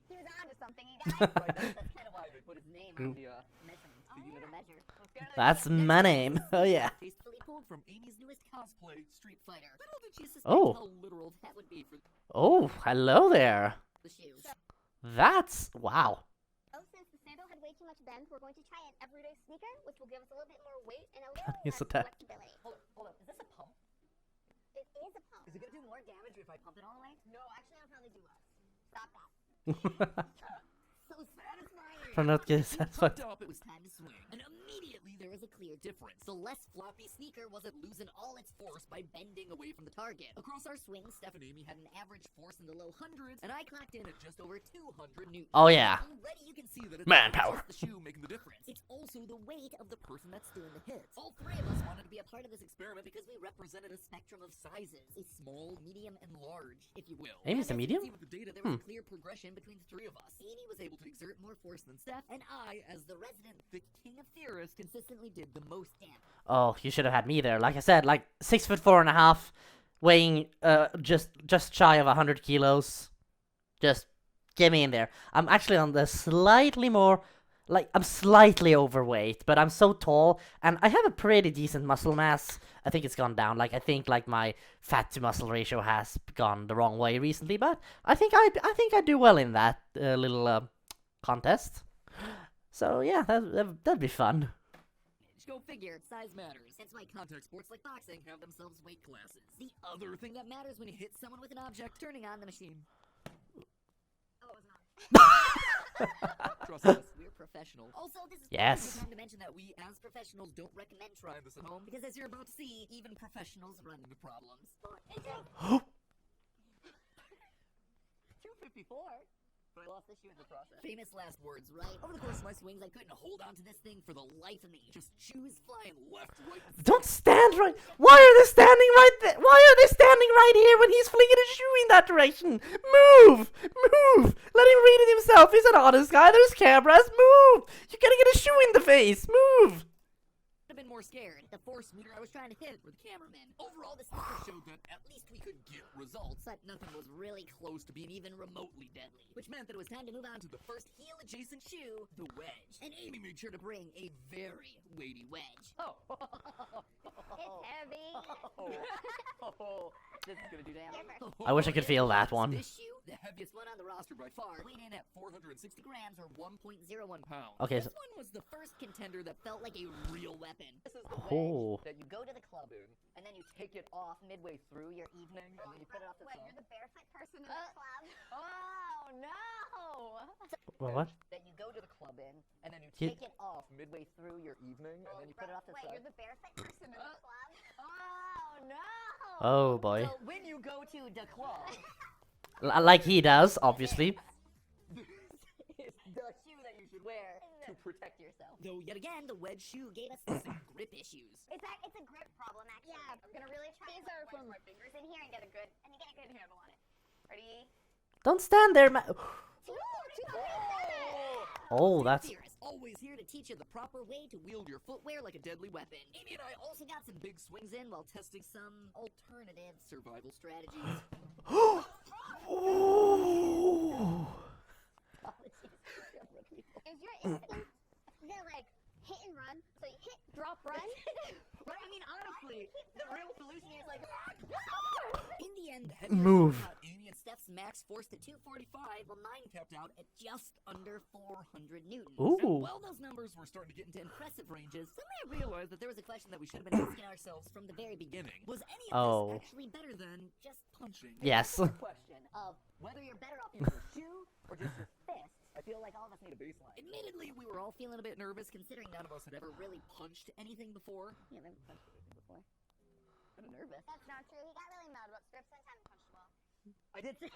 he was on to something, you guys. Right, that's kind of why they put his name on the measurement, the unit of measure. That's my name. Oh yeah. Tastefully pulled from Amy's newest cosplay, Street Fighter. Little did she suspect Oh. how literal that would be for Oh, hello there. the shoes. That's wow. Oh, since the sandal had way too much bend, we're going to try an everyday sneaker, which will give us a little bit more weight and a little Yes, less it does. flexibility. Hold up, is this a pump? It is a pump. Is it gonna do more damage if I pump it all the way? No, actually, I'll probably do less. Stop that. So satisfying. For not getting When satisfied. pumped up, it was time to swing, and immediately there was a clear difference. The less floppy sneaker wasn't losing all its force by bending away from the target. Across our swings, Steph and Amy had an average force in the low hundreds, and I clocked in at just over 200 newtons. Oh yeah. Already you can see that it's Manpower. not just the shoe making the difference. It's also the weight of the person that's doing the hits. All 3 of us wanted to be a part of this experiment because we represented a spectrum of sizes. A small, medium, and large, if you will. Amy's a And as you can medium? see with the data, there was a clear progression between the 3 of us. Amy was able to exert more force than Steph, and I, as the resident, the king of theorists, consistently did the most damage. Oh, you should have had me there. Like I said, like 6'4.5", weighing just shy of 100 kilos. Just get me in there. I'm actually on the slightly more, like I'm slightly overweight, but I'm so tall and I have a pretty decent muscle mass. I think it's gone down. Like I think like my fat to muscle ratio has gone the wrong way recently, but I think I do well in that little contest. So yeah, that'd be fun. Go figure, size matters. That's why contact sports like boxing have themselves weight classes. The other thing that matters when you hit someone with an object, turning on the machine. Oh, it was not. Trust us, we're professional. Also, this is Yes. probably a good time to mention that we, as professionals, don't recommend trying this at home, because as you're about to see, even professionals run into problems. 254. but I lost the shoe in the process. Famous last words, right? Over the course of my swings, I couldn't hold on to this thing for the life of me. Just shoes flying left, right, and Don't stand right. Why are they standing right there? Why are they standing right here when he's flinging a shoe in that direction? Move! Move! Let him read it himself. He's an honest guy. There's cameras. Move! You're gonna get a shoe in the face. Move! have been more scared. The force meter I was trying to hit were the cameramen. Overall, the sniper showed that at least we could get results, but nothing was really close to being even remotely deadly, which meant that it was time to move on to the first heel-adjacent shoe, the wedge. And Amy made sure to bring a very weighty wedge. Oh. It's heavy. This is gonna do damage. I wish I could feel that one. This shoe, the heaviest one on the roster by far, weighed in at 460 grams or 1.01 pounds. Okay, This so- one was the first contender that felt like a real weapon. This is the Oh. wedge that you go to the club in, and then you take it off midway through your evening, and then you put it off the Wait, club. you're the barefoot person in the club? Oh no! What? That you go to the club in, and then you You- take it off midway through your evening, and then you put it off the Wait, side. you're the barefoot person in the club? Oh no! Oh boy. So when you go to the club, Like he does, obviously. it's the shoe that you should wear to protect yourself. Though yet again, the wedge shoe gave us some grip issues. It's a grip problem, actually. Yeah, I'm gonna really try to put my fingers in here and get a good handle on it. Ready? Don't stand there, man. Ooh, Oh, that's... Theorists always here to teach you the proper way to wield your footwear like a deadly weapon. Amy and I also got some big swings in while testing some alternative survival strategies. Ooh. Is your instinct to like hit and run? So you hit, drop, run? But I mean, honestly, the real solution is like, In the end, the heaviest Move. got Amy and Steph's max forced at 245, while mine tapped out at just under 400 newtons. Ooh. And while those numbers were starting to get into impressive ranges, suddenly I realized that there was a question that we should have been asking ourselves from the very beginning. Was any of Oh. this actually better than just punching? Yes. the question of whether you're better off using your shoe or just your fist. I feel like all of us need a baseline. Admittedly, we were all feeling a bit nervous considering none of us had ever really punched anything before. You never punched anything before. I'm nervous. That's not true. He got really mad about scripts and haven't punched the ball. I did see.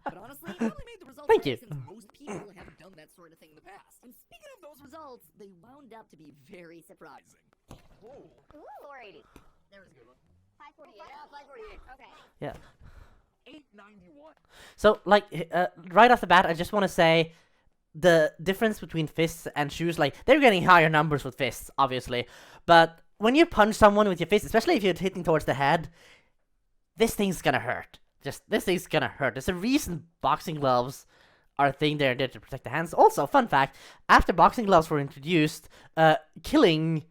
But honestly, it really made the results Thank better you. since most people haven't done that sort of thing in the past. And speaking of those results, they wound up to be very surprising. Ooh. 480. There was a good one. 548. Yeah, 548. Okay. Yeah. 891. So, like, right off the bat, I just want to say the difference between fists and shoes, like, they're getting higher numbers with fists, obviously. But when you punch someone with your fist, especially if you're hitting towards the head, this thing's gonna hurt. This thing's gonna hurt. There's a reason boxing gloves are a thing they're there to protect the hands. Also, fun fact, after boxing gloves were introduced, killing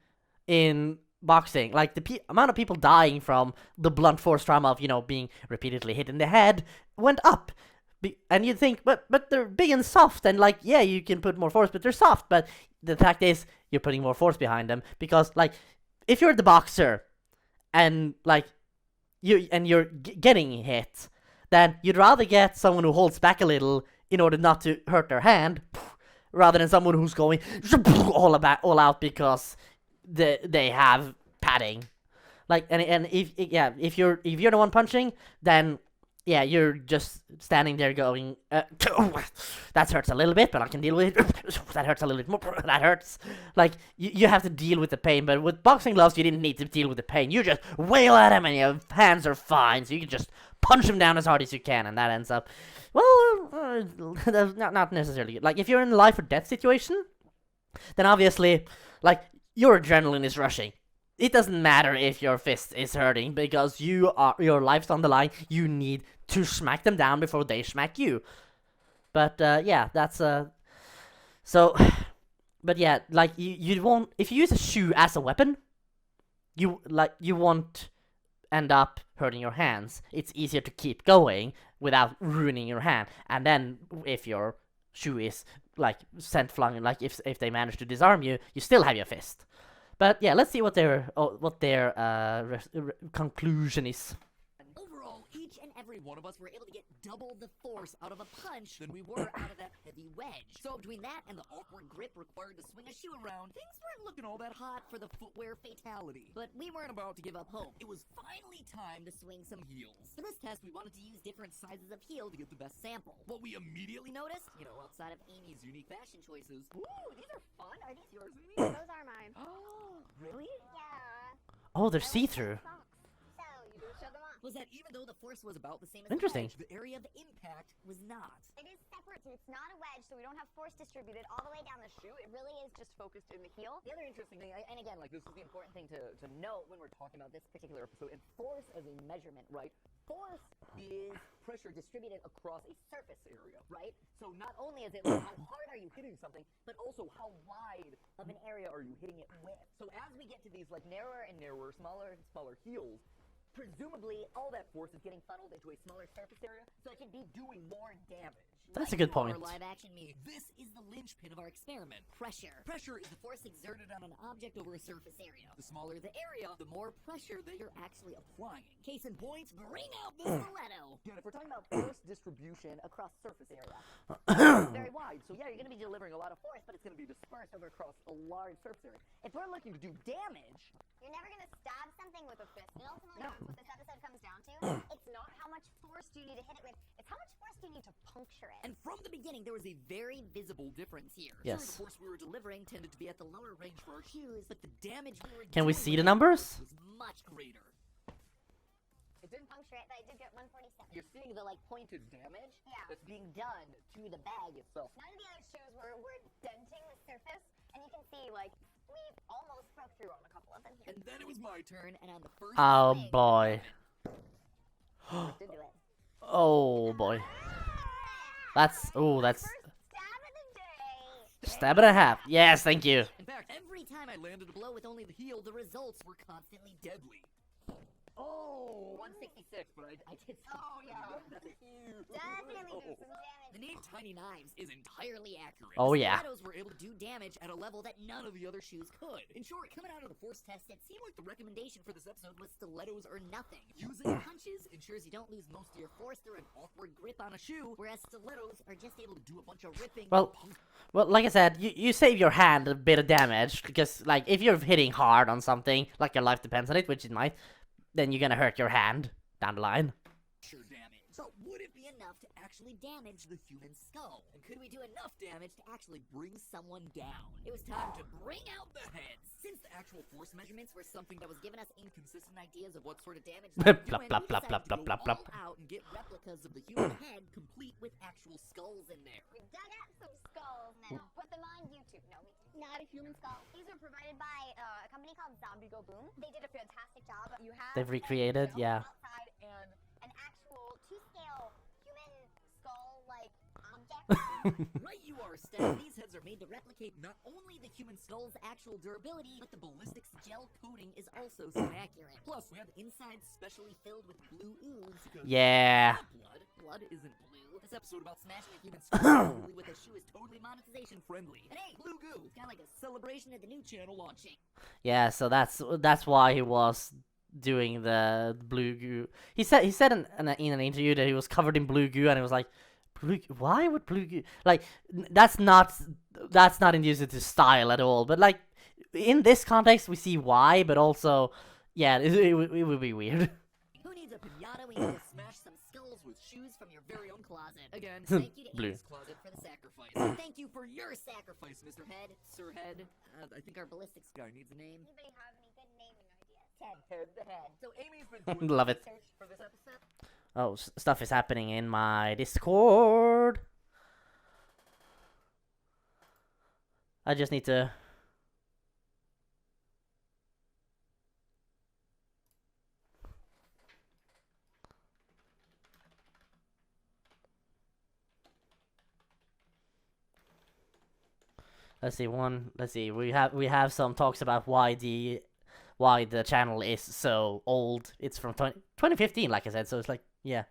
in boxing, like the amount of people dying from the blunt force trauma of, you know, being repeatedly hit in the head went up. And you'd think, but they're big and soft, and like, yeah, you can put more force, but they're soft. But the fact is, you're putting more force behind them because, like, if you're the boxer and like you're getting hit, then you'd rather get someone who holds back a little in order not to hurt their hand, rather than someone who's going all out because they have padding. Like, and if you're the one punching, then yeah, you're just standing there going, that hurts a little bit, but I can deal with it. That hurts a little bit more. That hurts. Like, you have to deal with the pain, but with boxing gloves, you didn't need to deal with the pain. You just wail at him, and your hands are fine, so you can just punch him down as hard as you can, and that ends up, well, not necessarily good. Like, if you're in a life or death situation, then obviously, like, your adrenaline is rushing. It doesn't matter if your fist is hurting because your life's on the line. You need to smack them down before they smack you. But yeah, that's so. But yeah, like you won't, if you use a shoe as a weapon, you won't end up hurting your hands. It's easier to keep going without ruining your hand. And then if your shoe is like sent flying, like if they manage to disarm you, you still have your fist. But yeah, let's see what their conclusion is. Overall, each and every every one of us were able to get double the force out of a punch than we were out of that heavy wedge. So between that and the awkward grip required to swing a shoe around, things weren't looking all that hot for the footwear fatality. But we weren't about to give up hope. It was finally time to swing some heels. For this test, we wanted to use different sizes of heel to get the best sample. What we immediately noticed, outside of Amy's unique fashion choices, Ooh, these are fun. Are these yours, Amy? Those are mine. Oh, really? Yeah. Oh, they're see-through. Socks. So, you can show them off. was that even though the force was about the same as Interesting. the wedge, the area of impact was not. It is separate, so it's not a wedge, so we don't have force distributed all the way down the shoe. It really is just focused in the heel. The other interesting thing, and again, like, this is the important thing to note when we're talking about this particular episode, and force as a measurement, right? Force is pressure distributed across a surface area, right? So not only is it like how hard are you hitting something, but also how wide of an area are you hitting it with. So as we get to these like narrower and narrower, smaller and smaller heels, presumably all that force is getting funneled into a smaller surface area, so it can be doing more damage. That's a good point. Live action me. This is the linchpin of our experiment. Pressure. Pressure is the force exerted on an object over a surface area. The smaller the area, the more pressure that you're actually applying. Case in point, bring out the stiletto. Again, if we're talking about force distribution across surface area, it's very wide. So yeah, you're going to be delivering a lot of force, but it's going to be dispersed over across a large surface area. If we're looking to do damage, You're never going to stab something with a fist. And ultimately, No. that's what this episode comes down to. It's not how much force do you need to hit it with, it's how much force do you need to puncture it. And from the beginning, there was a very visible difference here. Yes. Sure, the force we were delivering tended to be at the lower range for our shoes, but the damage we were Can we doing see with the our numbers? force was much greater. it didn't Puncture it, but I did get 147. You're seeing the like pointed damage Yeah. that's being done to the bag itself. None of the other shoes were denting the surface, and you can see, like, we almost broke through on a couple of them here. And then it was my turn, and on the first Oh swing, boy. Did do it. Oh boy. That's First stab of the day. stab and a half. Yes, thank you. In fact, every time I landed a blow with only the heel, the results were constantly deadly. Oh, 166, but I did some. Oh, yeah. That's a huge. Definitely do some The damage. name Tiny Knives is entirely accurate. Oh, The yeah. stilettos were able to do damage at a level that none of the other shoes could. In short, coming out of the force test, it seemed like the recommendation for this episode was stilettos or nothing. Using punches ensures you don't lose most of your force through an awkward grip on a shoe, whereas stilettos are just able to do a bunch of ripping. Well, like I said, you save your hand a bit of damage because, like, if you're hitting hard on something, like your life depends on it, which it might, then you're gonna hurt your hand down the line. Sure damage. So would it be enough to actually damage the human skull? And could we do enough damage to actually bring someone down? It was time to bring out the heads. Since the actual force measurements were something that was giving us inconsistent ideas of what sort of damage they were Plop, doing, plop, we plop, decided plop, to plop, go plop, all out and get replicas of the human head complete with actual skulls in there. We dug out some skulls and then put them on YouTube. No, we not a human skull. These are provided by a company called Zombie Go Boom. They did a fantastic job. You have They've recreated, them yeah. outside and an actual 2-scale human skull-like object. Right you are, Steph. These heads are made to replicate not only the human skull's actual durability, but the ballistics gel coating is also so accurate. Plus, we have the inside specially filled with blue ooze. because Yeah. it's not blood isn't blue. This episode about smashing a human skull totally with a shoe is totally monetization friendly. And hey, blue goo! It's kind of like a celebration at the new channel launching. Yeah, so that's why he was doing the blue goo. He said in an interview that he was covered in blue goo, and it was like, why would blue goo? Like, that's not inducive to style at all. But like, in this context, we see why, but also, yeah, it would be weird. Who needs a pinata when you can smash some skulls with shoes from your very own closet? Again, thank you to Blue. Amy's Closet for the sacrifice. Thank you for your sacrifice, Mr. Head. Sir Head. I think our ballistics guy needs a name. Anybody have any good naming ideas? Head, head, the head. So Amy's been doing Love it. research for this episode. Oh, stuff is happening in my Discord. I just need to. Let's see. We have some talks about why the channel is so old. It's from 2015, like I said. So it's like, yeah.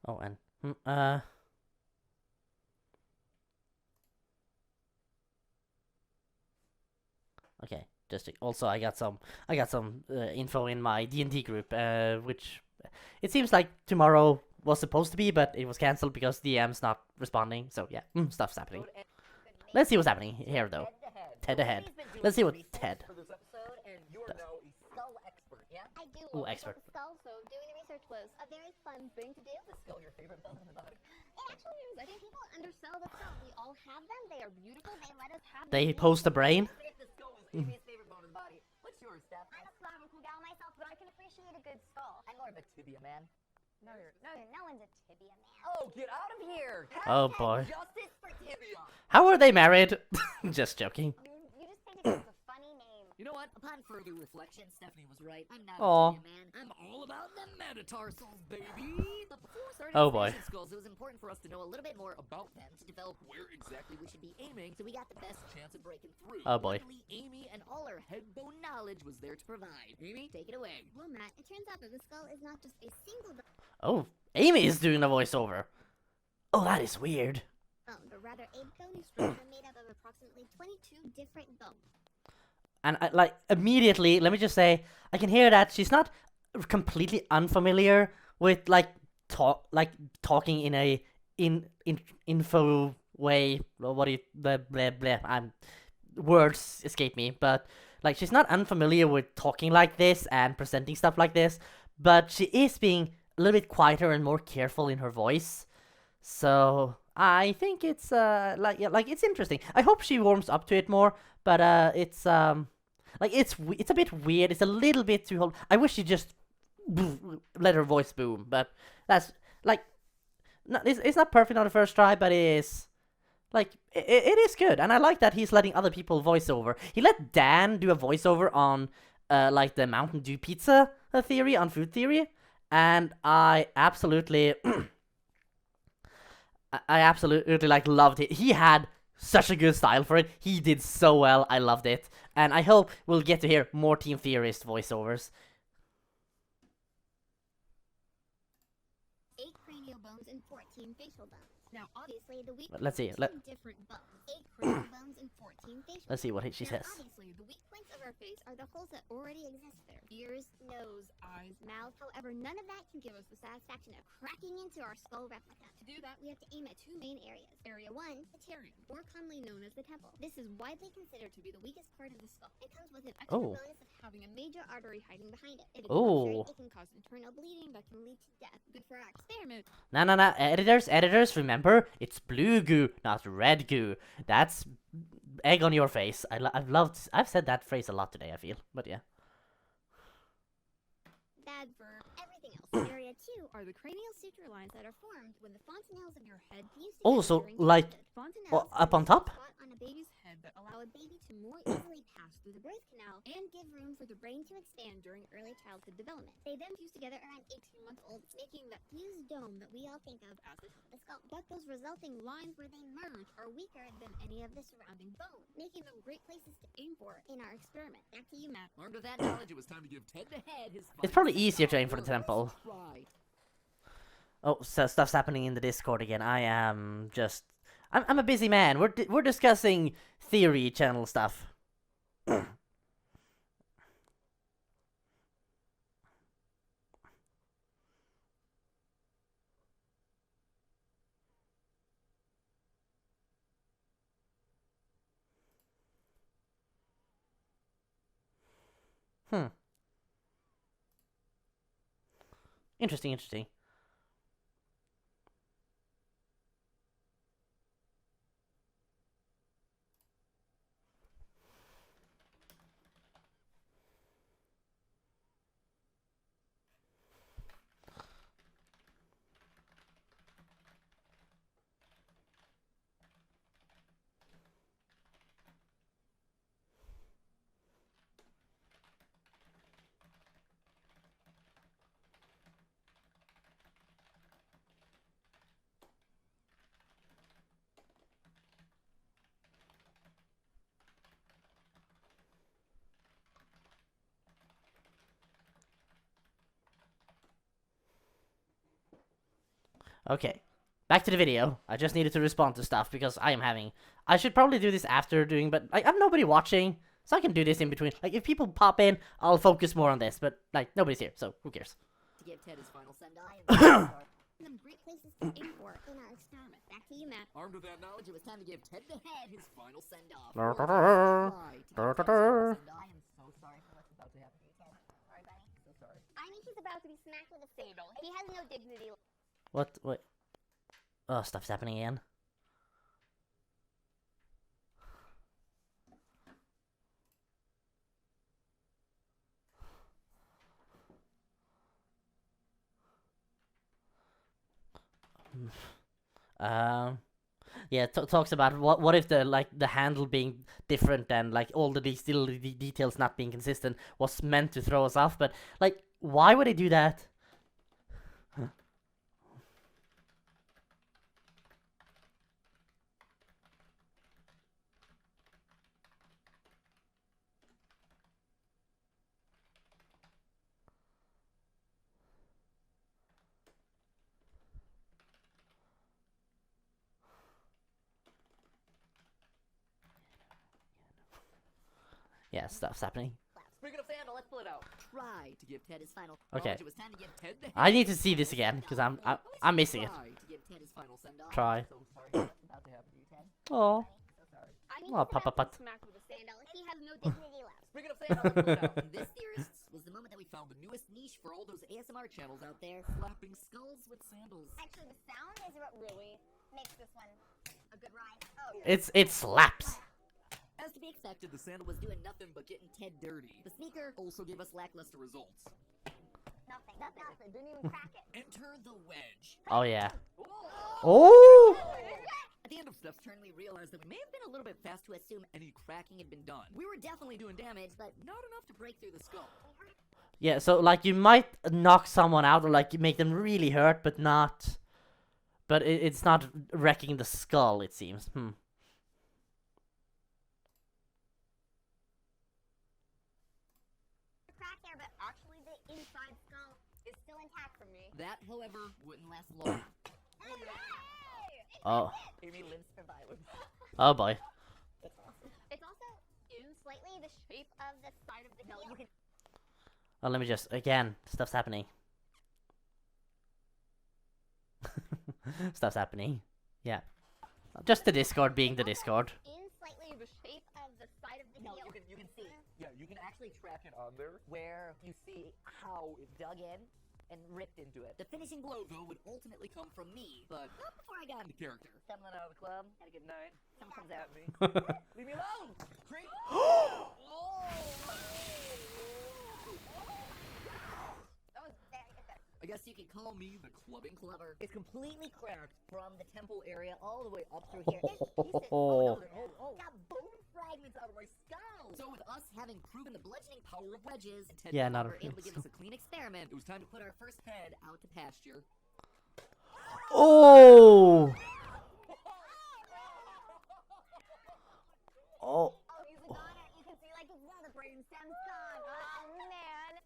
Oh, and okay. Also, I got some info in my D&D group, which it seems like tomorrow was supposed to be, but it was cancelled because DM's not responding. So yeah, stuff's happening. Let's see what's happening here, though. Ted ahead. Let's see what Ted. For this episode, and you are now a skull expert, yeah? I do Ooh, love expert. the skull, so doing the research was a very fun thing to do. The skull, your favorite bone in the body. It actually is. I think people undersell the skull. We all have them. They are beautiful. They let us have They them. post a brain. Say if the skull is Amy's favorite bone in the body. What's yours, Steph? I'm a clavicle gal myself, but I can appreciate a good skull. I'm more of a tibia man. No, no one's a tibia man. Oh, get out of here! Oh, Hashtag boy. Justice for tibia. How are they married? Just joking. You just think it's a funny name. You know what? Upon further reflection, Stephanie was right. I'm not Aw. a tibia man. I'm all about the metatarsals, baby. But before starting Oh, boy. smashing skulls, it was important for us to know a little bit more about them to develop where exactly we should be aiming, so we got the best chance of breaking through. Oh, boy. Luckily, Amy and all her head bone knowledge was there to provide. Amy, take it away. Well, Matt, it turns out that the skull is not just a single Oh, Amy is doing the voiceover. Oh, that is weird. bone, but rather a bony structure made up of approximately 22 different bones. And like immediately, let me just say, I can hear that she's not completely unfamiliar with talking in a info way. Or what do you blah blah blah? Words escape me, but like she's not unfamiliar with talking like this and presenting stuff like this. But she is being a little bit quieter and more careful in her voice. So I think it's it's interesting. I hope she warms up to it more. But it's it's a bit weird. It's a little bit too. I wish she just let her voice boom. But that's like, it's not perfect on the first try, but it is. Like, it is good, and I like that he's letting other people voice over. He let Dan do a voiceover on, like, the Mountain Dew pizza theory on Food Theory, and I absolutely, I absolutely, like, loved it. He had such a good style for it. He did so well. I loved it, and I hope we'll get to hear more Team Theorist voiceovers. 8 cranial bones and 14 facial bones. Now, obviously, the weak Let's see, points let- are different bones. 8 cranial bones and 14 facial Let's see what she Now, says. obviously, the weak points of our face are the holes that already exist there. Ears, nose, eyes, mouth. However, none of that can give us the satisfaction of cracking into our skull replica. To do that, we have to aim at 2 main areas. Area 1, the pterium, or commonly known as the temple. This is widely considered to be the weakest part of the skull. It comes with an extra Oh. bonus of having a major artery hiding behind it. If it's Oh. ruptured, it can cause internal bleeding that can lead to death. Good for our experiment. No, editors, remember, it's blue goo, not red goo. That's egg on your face. I've said that phrase a lot today, I feel, but yeah. Bad for everything else. Area 2 are the cranial suture lines that are formed when the fontanelles of your head fuse together Oh, so, during like, childhood. Fontanelles up are on the top? spot on a baby's head that allow a baby to more easily pass through the birth canal and give room for the brain to expand during early childhood development. They then fuse together around 18 months old, making that fused dome that we all think of as the top of the skull. But those resulting lines where they merge are weaker than any of the surrounding bone, making them great places to aim for in our experiment. Back to you, Matt. Armed with that knowledge, it was time to give Ted the Head his It's final probably send easier to off. aim for the Let's temple. try. Oh, so stuff's happening in the Discord again. I am just... I'm a busy man. We're discussing theory channel stuff. Interesting. Okay, back to the video. I just needed to respond to stuff because I am having. I should probably do this after doing, but I have nobody watching, so I can do this in between. Like if people pop in, I'll focus more on this. But like nobody's here, so who cares? To give Ted his final send-off. Some great places to aim for in our experiment. Back to you, Matt. Armed with that knowledge, it was time to give Ted the Head his final send-off. Dur, Or dur, try to give dur, Ted's dur, dur. final send-off. I am so sorry for what's about to happen to you, Ted. Sorry, buddy. So sorry. I mean, he's about to be smacked with a sandal. He has no dignity. What? What? Oh, stuff's happening again. Yeah, talks about what if the like the handle being different and like all the details not being consistent was meant to throw us off, but like why would they do that? Yeah, stuff's happening. Speaking of sandal, let's pull it out. Try to give Ted his final. Okay. It was time to give Ted the Head. I need to see this again because I'm missing it. Try to give Ted his final send-off. Try. So sorry for what's about to happen to you, Ted. Oh. So sorry. I mean, Oh, he's papa about to putt. be smacked with a sandal. He has no dignity left. Speaking of sandal, let's pull it out. This, theorists, was the moment that we found the newest niche for all those ASMR channels out there, slapping skulls with sandals. Actually, the sound is what really makes this one a good ride. Oh, It slaps. As to be expected, the sandal was doing nothing but getting Ted dirty. The sneaker also gave us lackluster results. nothing. Didn't even crack it. Enter the wedge. Oh yeah. Oh! Oh. At the end of Steph's turn, we realized that we may have been a little bit fast to assume any cracking had been done. We were definitely doing damage, but not enough to break through the skull. Yeah, so like you might knock someone out or like you make them really hurt, but not. But it's not wrecking the skull. It seems. Crack there, but actually the inside skull is still intact for me. That, however, wouldn't last long. Oh. Amy lives for violence. Oh boy. It's also in slightly the shape of the side of the heel. You can Oh, let me just again. Stuff's happening. Stuff's happening. Yeah. Just the Discord being the Discord. in slightly the shape of the side of the No, heel. you can see. Yeah, you can actually track it on there where you see how it dug in and ripped into it. The finishing blow, though, would ultimately come from me, but not before I got into character. Stumbling out of the club, had a good night. Someone comes at me. Leave me alone! Creep! That was very effective. I guess you could call me the clubbing clubber. It's completely cracked from the temple area all the way up through here. There's pieces. Got bone fragments out of my skull. So with us having proven the bludgeoning power of wedges, and Ted Yeah, no not longer a- able to give us a clean experiment, it was time to put our first head out to pasture. Oh. Oh. Oh, he's a goner. You can see like his one of the brain stem's gone. Oh man.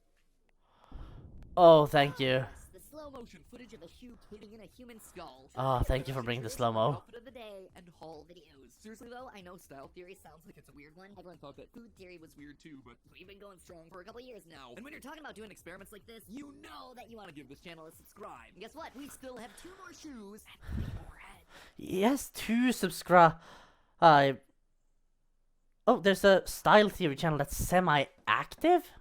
Oh, thank you. The slow motion footage of a shoe caving in a human skull. Oh, thank you for bringing the slow-mo. Outfit of the day and haul videos. Seriously though, I know style theory sounds like it's a weird one. Everyone thought that food theory was weird too, but we've been going strong for a couple years now. And when you're talking about doing experiments like this, you know that you want to give this channel a subscribe. And guess what? We still have 2 more shoes and 3 more heads. Yes, 2 subscribe. Oh, there's a style theory channel that's semi-active.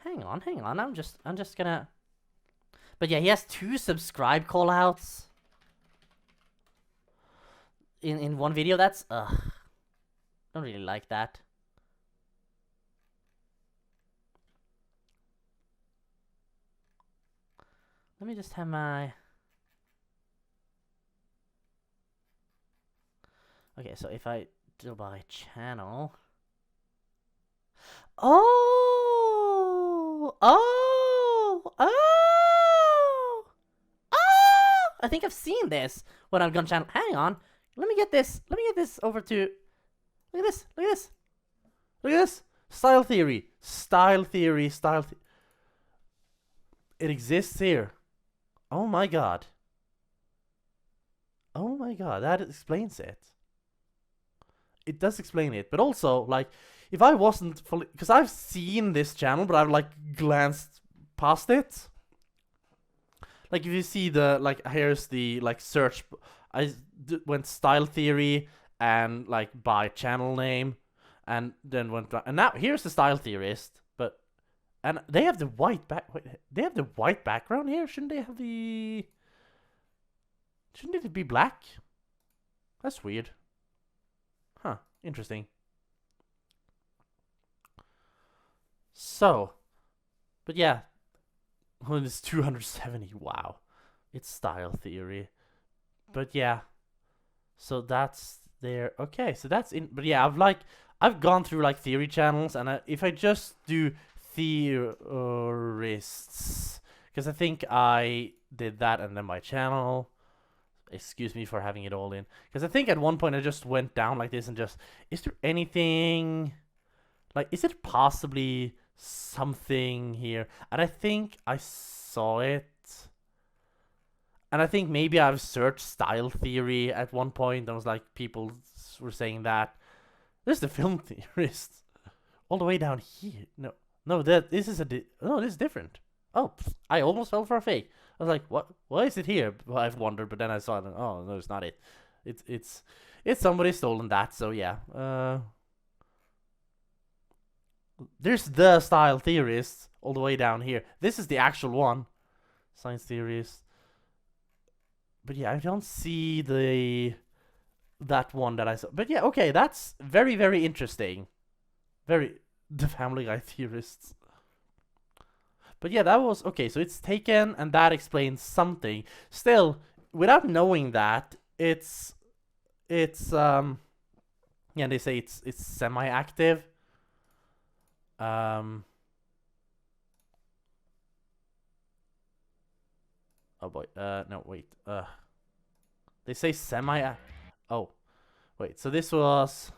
Hang on. I'm just gonna. But yeah, he has 2 subscribe callouts in one video. That's don't really like that. Let me just have my. Okay, so if I do by channel. Oh! I think I've seen this when I've gone channel. Hang on. Let me get this over to. Look at this. Style theory. It exists here. Oh my god. Oh my god, that explains it. It does explain it, but also, like, if I wasn't fully... Because I've seen this channel, but I've, like, glanced past it. Like, if you see the, like, here's the, like, search... went style theory and, like, by channel name. And then went... And now, here's the style theorist, but... And they have the white back... Wait, they have the white background here? Shouldn't they have the... Shouldn't it be black? That's weird. Huh, interesting. So, but yeah, well, it's 270. Wow, it's style theory. But yeah, so that's there. Okay, so that's in. But yeah, I've gone through like theory channels, and if I just do theorists, because I think I did that, and then my channel. Excuse me for having it all in. Because I think at one point I just went down like this and just... Is there anything... Like, is it possibly something here? And I think I saw it. And I think maybe I've searched style theory at one point. I was like, people were saying that. There's the film theorist. All the way down here. No, this is no, this is different. Oh, I almost fell for a fake. I was like, what? Why is it here? Well, I've wondered, but then I saw it. And, oh no, it's not it. It's somebody stolen that. So yeah. There's the style theorist all the way down here. This is the actual one, science theorist. But yeah, I don't see that one that I saw. But yeah, okay, that's very, very interesting. The Family Guy theorists. But yeah, that was... Okay, so it's taken, and that explains something. Still, without knowing that, it's... Yeah, they say it's semi-active. Oh boy, no, wait. They say oh, wait, so this was...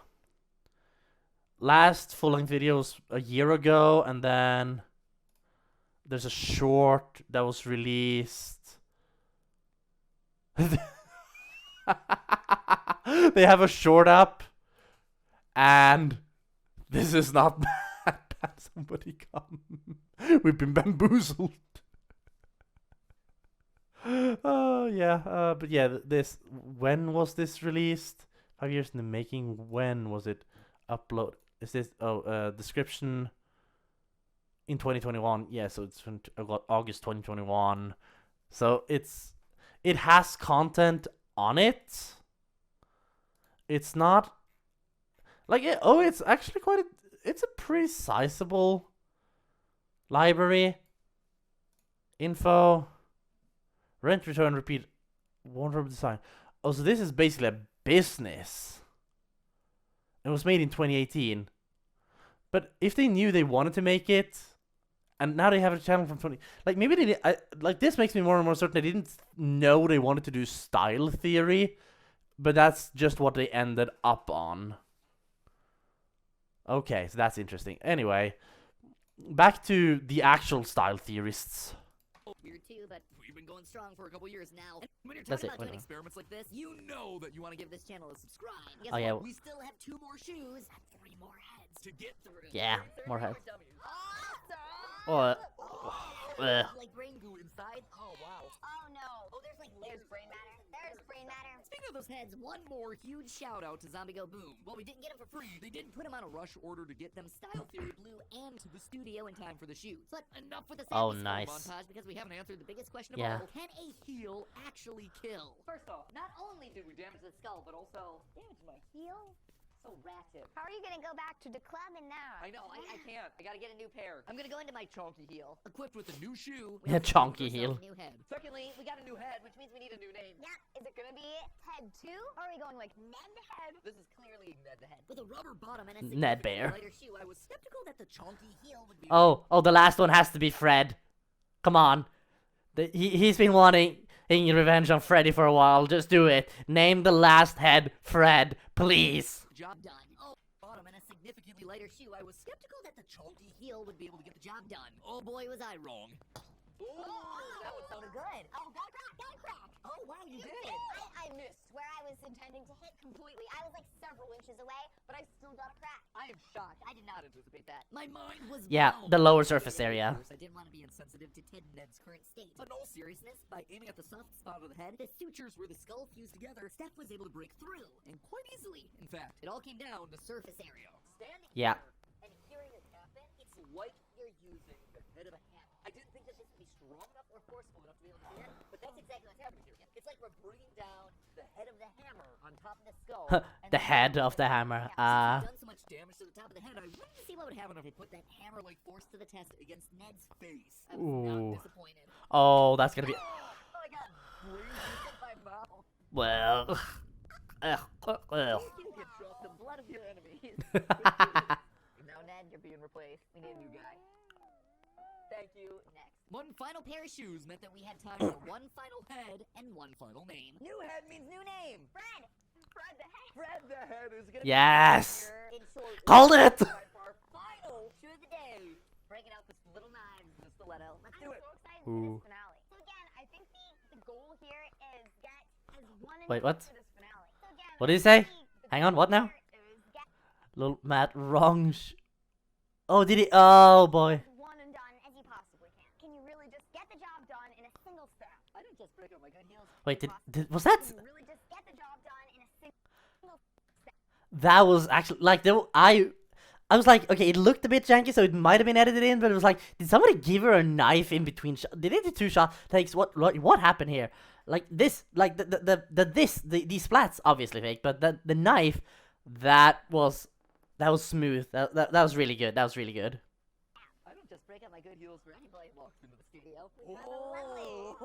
Last full-length video was a year ago, and then... There's a short that was released. They have a short up. And this is not bad. Somebody come. We've been bamboozled. Oh, yeah. But yeah, this... When was this released? 5 years in the making. When was it upload? Is this... Oh, description... In 2021, yeah, so it's from August 2021. So it has content on it. It's not like it's actually it's a pretty sizable library. Info, rent, return, repeat, wardrobe design. Oh, so this is basically a business. It was made in 2018. But if they knew they wanted to make it, and now they have a channel from 20... Like, maybe they... like, this makes me more and more certain they didn't know they wanted to do style theory, but that's just what they ended up on. Okay, so that's interesting. Anyway, back to the actual style theorists. Weird too, but we've been going strong for a couple years now. And when you're That's talking it, about doing wait, experiments like this, you know that you want to give this channel a subscribe. Guess Oh, yeah. what? We still have 2 more shoes and 3 more heads to get through. Yeah, more heads. Awesome! Ugh. Like brain goo inside. Oh wow. Oh no. Oh, there's like layers brain matter. There's brain matter. Speaking of those heads, one more huge shout out to Zombie Go Boom. Well, we didn't get them for free. They didn't put them on a rush order to get them Style Theory Blue and to the studio in time for the shoots. But enough with the Oh, sadness nice. montage because we haven't answered the biggest question of Yeah. all. Can a heel actually kill? First off, not only did we damage the skull, but also damage my heel. So ratchet. How are you gonna go back to the club in that? I know, I can't. I gotta get a new pair. I'm gonna go into my Chonky heel. equipped with a new shoe. Yeah, chonky heel. New head. Secondly, we got a new head, which means we need a new name. Yeah, is it gonna be Head 2? Or are we going like Ned the Head? This is clearly Ned the Head. With a rubber bottom and a Ned significantly Bear. lighter shoe, I was skeptical that the chonky heel would be. Oh, the last one has to be Fred. Come on. He's been wanting revenge on Freddy for a while. Just do it. Name the last head Fred, please. Job done. Oh, bottom and a significantly lighter shoe. I was skeptical that the chonky heel would be able to get the job done. Oh boy, was I wrong. Ooh, that one sounded good. Oh, got a crack, got a crack. Oh, wow, you did it. I missed where I was intending to hit completely. I was like several inches away, but I still got a crack. I am shocked. I did not anticipate that. My mind was Yeah, blown. the lower surface area. I didn't want to be insensitive to Ted and Ned's current state. But in all seriousness, by aiming at the soft spot of the head, the sutures where the skull fused together, Steph was able to break through, and quite easily. In fact, it all came down to surface area. Standing Yeah. here and hearing it happen, it's like you're using the head of a hammer. I didn't think that this would be strong enough or forceful enough to be able to do it, but that's exactly what's happening here. It's like we're bringing down the head of the hammer on top of the skull. and The then head bringing of the it down. hammer. Since we've done so much damage to the top of the head, I wanted to see what would happen if we put that hammer-like force to the test against Ned's face. I was Ooh. not disappointed. Oh, that's gonna be. Oh my god, breathe in my mouth. Well. Well. You can drop the blood of your enemies. Now, Ned, you're being replaced. We need a new guy. Thank you. Next. One final pair of shoes meant that we had time for one final head and one final name. New head means new name. Fred! Fred the heck? Fred the head is gonna Yes! be here in short. Called it! Time for our final shoe of the day. Breaking out this little knives and the stiletto. Let's do I'm it. so excited Ooh. for this finale. So again, I think the goal here is get as one and Wait, done what? for this finale. So again, What did he I say? think the Hang on, goal what now? here is get Little Matt wrong. Oh, did he? Oh boy. as one and done as you possibly can. Can you really just get the job done in a single step? I didn't just break out my good heels. Wait, was that? Can you really just get the job done in a single step? That was actually like I was like, okay, it looked a bit janky, so it might have been edited in, but it was like, did somebody give her a knife in between? Did they do 2 shot takes? What happened here? Like this, like these splats obviously fake, but the knife, that was smooth. That was really good. That was really good. I don't just break out my good heels for anybody who walks into the studio. Oh!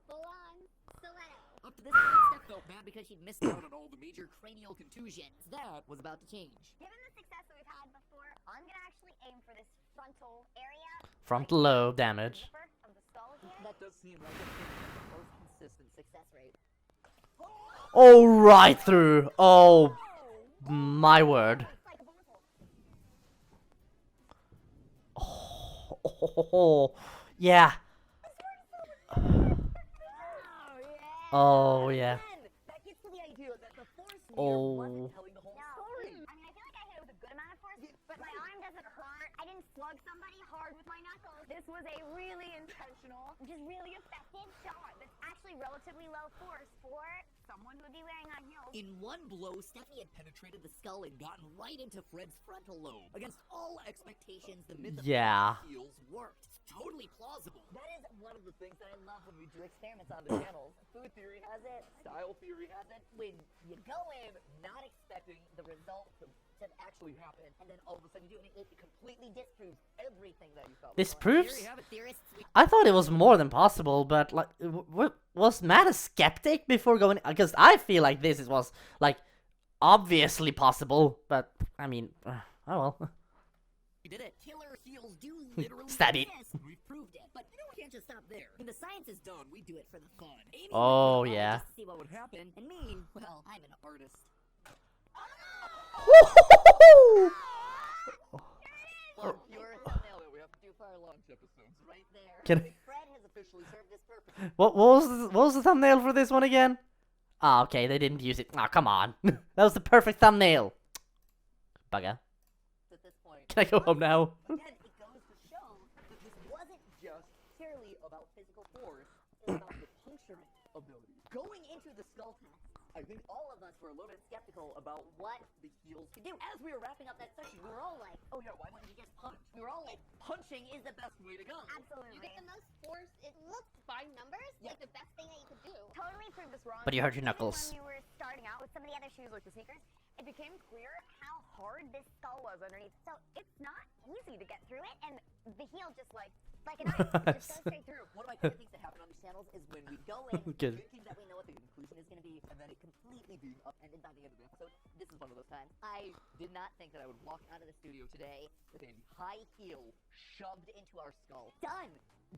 Full on stiletto. Up to this point, Steph felt bad because she'd missed out on all the major cranial contusions. That was about to change. Given the success that we've had before, I'm gonna actually aim for this frontal area. Frontal lobe damage. Zipper of the skull here. That does seem like it's the most consistent success rate. Oh, right through. Oh, my word. It's like a bullet hole. Oh, yeah. Oh, Oh, yeah. Again, that gets to the idea that the force here Oh. wasn't telling the whole story. I mean, I feel like I hit it with a good amount of force, but my arm doesn't hurt. I didn't slug somebody hard with my knuckles. This was a really intentional, just really effective shot that's actually relatively low force for someone who would be wearing high heels. In one blow, Stephanie had penetrated the skull and gotten right into Fred's frontal lobe. Against all expectations, the myth of Yeah. heels worked. It's totally plausible. That is one of the things that I love when we do experiments on the channels. Food theory has it, style theory has it. When you go in not expecting the result to actually happen, and then all of a sudden you do it, it completely disproves everything that you thought. There Disproves? you have it, theorists. I thought it was more than possible, but like, was Matt a skeptic before going? Because I feel like this was like obviously possible, but I mean, oh well. We did it. Killer heels do literally Stabby. exist. We've proved it. But you know we can't just stop there. When the science is done, we do it for the fun. Amy Oh, went for the yeah. just to see what would happen. And me, well, I'm an artist. Well, you're a thumbnail that we have to do for our launch episodes right there. Can Fred has officially served his purpose. what was the thumbnail for this one again? Ah, okay, they didn't use it. Ah, come on. That was the perfect thumbnail. Bugger. At this point, Can I go home now? again, it goes to show that this wasn't just purely about physical force, it's about the puncturing ability. Going into the skull test, I think all of us were a little bit skeptical about what the heels could do. As we were wrapping up that section, we were all like, oh yeah, why wouldn't you just punch? We were all like, punching is the best way to go. Absolutely. You get the most force. It looked by numbers like the best thing that you could do. Totally proved this wrong. But you hurt your Even knuckles. When we were starting out with some of the other shoes, like the sneakers, it became clear how hard this skull was underneath. So it's not easy to get through it, and the heel just like a knife, it just goes straight through. One of my favorite things that happen on these channels is when we go in Good. thinking that we know what the conclusion is going to be, and then it completely being upended by the end of the episode. This is one of those times. I did not think that I would walk out of the studio today with a high heel shoved into our skull. Done!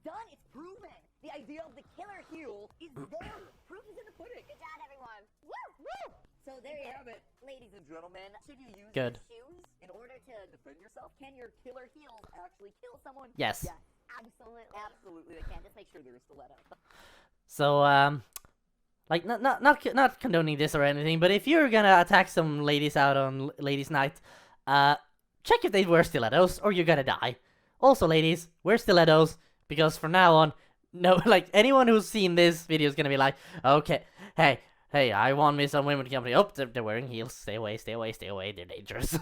Done! It's proven! The idea of the killer heel is there! Proof is in the pudding! Good job, everyone. Woo! Woo! So there you have it, ladies and gentlemen. Should you use Good. these shoes in order to defend yourself? Can your killer heels actually kill someone? Yes. Yes. Absolutely, they can. Just make sure they're a stiletto. So, like, not condoning this or anything, but if you're gonna attack some ladies out on ladies' night, check if they wear stilettos, or you're gonna die. Also, ladies, wear stilettos, because from now on, no, like, anyone who's seen this video is gonna be like, okay, hey, I want me some women company. Oh, they're wearing heels. Stay away, they're dangerous.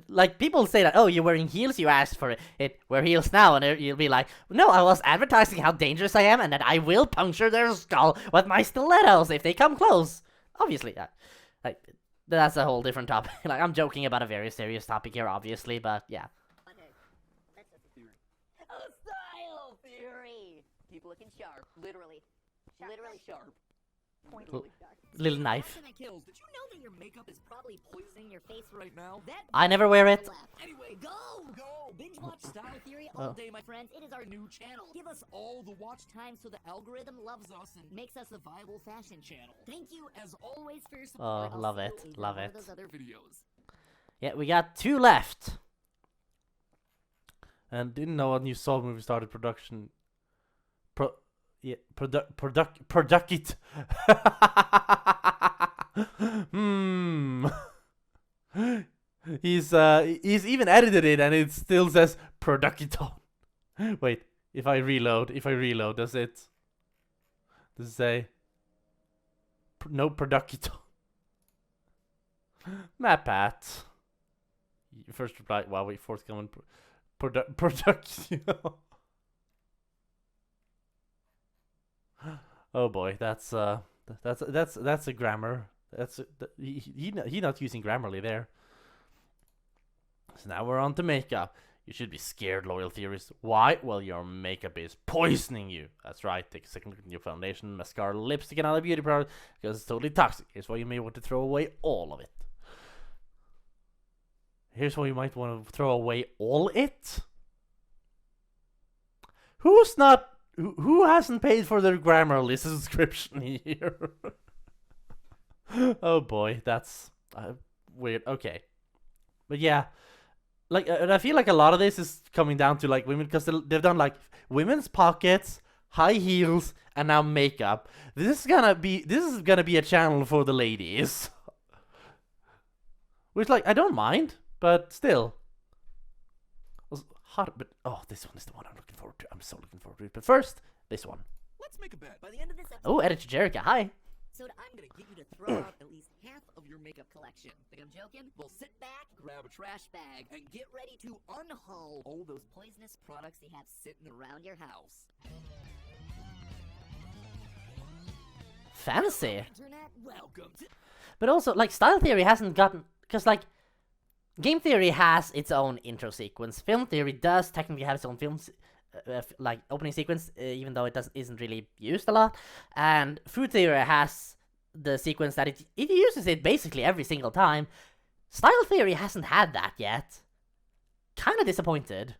like people say that, oh, you're wearing heels, you asked for it, wear heels now, and you'll be like, no, I was advertising how dangerous I am and that I will puncture their skull with my stilettos if they come close. Obviously, like, that's a whole different topic. Like, I'm joking about a very serious topic here, obviously, but yeah. Okay, that's just a theory. A style theory! Keep looking sharp. Literally sharp. Pointedly sharp. Little knife. Did you know that your makeup is probably poisoning your face right now? That I never wear it. Anyway, go! Binge watch Style Theory all day, my friends. It is our new channel. Give us all the watch time so the algorithm loves us and makes us a viable fashion channel. Thank you, as always, for your support. Oh, I'll love see it, you in love one it. of those other videos. Yeah, we got 2 left. And didn't know a new Saw movie started production. Product. He's even edited it and it still says Produciton. Wait, if I reload, does it say no Produciton? MatPat. First reply. Wow, wait, forthcoming Production. Oh boy, that's a grammar. He not using Grammarly there. So now we're on to makeup. You should be scared, loyal theorists. Why? Well, your makeup is poisoning you. That's right. Take a second look at your foundation, mascara, lipstick, and other beauty products because it's totally toxic. Here's why you may want to throw away all of it. Here's why you might want to throw away all it. Who hasn't paid for their Grammarly subscription here? Oh boy, that's weird. Okay, but yeah, like I feel like a lot of this is coming down to like women because they've done like women's pockets, high heels, and now makeup. This is gonna be a channel for the ladies, which like I don't mind, but still. Hot, but oh, this one is the one I'm looking forward to. I'm so looking forward to it. But first, this one. Let's make a bet. By the end of this Oh, Editor Jerica, hi. episode, I'm gonna get you to throw out at least half of your makeup collection. Think I'm joking? Well, sit back, grab a trash bag, and get ready to unhaul all those poisonous products you have sitting around your house. Fancy. Internet, welcome to... But also, like, Style Theory hasn't gotten... Because, like, Game Theory has its own intro sequence. Film Theory does technically have its own like, opening sequence, even though it isn't really used a lot. And Food Theory has the sequence that it uses it basically every single time. Style Theory hasn't had that yet. Kind of disappointed.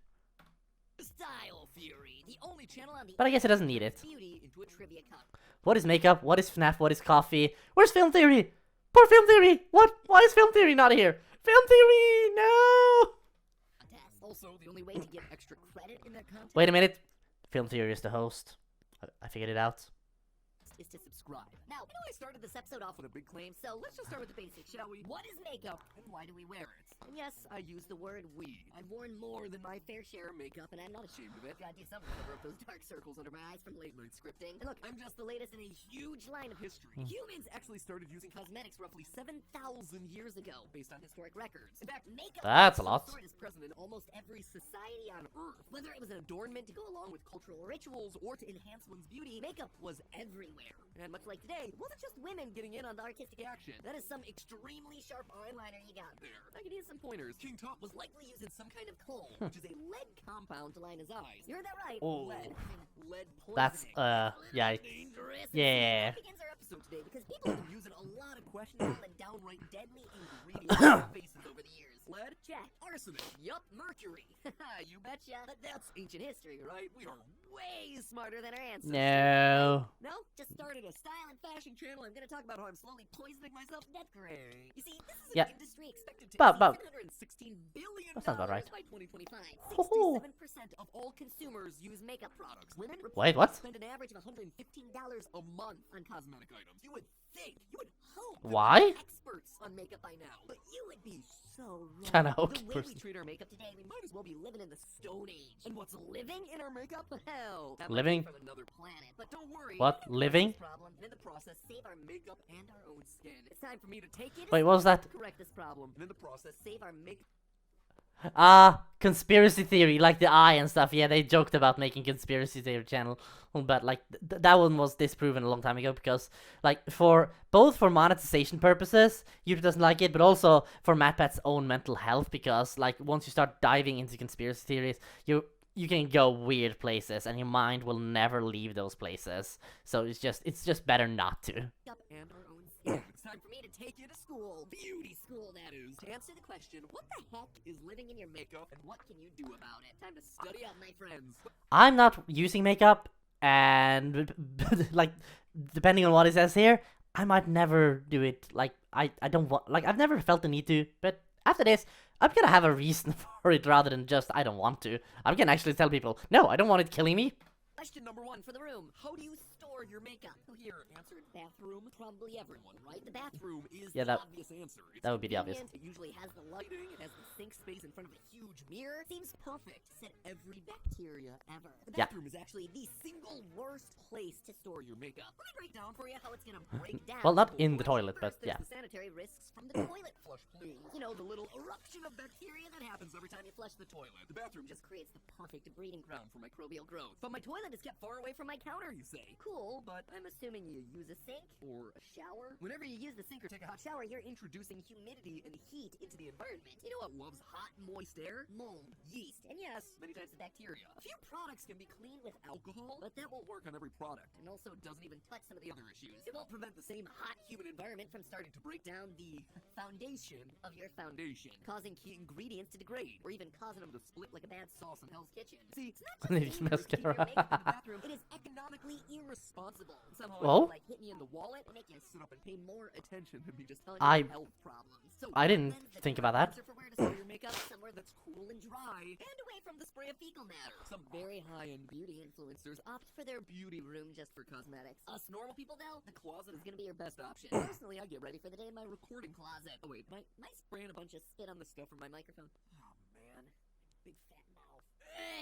Style Theory, the only channel on the But I guess it doesn't need it. beauty into a trivia cup. What is makeup? What is FNAF? What is coffee? Where's Film Theory? Poor Film Theory! What? Why is Film Theory not here? Film Theory! No! Contest. Also, the only way to get extra credit in that contest Wait a minute. Film Theory is the host. I figured it out. is to subscribe. Now, I know I started this episode off with a big claim, so let's just start with the basics, shall we? What is makeup, and why do we wear it? And yes, I use the word we. I've worn more than my fair share of makeup, and I'm not ashamed of it. Gotta do something to cover up those dark circles under my eyes from late-night scripting. And look, I'm just the latest in a huge line of history. Humans actually started using cosmetics roughly 7,000 years ago, based on historic records. In fact, makeup That's a of some lot. sort is present in almost every society on Earth. Whether it was an adornment to go along with cultural rituals or to enhance one's beauty, makeup was everywhere. And much like today, it wasn't just women getting in on the artistic action. That is some extremely sharp eyeliner you got there. I could use some pointers. King Tut was likely using some kind of coal, which is a lead compound to line his eyes. You heard that right. Oh. Lead. Lead poisoning. That's, yeah. Dangerous. Yeah. That begins our episode today because people have been using a lot of questionable and downright deadly ingredients in their faces over the years. Lead? Check. Arsenic? Yup. Mercury? You betcha. But that's ancient history, right? We are way smarter than our ancestors. No. No? Just started a style and fashion channel. I'm gonna talk about how I'm slowly poisoning myself. That's great. You see, this is an Yeah. industry expected to But- exceed $716 billion That sounds about right. by 2025. Ho-ho. 67% of all consumers use makeup products. Women Wait, what? spend an average of $115 a month on cosmetic items. You would think, you would hope that Why? we're experts on makeup by now, but you would be so wrong. Kinda The okay, way we person. treat our makeup today, we might as well be living in the Stone Age. And what's living in our makeup? Hell, that might be Living? from another planet. But don't worry. What? we can Living? correct this problem, and in the process, save our makeup and our own skin. It's time for me to take it. Wait, what was that? Correct this problem, and in the process, save our makeup. Conspiracy theory, like the eye and stuff. Yeah, they joked about making conspiracy theory channel, but like that one was disproven a long time ago because, like, both for monetization purposes, YouTube doesn't like it, but also for MatPat's own mental health because, like, once you start diving into conspiracy theories, you can go weird places and your mind will never leave those places. So it's just better not to. Up and our own skin. It's time for me to take you to school. Beauty school, that is. To answer the question, what the heck is living in your makeup and what can you do about it? Time to study up, my friends. I'm not using makeup, and like, depending on what it says here, I might never do it. Like, I don't want, like, I've never felt the need to, but after this, I'm gonna have a reason for it rather than just I don't want to. I'm gonna actually tell people, no, I don't want it killing me. Question number 1 for the room. How do you store your makeup? Oh, here, answer it. Bathroom. Probably everyone, right? The bathroom is Yeah, the that- obvious answer. It's that would be the obvious. convenient, It usually has the lighting. It has the sink space in front of a huge mirror. Seems perfect to set every bacteria ever. The Yeah. bathroom is actually the single worst place to store your makeup. Let me break down for you how it's gonna break down. Well, not Oh, in the boy. toilet, but First, yeah. there's the sanitary risks from the toilet flush plume. You know, the little eruption of bacteria that happens every time you flush the toilet. The bathroom just creates the perfect breeding ground for microbial growth. But my toilet is kept far away from my counter, you say. Cool, but I'm assuming you use a sink or a shower. Whenever you use the sink or take a hot shower, you're introducing humidity and heat into the environment. You know what loves hot, moist air? Mold, yeast, and yes, many types of bacteria. A few products can be cleaned with alcohol, but that won't work on every product, and also doesn't even touch some of the other issues. It won't prevent the same hot, humid environment from starting to break down the foundation of your foundation, causing key ingredients to degrade, or even causing them to split like a bad sauce in Hell's Kitchen. See, it's not It just smells dangerous to keep your good. makeup in the bathroom, it is economically irresponsible. Somehow Well? it's like hitting you in the wallet and make you sit up and pay more attention than me just telling I- you health problems. So I didn't cleanse the think correct about that. answer for where to store your makeup somewhere that's cool and dry, and away from the spray of fecal matter. Some very high-end beauty influencers opt for their beauty room just for cosmetics. Us normal people, though, the closet is gonna be your best option. Personally, I get ready for the day in my recording closet. Oh wait, am I spraying a bunch of spit on the stuff from my microphone? Oh man, big fat mouth.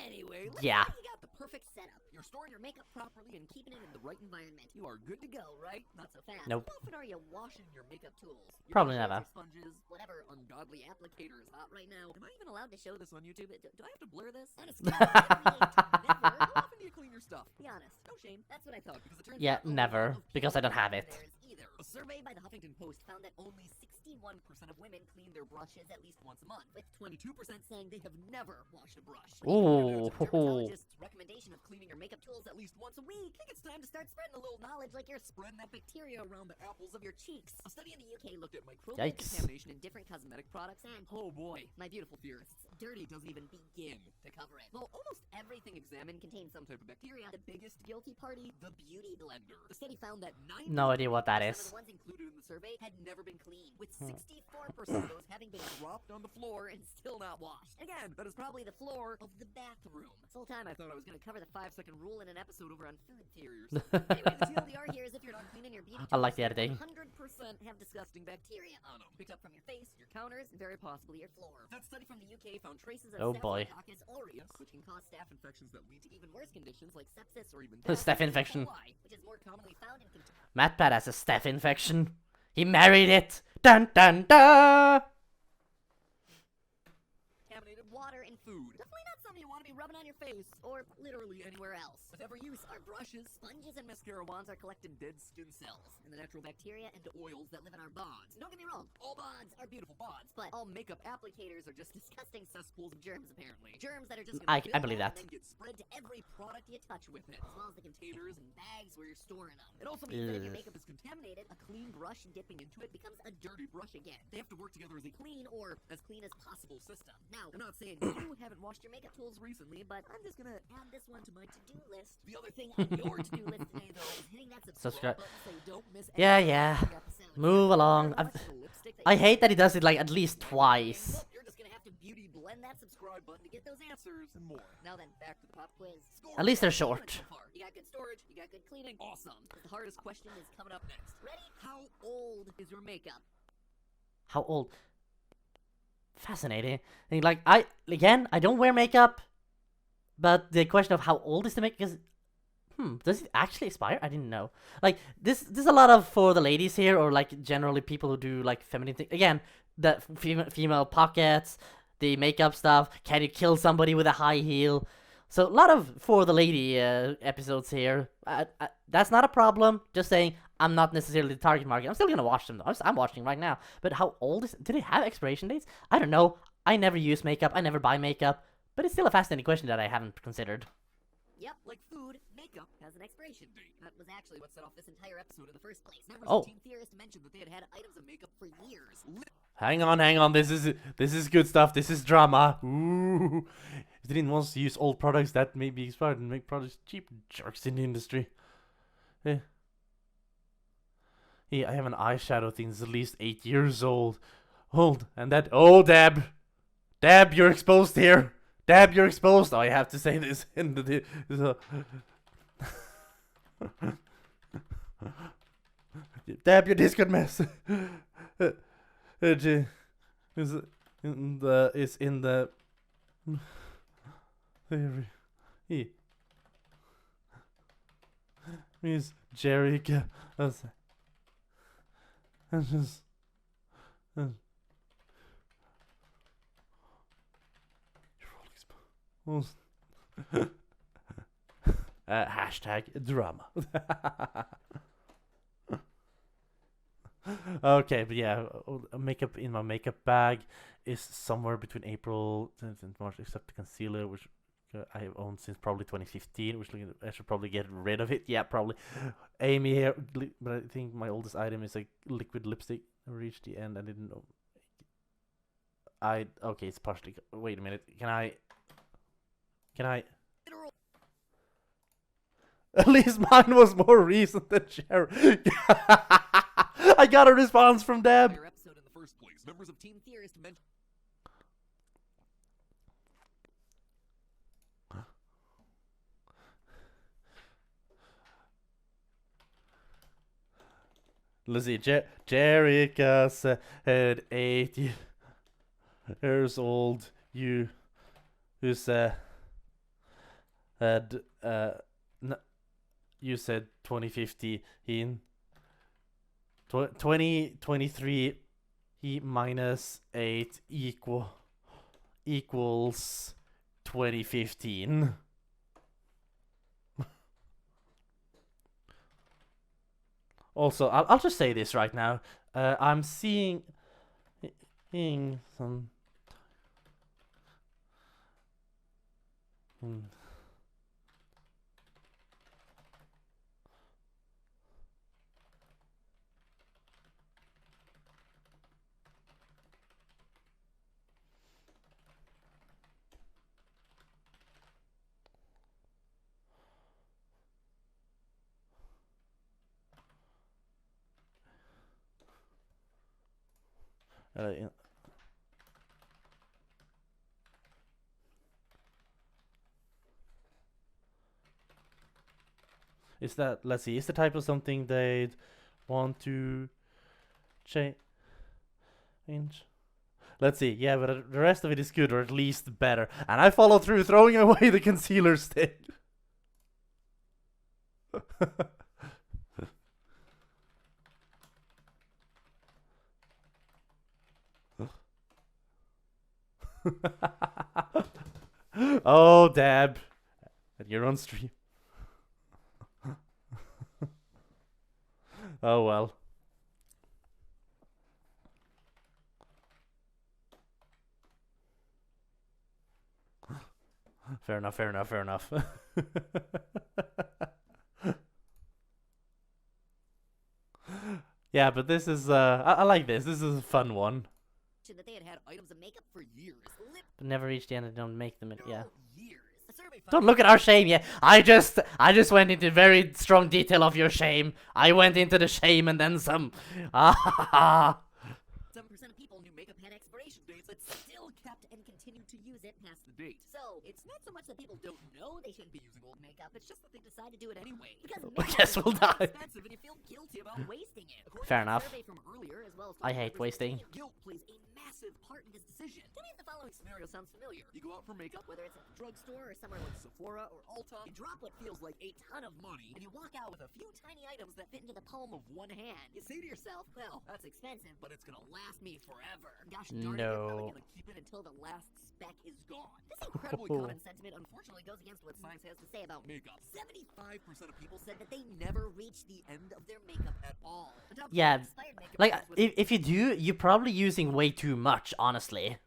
Anyway, let's Yeah. say you got the perfect setup. You're storing your makeup properly and keeping it in the right environment. You are good to go, right? Not so fast. Nope. How often are you washing your makeup tools? Your Probably brushes, never. your sponges, whatever ungodly applicator is hot right now. Am I even allowed to show this on YouTube? Do I have to blur this? Honestly, never. How often do you clean your stuff? Be honest. No shame. That's what I thought because it turns Yeah, out a lot never, of because I don't people have aren't it. theirs either. A survey by the Huffington Post found that only 61% of women clean their brushes at least once a month, with 22% saying they have never washed a brush. Ooh. Dermatologist's recommendation of cleaning your makeup tools at least once a week. I think it's time to start spreading a little knowledge like you're spreading that bacteria around the apples of your cheeks. A study in the UK looked at microbial Yikes. contamination in different cosmetic products, and oh boy, my beautiful theorists, dirty doesn't even begin to cover it. Though almost everything examined contains some type of bacteria, the biggest guilty party, the beauty blender. The study found that 90% No idea what that of is. the ones included in the survey had never been cleaned, with Hmm. 64% of those having been dropped on the floor and still not washed. Again, that is probably the floor of the bathroom. This whole time I thought I was going to cover the 5-second rule in an episode over on food theory or something. Anyway, the TLDR here is if you're not cleaning your beauty I like the tools, editing. 100% have disgusting bacteria on them, picked up from your face, your counters, and very possibly your floor. That study from the UK found traces of Oh, boy. Staphylococcus aureus, which can cause staph infections that lead to even worse conditions like sepsis or even Staph infection. which is more commonly found in MatPat has a staph infection. He married it. Dun dun dun. contaminated water and food. Definitely not something you want to be be rubbing on your face, or literally anywhere else. With every use, our brushes, sponges, and mascara wands are collecting dead skin cells and the natural bacteria and oils that live in our bonds. Don't get me wrong, all bonds are beautiful bonds, but all makeup applicators are just disgusting cesspools of germs, apparently. Germs that are just I gonna build believe up that. and then get spread to every product you touch with it, as well as the containers and bags where you're storing them. It also means that if your makeup is contaminated, a clean brush dipping into it becomes a dirty brush again. They have to work together as a clean or as clean as possible system. Now, I'm not saying you haven't washed your makeup tools recently, but I'm just gonna add this one to my to-do list. The other thing on your to-do list today, though, is hitting that subscribe button so you don't miss any Yeah, of yeah. the episodes. Move along. How much of the lipstick that I you hate that he use does it like at least twice. Well, you're just gonna have to beauty blend that subscribe button to get those answers and more. Now then, back to the pop quiz. Score. At least they're How you doing short. so far? You got good storage, you got good cleaning. Awesome. The hardest question is coming up next. Ready? How old is your makeup? How old? Fascinating. And like I don't wear makeup, but the question of how old is the makeup is, does it actually expire? I didn't know. Like there's a lot of for the ladies here, or like generally people who do like feminine things. Again, the female pockets, the makeup stuff. Can you kill somebody with a high heel? So a lot of for the lady episodes here. That's not a problem. Just saying, I'm not necessarily the target market. I'm still gonna watch them though. I'm watching right now. But how old is? Do they have expiration dates? I don't know. I never use makeup. I never buy makeup. But it's still a fascinating question that I haven't considered. Yep, like food, makeup has an expiration date. That was actually what set off this entire episode in the first place. Members Oh. of Team Theorist mentioned that they had had items of makeup for years. Hang on. This is good stuff. This is drama. Ooh. If they didn't want to use old products that may be expired and make products cheap, jerks in the industry. Yeah. Yeah, I have an eyeshadow thing that's at least 8 years old. And that. Oh, Deb, you're exposed here. Deb, you're exposed. Oh, I have to say this in the. Deb, your Discord mess. Is in the. Miss Jerica. And just. Hashtag drama. Okay, but yeah, makeup in my makeup bag is somewhere between April and March, except the concealer, which I have owned since probably 2015, which I should probably get rid of it. Yeah, probably. Amy here, but I think my oldest item is a liquid lipstick. I reached the end. I didn't know. Okay, it's partially. Wait a minute. Can I? At least mine was more recent than Cherry. I got a response from Deb. Entire episode in the first place. Members of Team Theorist mentioned. Let's see. Jerica said 8 years old. You said you said 2050 in 2023 he minus 8 equals 2015. Also, I'll just say this right now. I'm seeing some. Is that, let's see, is the type of something they'd want to change? Let's see, yeah, but the rest of it is good, or at least better. And I follow through, throwing away the concealer stick. Oh, Deb. And you're on stream. Oh, well. Fair enough, fair enough, fair enough. Yeah, but this is, I like this. This is a fun one. That they had items of makeup for years. But never reach the end and don't make them. Yeah. Years. A survey found Don't look at our shame yet. I just went into very strong detail of your shame. I went into the shame and then some. Ah. 7% of people knew makeup had expiration dates, but still kept and continued to use it past the date. So it's not so much that people don't know they shouldn't be using old makeup; it's just that they decide to do it anyway. Because I makeup guess is we'll really die. expensive, and you feel guilty about wasting it. According Fair to a enough. survey from earlier, as well as I hate wasting. Guilt plays a massive part in this decision. Tell me if the following scenario sounds familiar. You go out for makeup, whether it's at the drugstore or somewhere like Sephora or Ulta. You drop what feels like a ton of money, and you walk out with a few tiny items that fit into the palm of one hand. You say to yourself, well, that's expensive, but it's gonna last me forever. Gosh darn it, you're probably No. gonna keep it until the last speck is gone. This incredibly common sentiment unfortunately goes against what science has to say about makeup. 75% of people said that they never reach the end of their makeup at all. The top Yeah, expired makeup Like, items with if you do, you're probably using way too much, honestly.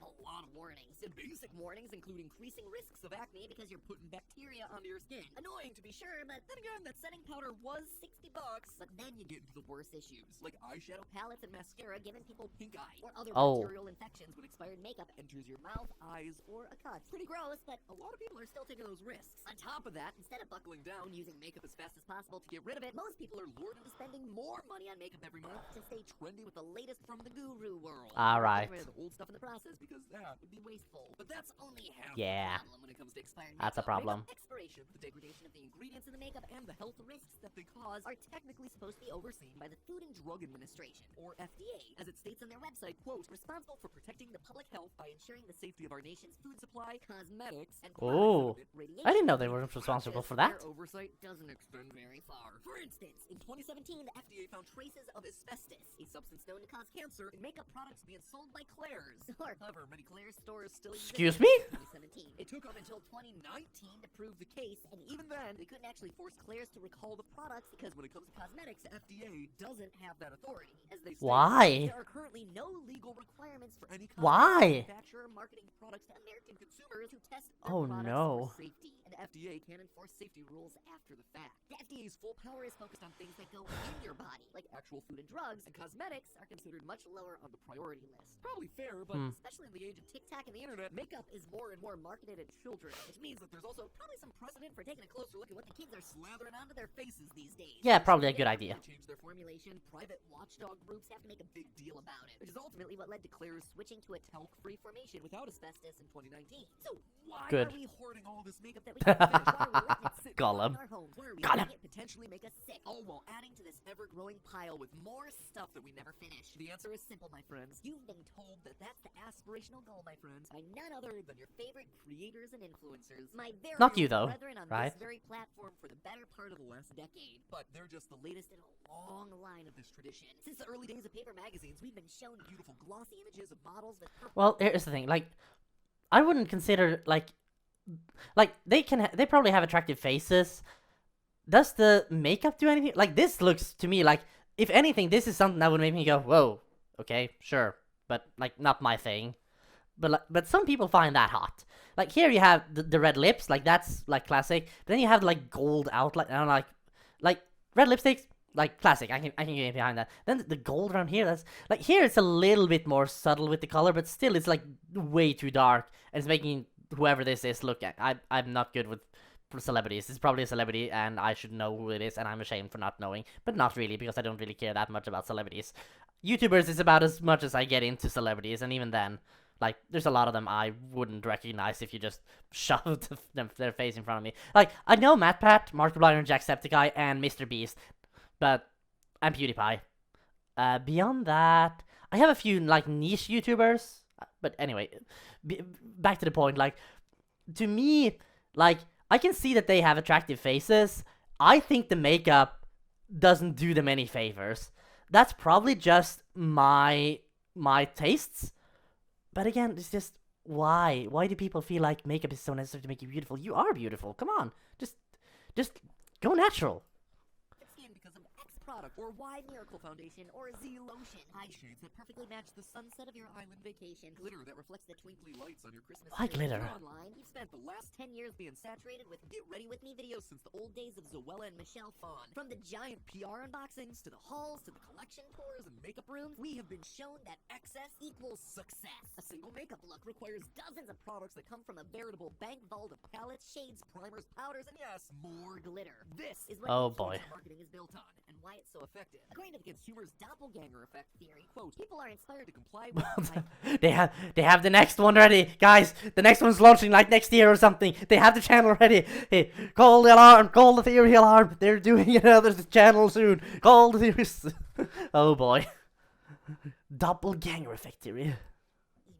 a lot of warnings. And basic warnings include increasing risks of acne because you're putting bacteria onto your skin. Annoying to be sure, but then again, that setting powder was $60. But then you get into the worst issues, like eyeshadow palettes and mascara giving people pink eye, or other Oh. bacterial infections when expired makeup enters your mouth, eyes, or a cut. Pretty gross, but a lot of people are still taking those risks. On top of that, instead of buckling down using makeup as fast as possible to get rid of it, most people are lured into spending more money on makeup every month to stay trendy with the latest from the guru world. Alright. Get rid of the old stuff in the process because that would be wasteful. But that's only half Yeah. the problem when it comes to expired That's a makeup. problem. Makeup expiration, the degradation of the ingredients in the makeup, and the health risks that they cause are technically supposed to be overseen by the Food and Drug Administration, or FDA, as it states on their website, quote, responsible for protecting the public health by ensuring the safety of our nation's food supply, cosmetics, and Oh. products that emit radiation. I didn't know they were responsible for that. Their oversight doesn't extend very far. For instance, in 2017, the FDA found traces of asbestos, a substance known to cause cancer, in makeup products being sold by Claire's. However, many Claire's stores still exist Excuse me? in 2017. It took up until 2019 to prove the case, and even then, they couldn't actually force Claire's to recall the products because when it comes to cosmetics, the FDA doesn't have that authority. As they state, Why? there are currently no legal requirements for any Why? manufacturer marketing products to American consumers to test their Oh, products no. for safety, and the FDA can enforce safety rules after the fact. The FDA's full power is focused on things that go in your body, like actual food and drugs, and cosmetics are considered much lower on the priority list. Probably fair, but especially in the age of TikTok and the internet, makeup is more and more marketed at children, which means that there's also probably some precedent for taking a closer look at what the kids are slathering onto their faces these days. Yeah, probably a good They idea. change their formulation, private watchdog groups have to make a big deal about it, which is ultimately what led to Claire's switching to a talc-free formation without asbestos in 2019. So why Good. are we hoarding all this makeup that we can't finish? Why are we letting it sit Gollum. in our homes? Why are we Gollum. letting it potentially make us sick? All while adding to this ever-growing pile with more stuff that we never finish. The answer is simple, my friends. You've been told that that's the aspirational goal, my friends, by none other than your favorite creators and influencers. My very Not you, own though, brethren on right? this very platform for the better part of the last decade. But they're just the latest in a long line of this tradition. Since the early days of paper magazines, we've been shown beautiful glossy images of models that Well, here's the thing. Like, I wouldn't consider like they probably have attractive faces. Does the makeup do anything? Like, this looks to me like, if anything, this is something that would make me go, whoa, okay, sure, but like not my thing. But some people find that hot. Like, here you have the red lips, like that's like classic. Then you have like gold outline, and I'm like red lipsticks, like classic. I can get behind that. Then the gold around here, that's like, here it's a little bit more subtle with the color, but still it's like way too dark, and it's making whoever this is look at. I'm not good with celebrities. It's probably a celebrity, and I should know who it is, and I'm ashamed for not knowing, but not really, because I don't really care that much about celebrities. YouTubers is about as much as I get into celebrities, and even then, like, there's a lot of them I wouldn't recognize if you just shoved their face in front of me. Like, I know MatPat, Markiplier, and Jacksepticeye, and Mr. Beast, but I'm PewDiePie. Beyond that, I have a few, like, niche YouTubers, but anyway, back to the point, like, to me, like, I can see that they have attractive faces. I think the makeup doesn't do them any favors. That's probably just my tastes. But again, it's just, why? Why do people feel like makeup is so necessary to make you beautiful? You are beautiful. Come on, just go natural. Skin because of X product or Y Miracle Foundation or Z lotion. Eye shades that perfectly match the sunset of your island vacation. Glitter that reflects the twinkly lights on your Christmas Why tree. glitter? You're online. You've spent the last 10 years being saturated with Get Ready With Me videos since the old days of Zoella and Michelle Phan. From the giant PR unboxings to the hauls to the collection tours and makeup rooms, we have been shown that excess equals success. A single makeup look requires dozens of products that come from a veritable bank vault of palettes, shades, primers, powders, and yes, more glitter. This is what Oh, boy. influencer marketing is built on, and why it's so effective. According to the consumer's doppelganger effect theory, quote, people are inspired to comply with They have the next one ready, guys. The next one's launching like next year or something. They have the channel ready. Hey, call the alarm. Call the theory alarm. They're doing another channel soon. Call the theory. Oh boy. Doppelganger effect theory.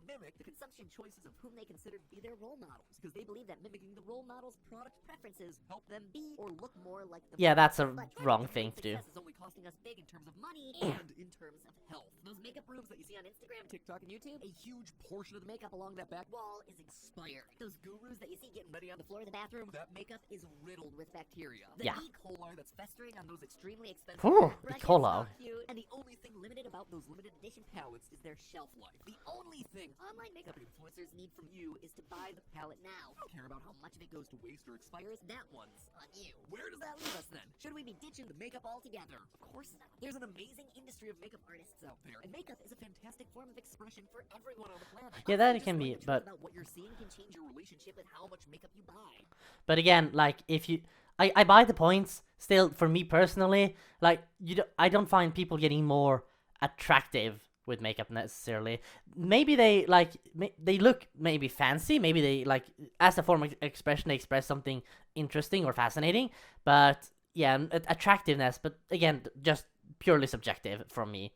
mimic the consumption choices of whom they consider to be their role models, because they believe that mimicking the role model's product preferences help them be or look more like them. Yeah, that's a But wrong tracking thing to do. success is only costing us big in terms of money and in terms of health. Those makeup rooms that you see on Instagram, TikTok, and YouTube, a huge portion of the makeup along that back wall is expired. Those gurus that you see getting ready on the floor of the bathroom, that makeup is riddled with bacteria. The Yeah. E. coli that's festering on those extremely expensive Ooh, E. brushes, coli. not cute, and the only thing limited about those limited edition palettes is their shelf life. The only thing online makeup influencers need from you is to buy the palette now. I don't care about how much of it goes to waste or expires. That one's on you. Where does that leave us then? Should we be ditching the makeup altogether? Of course not. There's an amazing industry of makeup artists out there, and makeup is a fantastic form of expression for everyone on the planet. Yeah, that Just can learning be, the truth but- about what you're seeing can change your relationship with how much makeup you buy. But again, like if you, I buy the points. Still, for me personally, like I don't find people getting more attractive with makeup necessarily. Maybe they like they look maybe fancy. Maybe they like as a form of expression they express something interesting or fascinating. But yeah, attractiveness. But again, just purely subjective from me.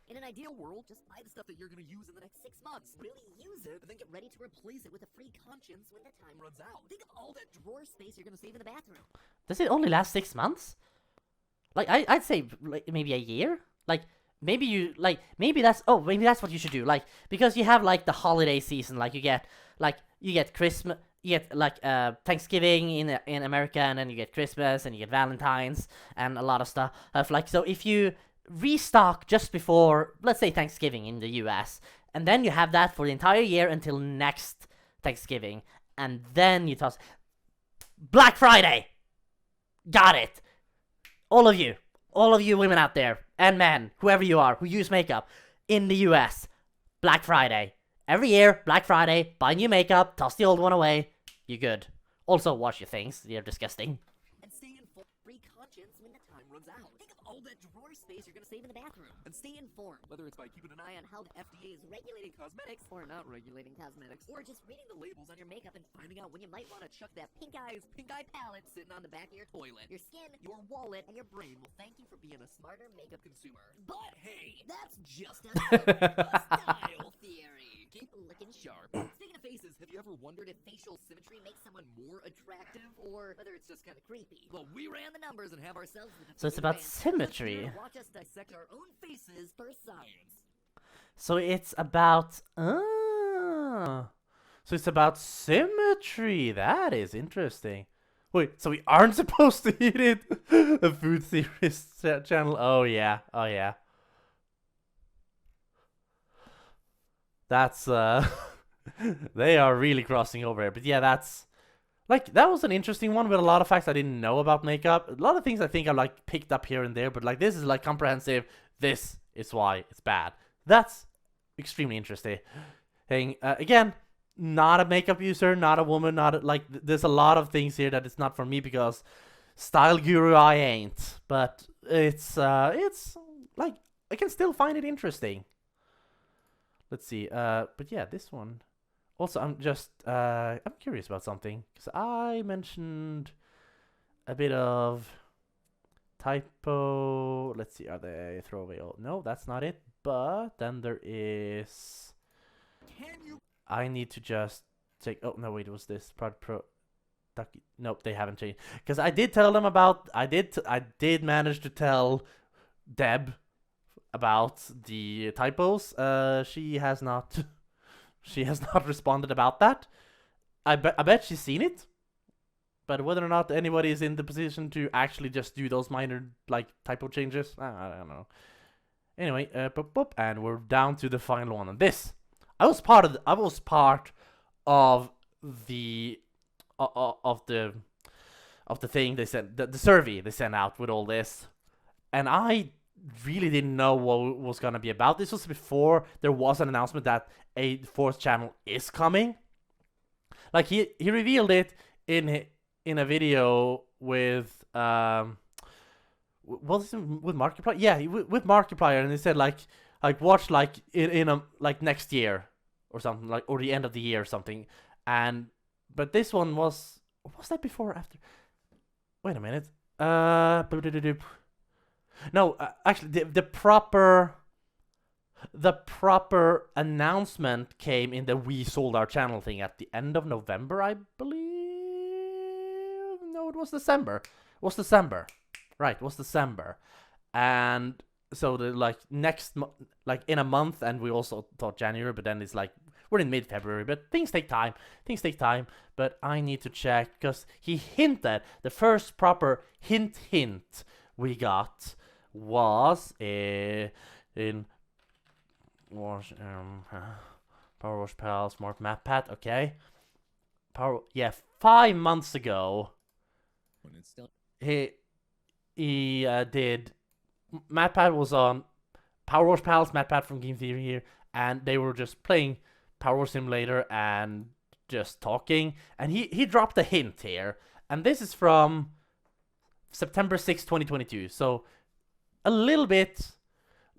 In an ideal world, just buy the stuff that you're going to use in the next 6 months. Really use it, and then get ready to replace it with a free conscience when the time runs out. Think of all that drawer space you're going to save in the bathroom. Does it only last 6 months? Like I'd say like maybe a year. Like maybe you like maybe that's what you should do. Like because you have like the holiday season. Like you get Christmas. You get like Thanksgiving in America, and then you get Christmas, and you get Valentine's, and a lot of stuff. Like so, if you restock just before, let's say Thanksgiving in the U.S., and then you have that for the entire year until next Thanksgiving, and then you toss Black Friday. Got it. All of you women out there, and men, whoever you are, who use makeup in the U.S., Black Friday. Every year, Black Friday, buy new makeup, toss the old one away, you're good. Also, wash your things, they're disgusting. And stay informed. Free conscience when the time runs out. Think of all that drawer space you're going to save in the bathroom. And stay informed, whether it's by keeping an eye on how the FDA is regulating cosmetics, or not regulating cosmetics, or just reading the labels on your makeup and finding out when you might want to chuck that pink eye palette sitting on the back of your toilet. Your skin, your wallet, and your brain will thank you for being a smarter makeup consumer. But hey, that's just a style theory. Keep looking sharp. Speaking of faces, have you ever wondered if facial symmetry makes someone more attractive, or whether it's just kind of creepy? Well, we ran the numbers and have ourselves the So it's definitive about answer. symmetry. Here to watch us dissect our own faces for science. So it's about So it's about symmetry. That is interesting. Wait, so we aren't supposed to eat it? A food theorist channel. Oh yeah. Oh yeah. That's they are really crossing over here. But yeah, that's like that was an interesting one with a lot of facts I didn't know about makeup. A lot of things I think I like picked up here and there, but like this is like comprehensive. This is why it's bad. That's extremely interesting. Again, not a makeup user, not a woman, not a, like there's a lot of things here that it's not for me because style guru I ain't. But it's like I can still find it interesting. Let's see. But yeah, this one. Also, I'm curious about something because I mentioned a bit of typo. Let's see. Are they throwaway? Oh, no, that's not it. But then there is. I need to just take. Oh no, wait. It was this Pro? Ducky. Nope, they haven't changed. Because I did tell them about. I did manage to tell Deb about the typos. She has not She has not responded about that. I bet she's seen it. But whether or not anybody is in the position to actually just do those minor, like, typo changes, I don't know. Anyway, and we're down to the final one. And this, I was part of the thing they sent, the survey they sent out with all this, and I really didn't know what it was gonna be about. This was before there was an announcement that a fourth channel is coming. Like he revealed it in a video with was it with Markiplier? Yeah, with Markiplier, and he said like watch like in a like next year or something, like, or the end of the year or something. And but this one was that before or after? Wait a minute. No, actually, the proper announcement came in the We Sold Our Channel thing at the end of November, I believe. No, it was December. Right, it was December. And so the like next like in a month, and we also thought January, but then it's like we're in mid-February, but things take time. But I need to check because he hinted, the first proper hint we got was in Power Wash Pal, Smart Map Pad, okay. 5 months ago. When it's still He did MatPat was on Power Wash Pals, MatPat from Game Theory here, and they were just playing Power Wash Simulator and just talking, and he dropped a hint here, and this is from September 6, 2022, so a little bit,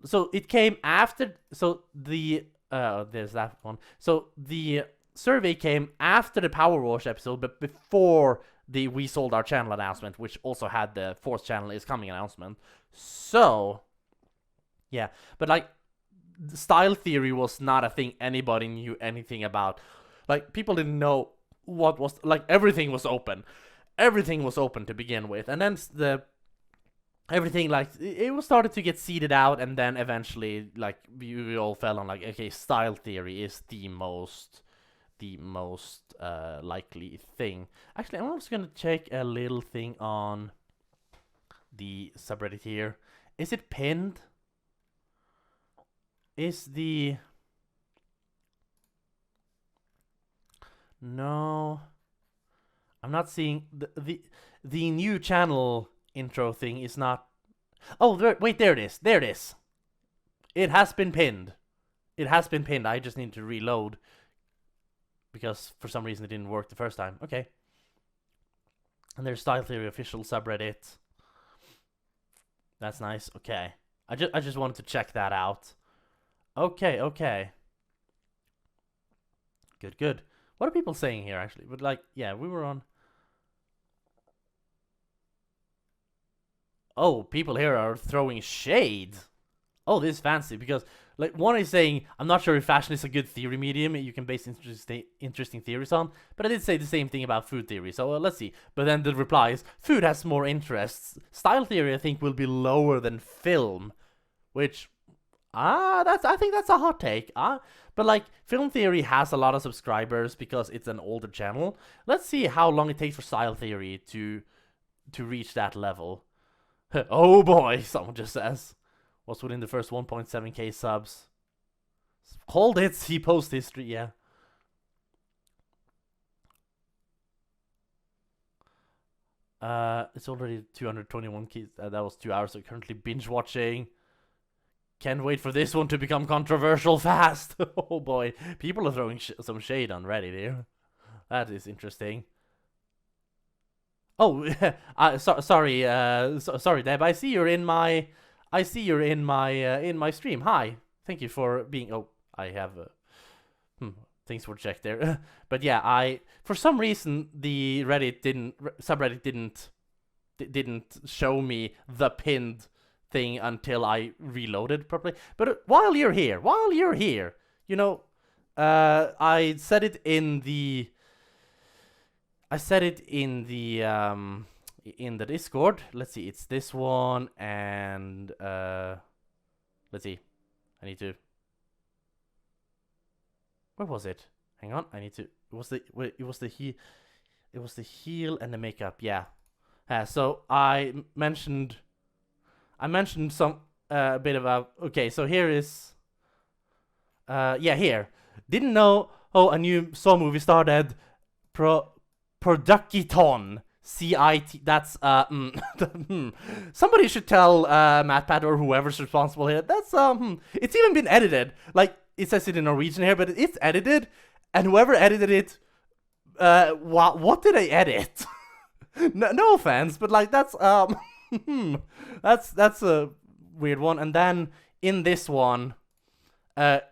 so it came after, so the, there's that one, so the survey came after the Power Wash episode, but before the We Sold Our Channel announcement, which also had the fourth channel is coming announcement. So, yeah. But, like, style theory was not a thing anybody knew anything about. Like, people didn't know what was... Like, everything was open. Everything was open to begin with. And then everything, like, it was started to get seeded out, and then eventually, like, we all fell on, like, okay, style theory is the most likely thing. Actually, I'm just gonna check a little thing on the subreddit here. Is it pinned? No, I'm not seeing the new channel intro thing is not. Oh, wait, there it is. It has been pinned. I just need to reload, because for some reason it didn't work the first time. Okay. And there's Style Theory official subreddit. That's nice. Okay. I just wanted to check that out. Okay. Good. What are people saying here, actually? But, like, yeah, we were on... Oh, people here are throwing shade. Oh, this is fancy, because, like, one is saying, I'm not sure if fashion is a good theory medium you can base interesting theories on, but I did say the same thing about food theory, so let's see. But then the reply is, food has more interests. Style theory, I think, will be lower than film, which, I think that's a hot take. But, like, film theory has a lot of subscribers because it's an older channel. Let's see how long it takes for style theory to reach that level. Oh boy, someone just says. What's within the first 1.7k subs? Hold it, see post history, yeah. It's already 221 keys. That was 2 hours, so currently binge watching. Can't wait for this one to become controversial fast. Oh boy, people are throwing some shade on Reddit here. That is interesting. Oh, sorry, sorry, Deb. I see you're in my stream. Hi, thank you for being. Oh, I have. Things were checked there, but yeah, for some reason the subreddit didn't show me the pinned thing until I reloaded properly. But while you're here, you know, I said it in the Discord. Let's see, it's this one, and let's see. I need to. where was it? Hang on, I need to. It was the heel and the makeup. Yeah. So I mentioned some bit about. Okay, so here is. Here. Didn't know. Oh, a new Saw movie started. Produciton. CIT. That's Somebody should tell MatPat or whoever's responsible here. That's It's even been edited. Like it says it in Norwegian here, but it's edited, and whoever edited it, what did they edit? No offense, but like that's that's a weird one. And then in this one, here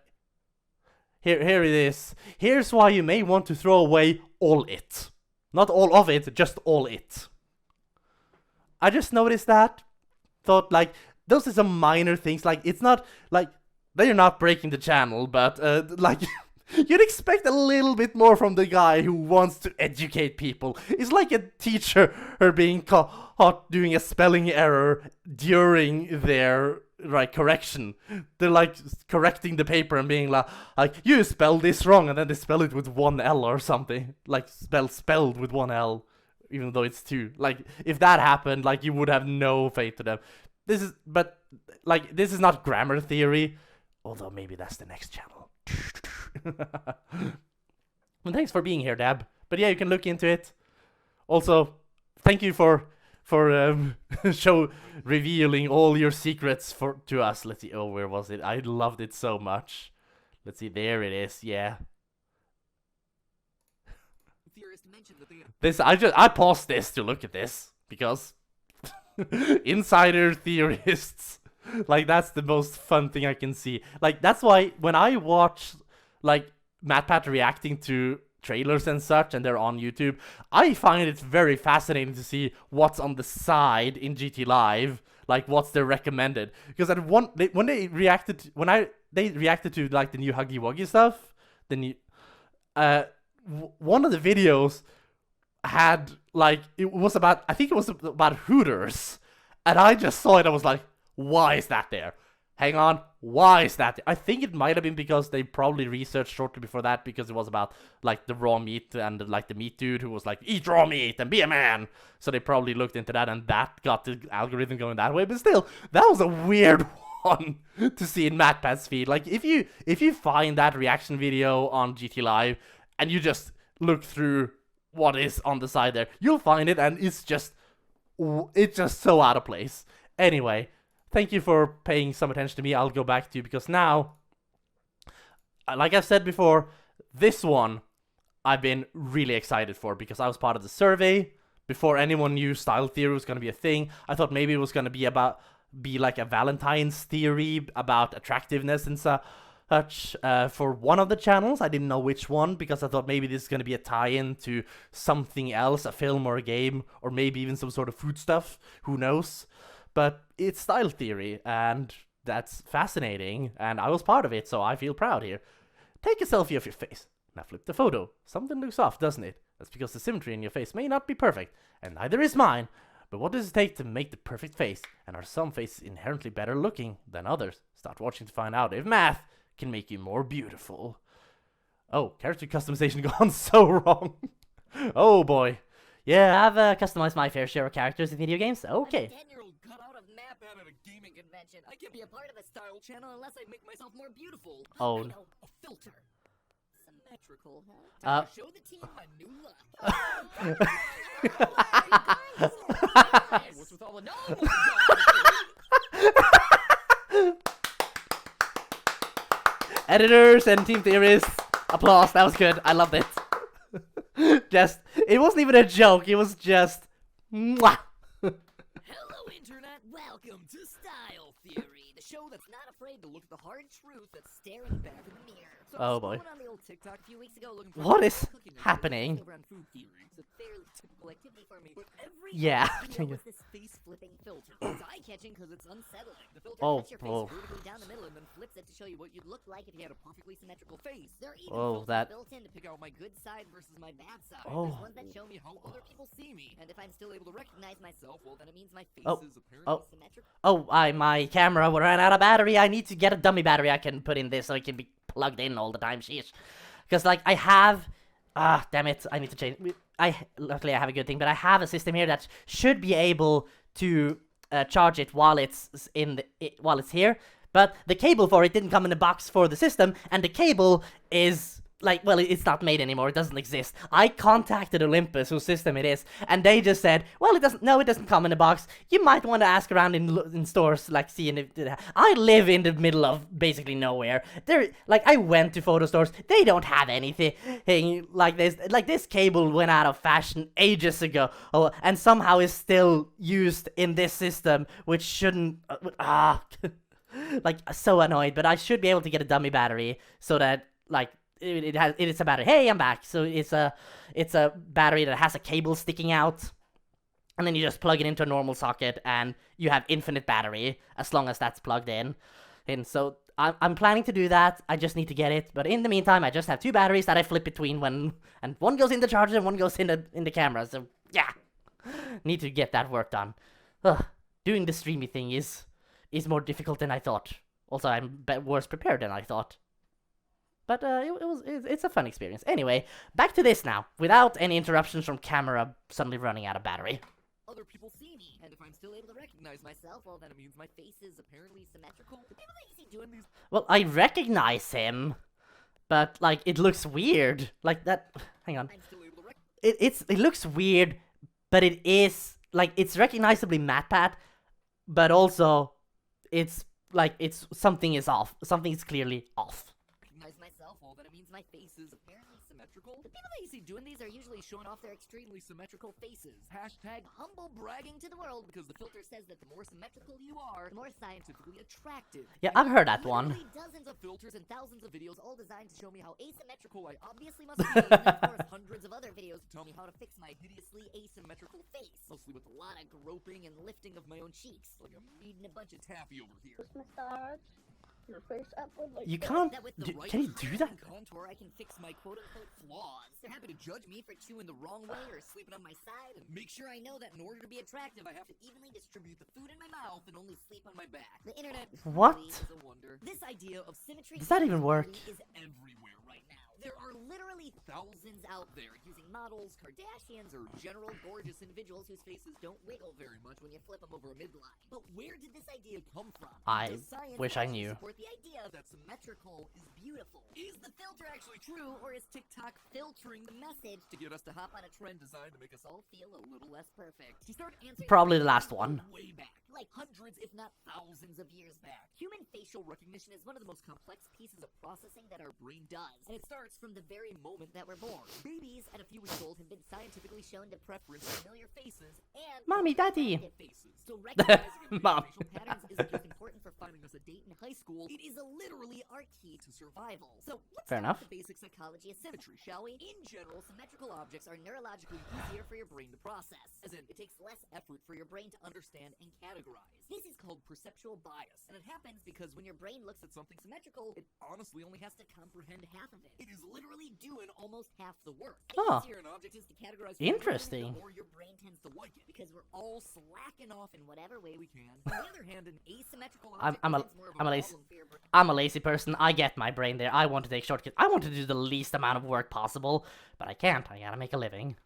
it is. Here's why you may want to throw away all it. Not all of it, just all it. I just noticed that. Thought, like, those are some minor things. Like, it's not, like, they're not breaking the channel, but, like, you'd expect a little bit more from the guy who wants to educate people. It's like a teacher being caught doing a spelling error during their correction. They're like correcting the paper and being like you spelled this wrong, and then they spell it with one L or something. Like spelled with one L, even though it's two. Like if that happened, like you would have no faith to them. This is not grammar theory, although maybe that's the next channel. Well, thanks for being here, Dab. But yeah, you can look into it. Also, thank you for revealing all your secrets to us. Let's see. Oh, where was it? I loved it so much. Let's see. There it is. Yeah. I paused this to look at this because insider theorists. Like that's the most fun thing I can see. Like that's why when I watch like MatPat reacting to trailers and such, and they're on YouTube, I find it very fascinating to see what's on the side in GT Live, like what's their recommended. Because at when they reacted to like the new Huggy Wuggy stuff, one of the videos had like I think it was about Hooters, and I just saw it. I was like, why is that there? Hang on, why is that there? I think it might have been because they probably researched shortly before that, because it was about like the raw meat and like the meat dude who was like, eat raw meat and be a man. So they probably looked into that, and that got the algorithm going that way. But still, that was a weird one to see in MatPat's feed. Like if you find that reaction video on GT Live and you just look through what is on the side there, you'll find it, and it's just so out of place. Anyway, thank you for paying some attention to me. I'll go back to you because now, like I've said before, this one I've been really excited for because I was part of the survey before anyone knew style theory was going to be a thing. I thought maybe it was going to be like a Valentine's theory about attractiveness and such. For one of the channels, I didn't know which one because I thought maybe this is going to be a tie-in to something else, a film or a game, or maybe even some sort of food stuff. Who knows? But it's style theory, and that's fascinating, and I was part of it, so I feel proud here. Take a selfie of your face. Now flip the photo. Something looks off, doesn't it? That's because the symmetry in your face may not be perfect, and neither is mine. But what does it take to make the perfect face? And are some faces inherently better looking than others? Start watching to find out if math can make you more beautiful. Oh, character customization gone so wrong. Oh boy. Yeah, I've customized my fair share of characters in video games. Okay. I'm a 10-year-old cut out of MatPat at a gaming convention. I can't be a part of a style channel unless I make myself more beautiful. Oh. I know, a filter. Symmetrical, huh? Time to show the team my new look. What's with all the nobles? Editors and team theorists, applause. That was good. I loved it. It wasn't even a joke. It was just, mwah. Hello, Internet. Welcome to Style Theory, the show that's not afraid to look at the hard truth that's staring back in the mirror. So Oh, boy. on the old TikTok a few weeks ago looking for What is cooking happening? around food theory. It's a fairly typical activity for me. But every Yeah. video was this face-flipping filter. It's eye-catching because it's unsettling. The filter Oh, cuts your face oh. vertically down the middle and then flips it to show you what you'd look like if you had a perfectly symmetrical face. There are even Oh, filters that- built in to pick out my good side versus my bad side. Oh. There's ones that show me how other people see me, and if I'm still able to recognize myself, well, then it means my face Oh. is apparently Oh. symmetrical. Oh, my camera ran out of battery. I need to get a dummy battery I can put in this so it can be plugged in all the time. Sheesh. Because like I have, damn it, I need to change. Luckily I have a good thing, but I have a system here that should be able to charge it while it's while it's here. But the cable for it didn't come in a box for the system, and the cable is like, well, it's not made anymore. It doesn't exist. I contacted Olympus, whose system it is, and they just said, well, it doesn't come in a box. You might want to ask around in stores, like, seeing if I live in the middle of basically nowhere. I went to photo stores. They don't have anything like this. Like, this cable went out of fashion ages ago, and somehow is still used in this system, which shouldn't. Like, so annoyed. But I should be able to get a dummy battery so that, like, it's a battery. Hey, I'm back. So it's a battery that has a cable sticking out, and then you just plug it into a normal socket, and you have infinite battery as long as that's plugged in. And so I'm planning to do that. I just need to get it. But in the meantime, I just have two batteries that I flip between and one goes in the charger and one goes in the camera. So yeah, need to get that work done. Doing the streamy thing is more difficult than I thought. Also, I'm worse prepared than I thought. But it's a fun experience. Anyway, back to this now, without any interruptions from camera suddenly running out of battery. Other people see me, and if I'm still able to recognize myself, well, then it means my face is apparently symmetrical. The people that you see doing these... Well, I recognize him, but, like, it looks weird. Like, that... Hang on. I'm still able to It looks weird, but it is, like, it's recognizably MatPat, but also, it's, like, something is off. Something is clearly off. recognize myself, well, then it means my face is apparently symmetrical. The people that you see doing these are usually showing off their extremely symmetrical faces. Hashtag humble bragging to the world, because the filter says that the more symmetrical you are, the more scientifically attractive. Yeah, I've heard that one. Literally dozens of filters and thousands of videos all designed to show me how asymmetrical I obviously must be, and of course hundreds of other videos to tell me how to fix my hideously asymmetrical face, mostly with a lot of groping and lifting of my own cheeks, like I'm eating a bunch of taffy over here. Massage your face upward like You this. can't. That with the right Can you do that? contour, I can fix my quote-unquote flaws. They're happy to judge me for chewing the wrong way or sleeping on my side, and make sure I know that in order to be attractive, I have to evenly distribute the food in my mouth and only sleep on my back. The internet What? really is a wonder. This idea of symmetry Does that even work? is everywhere right now. There are literally thousands out there using models, Kardashians, or general gorgeous individuals whose faces don't wiggle very much when you flip them over a midline. But where did this idea come from? I Does science wish I actually knew. support the idea that symmetrical is beautiful? Is the filter actually true, or is TikTok filtering the message to get us to hop on a trend designed to make us all feel a little less perfect? To start answering Probably the this, last we go one. way back, like hundreds, if not thousands of years back. Human facial recognition is one of the most complex pieces of processing that our brain does, and it starts from the very moment that we're born. Babies at a few weeks old have been scientifically shown to preference familiar faces and Mommy, Daddy. attractive faces. So recognizing and reading Mom. facial patterns isn't just important for finding us a date in high school, it is literally our key to survival. So let's Fair start enough. with the basic psychology of symmetry, shall we? In general, symmetrical objects are neurologically easier for your brain to process, as in, it takes less effort for your brain to understand and categorize. This is called perceptual bias, and it happens because when your brain looks at something symmetrical, it honestly only has to comprehend half of it. It is literally doing almost half the work. The Huh. easier an object is to categorize for your brain, Interesting. the more your brain tends to like it, because we're all slacking off in whatever way we can. On the other hand, an asymmetrical object I'm a presents more of I'm a lazy problem for your brain. I'm a lazy person. I get my brain there. I want to take shortcuts. I want to do the least amount of work possible, but I can't. I gotta make a living.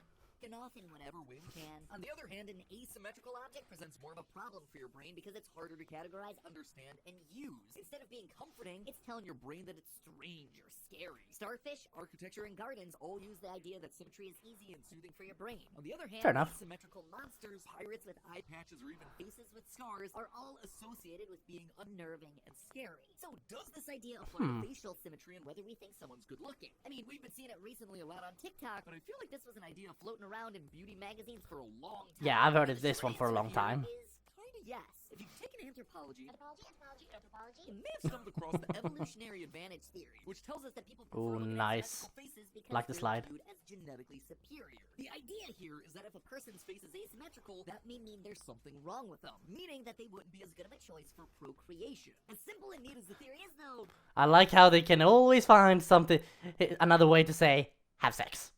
Off in whatever way we can. On the other hand, an asymmetrical object presents more of a problem for your brain because it's harder to categorize, understand, and use. Instead of being comforting, it's telling your brain that it's strange or scary. Starfish, architecture, and gardens all use the idea that symmetry is easy and soothing for your brain. On the other hand, Fair enough. asymmetrical monsters, pirates with eye patches, or even faces with scars are all associated with being unnerving and scary. So does this idea apply to facial symmetry and whether we think someone's good looking? I mean, we've been seeing it recently a lot on TikTok, but I feel like this was an idea floating around in beauty magazines for a long time. Yeah, I've heard And of the this short one for a answer long here time. is kinda yes. If you've taken anthropology, Anthropology. you may have stumbled across the evolutionary advantage theory, which tells us that people prefer Ooh, looking at nice. symmetrical faces because Like the they're slide. viewed as genetically superior. The idea here is that if a person's face is asymmetrical, that may mean there's something wrong with them, meaning that they wouldn't be as good of a choice for procreation. As simple and neat as the theory is, though, I like how they can always find something, another way to say have sex.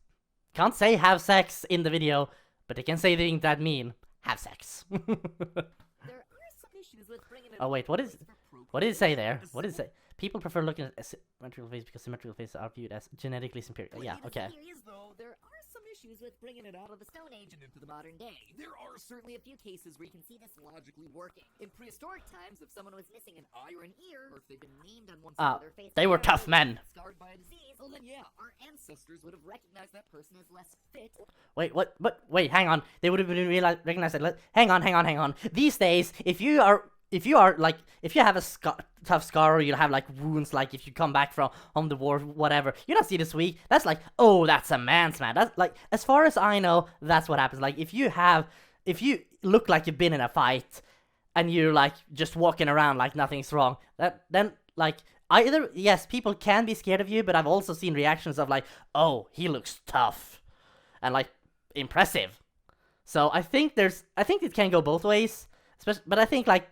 Can't say have sex in the video, but they can say things that mean have sex. there are some issues with bringing it Oh, wait, what up is- for What did it say procreation. there? What did it say? People prefer looking at asymmetrical faces because symmetrical faces are viewed as genetically superior. Yeah, okay. The theory is, though, there are some issues with bringing it out of the Stone Age and into the modern day. There are certainly a few cases where you can see this logically working. In prehistoric times, if someone was missing an eye or an ear, or if they'd been maimed on one side of their face, They were or tough men. scarred by a disease, well then yeah, our ancestors would have recognized that person as less fit. Wait, what? Wait, hang on. They would have been recognized that. Hang on. These days, if you have a tough scar, or you have like wounds, like if you come back from the war, whatever, you don't see this weak. That's like, oh, that's a man's man. That's like, as far as I know, that's what happens. Like, if you look like you've been in a fight, and you're like just walking around like nothing's wrong, then like, either, yes, people can be scared of you, but I've also seen reactions of like, oh, he looks tough, and like, impressive. So I think it can go both ways, but I think like,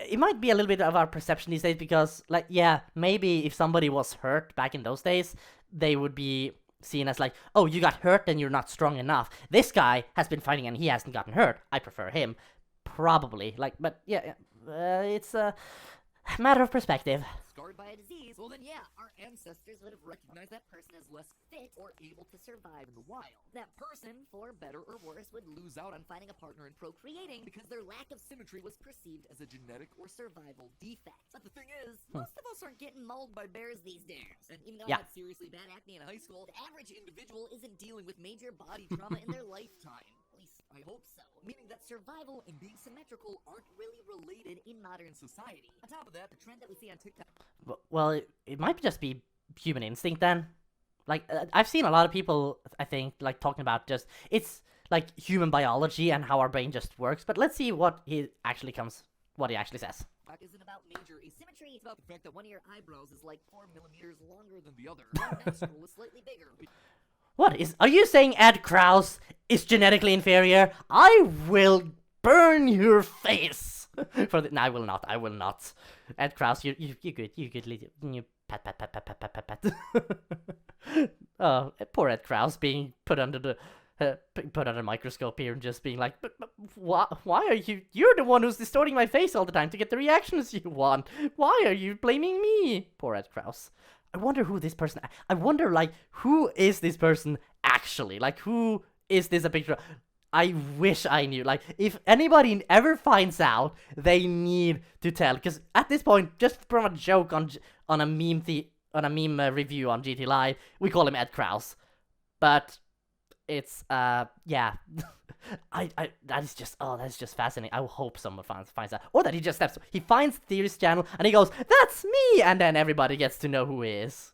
it might be a little bit of our perception these days, because like, yeah, maybe if somebody was hurt back in those days, they would be seen as like, oh, you got hurt and you're not strong enough. This guy has been fighting and he hasn't gotten hurt. I prefer him, probably. Like, but yeah, it's a matter of perspective. Scarred by a disease, well then yeah, our ancestors would have recognized that person as less fit or able to survive in the wild. That person, for better or worse, would lose out on finding a partner and procreating because their lack of symmetry was perceived as a genetic or survival defect. But the thing is, most of us aren't getting mauled by bears these days. And even though I had seriously bad acne in high school, the average individual isn't dealing with major body trauma in their lifetime. At least, I hope so. Meaning that survival and being symmetrical aren't really related in modern society. On top of that, the trend that we see on TikTok... Well, it might just be human instinct then. Like, I've seen a lot of people, I think, like, talking about just, it's like human biology and how our brain just works, but let's see what he actually says. Isn't about major asymmetry, it's about the fact that one of your eyebrows is like 4 millimeters longer than the other. Your nostril is slightly bigger. Are you saying Ed Krause is genetically inferior? I will burn your face! No, I will not. Ed Krause, you good, you pat. Oh, poor Ed Krause being put under the microscope here and just being like, but why are you're the one who's distorting my face all the time to get the reactions you want. Why are you blaming me? Poor Ed Krause. I wonder who this person, like, who is this person actually? Like, who is this a picture of? I wish I knew. Like, if anybody ever finds out, they need to tell. Because at this point, just from a joke on a meme review on GT Live, we call him Ed Krause. But it's yeah. that is just fascinating. I hope someone finds out, or that he finds Theory's channel and he goes, "That's me," and then everybody gets to know who he is.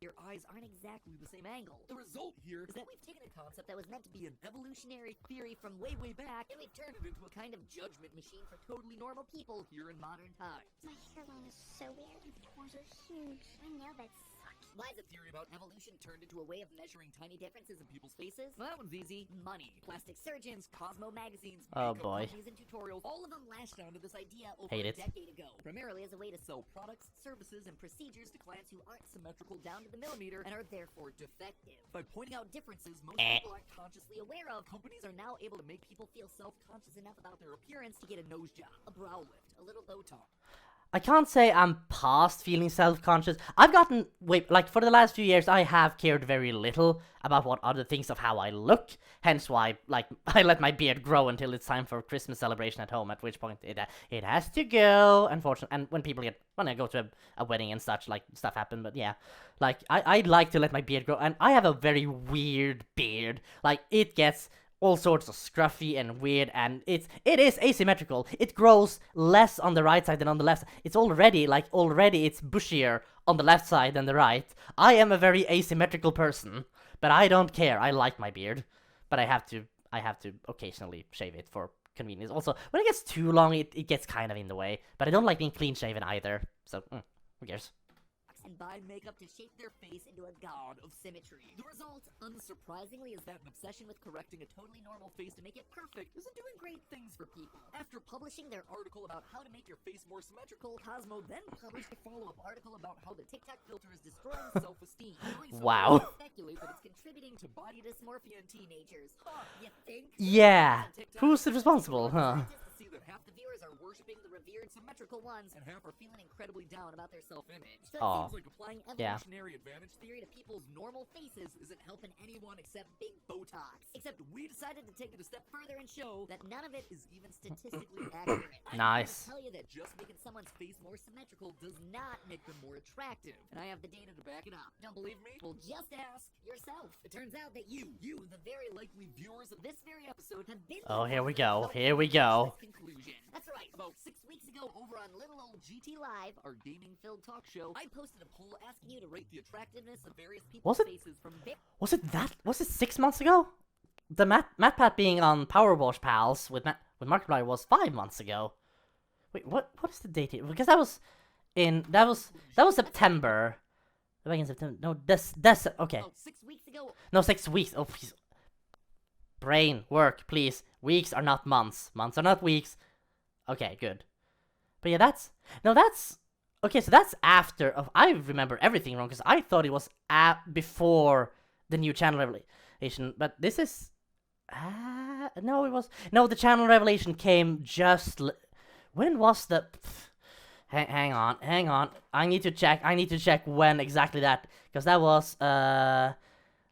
Your eyes aren't exactly the same angle. The result here is that we've taken a concept that was meant to be an evolutionary theory from way back, and we've turned it into a kind of judgment machine for totally normal people here in modern times. My hairline is so weird. The pores are huge. My nail beds suck. Why is a theory about evolution turned into a way of measuring tiny differences in people's faces? Well, that one's easy. Money. Plastic surgeons, Cosmo magazines, oh makeup boy, companies, and tutorials, all of them lashed onto this idea over Hate a it. decade ago, primarily as a way to sell products, services, and procedures to clients who aren't symmetrical down to the millimeter and are therefore defective. By pointing out differences most people aren't consciously aware of, companies are now able to make people feel self-conscious enough about their appearance to get a nose job, a brow lift, a little Botox. I can't say I'm past feeling self-conscious. I've gotten, for the last few years, I have cared very little about what other things of how I look. Hence why, I let my beard grow until it's time for Christmas celebration at home, at which point it has to go, unfortunately. And when I go to a wedding and such, stuff happen, but yeah. I like to let my beard grow, and I have a very weird beard. It gets all sorts of scruffy and weird, and it is asymmetrical. It grows less on the right side than on the left. It's already it's bushier on the left side than the right. I am a very asymmetrical person, but I don't care. I like my beard, but I have to occasionally shave it for convenience. Also, when it gets too long, it gets kind of in the way, but I don't like being clean shaven either, so who cares? And buy makeup to shape their face into a god of symmetry. The result, unsurprisingly, is that an obsession with correcting a totally normal face to make it perfect isn't doing great things for people. After publishing their article about how to make your face more symmetrical, Cosmo then published a follow-up article about how the TikTok filter is destroying self-esteem. Wow. Speculate that it's contributing to body dysmorphia in teenagers. You think? Yeah. Who's responsible, huh? See that half half the viewers are worshipping the revered symmetrical ones, and half are feeling incredibly down about their self-image. So it Aw. seems like applying Yeah. evolutionary advantage theory to people's normal faces isn't helping anyone except big Botox. Except we decided to take it a step further and show that none of it is even statistically accurate. I'm Nice. here to tell you that just making someone's face more symmetrical does not make them more attractive. And I have the data to back it up. Don't believe me? Well, just ask yourself. It turns out that you, the very likely viewers of this very episode, have been Oh, here we the go. ones Here we that go. reached this conclusion. That's right. About 6 weeks ago, over on Little Old GT Live, our gaming-filled talk show, I posted a poll asking you to rate the attractiveness of various people's Was it- faces from Was it 6 months ago? The MatPat being on Power Wash Pals with Markiplier was 5 months ago. Wait, what is the date here? Because that was September. Back in September. No, this okay. About 6 weeks ago, No, 6 weeks. Oh, please. Brain, work, please. Weeks are not months. Months are not weeks. Okay, good. But yeah, that's okay. So that's after. Oh, I remember everything wrong because I thought it was before the new channel revelation. But this is. No, it was the channel revelation came just. When was the? Hang on. I need to check when exactly that, because that was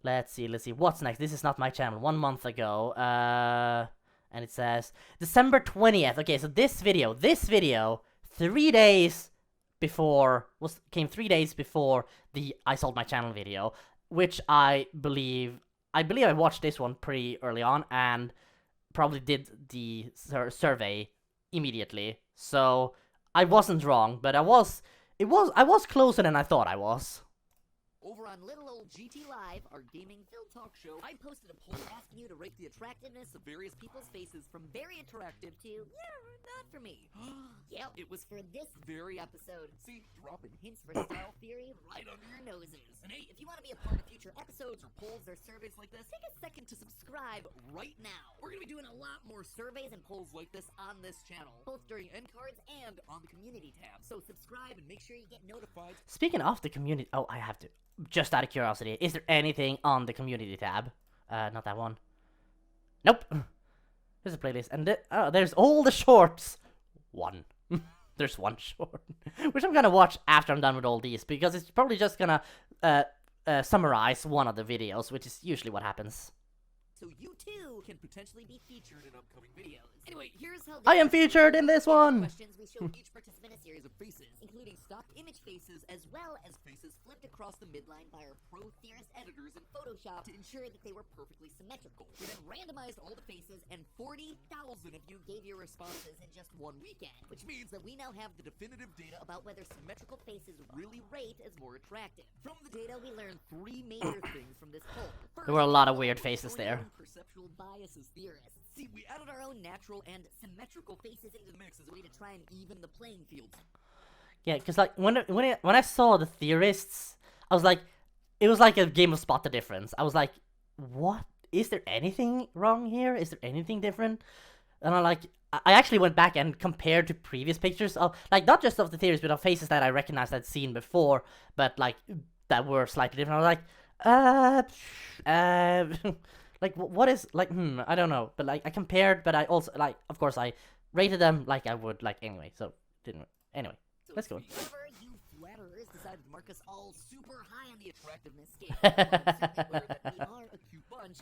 let's see. What's next? This is not my channel. 1 month ago. And it says December 20th. Okay, so this video 3 days before came 3 days before the I sold my channel video, which I believe I watched this one pretty early on and probably did the survey immediately. So I wasn't wrong, but I was closer than I thought I was. over on Little Old GT Live, our gaming-filled talk show, I posted a poll asking you to rate the attractiveness of various people's faces from very attractive to, not for me. Yep, it was for this very episode. See, dropping hints for style theory right under your noses. And hey, if you want to be a part of future episodes or polls or surveys like this, take a second to subscribe right now. We're going to be doing a lot more surveys and polls like this on this channel, both during end cards and on the community tab. So subscribe and make sure you get notified. Speaking of the community, oh, I have to. Just out of curiosity, is there anything on the community tab? Not that one. Nope. There's a playlist, and there's all the shorts. One. There's one short, which I'm gonna watch after I'm done with all these, because it's probably just gonna summarize one of the videos, which is usually what happens. So you too can potentially be featured in upcoming videos. Anyway, here's how I am featured in this one! questions we show each participant a series of faces, including stock image faces as well as faces flipped across the midline by our pro theorist editors in Photoshop to ensure that they were perfectly symmetrical. We then randomized all the faces, and 40,000 of you gave your responses in just one weekend, which means that we now have the definitive data about whether symmetrical faces really rate as more attractive. From the data, we learned 3 major things from this poll. There were a lot of First, weird faces there. perceptual biases theorists. See, we added our own natural and symmetrical faces into the mix as a way to try and even the playing field. Yeah, because like when I saw the theorists, I was like, it was like a game of spot the difference. I was like, what? Is there anything wrong here? Is there anything different? And I actually went back and compared to previous pictures of, like, not just of the theories, but of faces that I recognized I'd seen before, but like that were slightly different. I was like, like, what is, like, I don't know. But, like, I compared, but I also, like, of course, I rated them like I would, like, anyway. So, anyway, So let's go. if ever you flatterers decided to mark us all super high on the attractiveness scale, certainly aware that we are a cute bunch.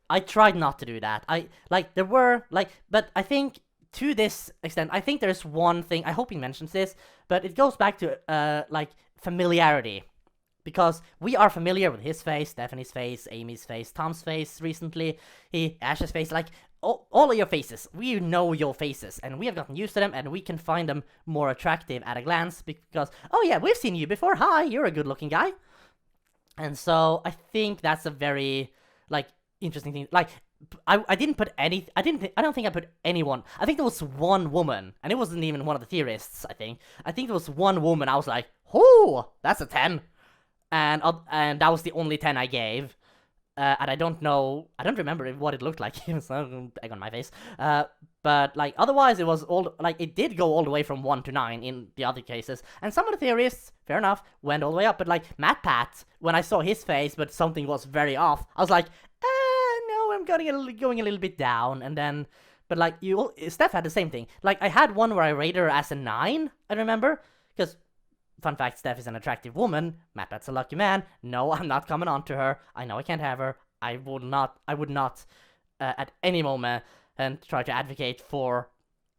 I tried not to do that. There were, like, but I think to this extent, I think there's one thing, I hope he mentions this, but it goes back to, like, familiarity. Because we are familiar with his face, Stephanie's face, Amy's face, Tom's face recently, Ash's face, like, all of your faces. We know your faces, and we have gotten used to them, and we can find them more attractive at a glance, because, oh yeah, we've seen you before, hi, you're a good-looking guy. And so, I think that's a very, like, interesting thing. Like, I didn't put any, I don't think I put anyone, I think there was one woman, and it wasn't even one of the theorists, I think there was one woman, I was like, oh, that's a 10. And that was the only 10 I gave. And I don't remember what it looked like, so egg on my face. But, like, otherwise it was all, like, it did go all the way from 1 to 9 in the other cases. And some of the theorists, fair enough, went all the way up. But, like, MatPat, when I saw his face, but something was very off, I was like, no, I'm going a little bit down. And then, But like Steph had the same thing. Like I had one where I rated her as a 9. I remember because. Fun fact, Steph is an attractive woman. MatPat's a lucky man. No, I'm not coming on to her. I know I can't have her. I would not at any moment and try to advocate for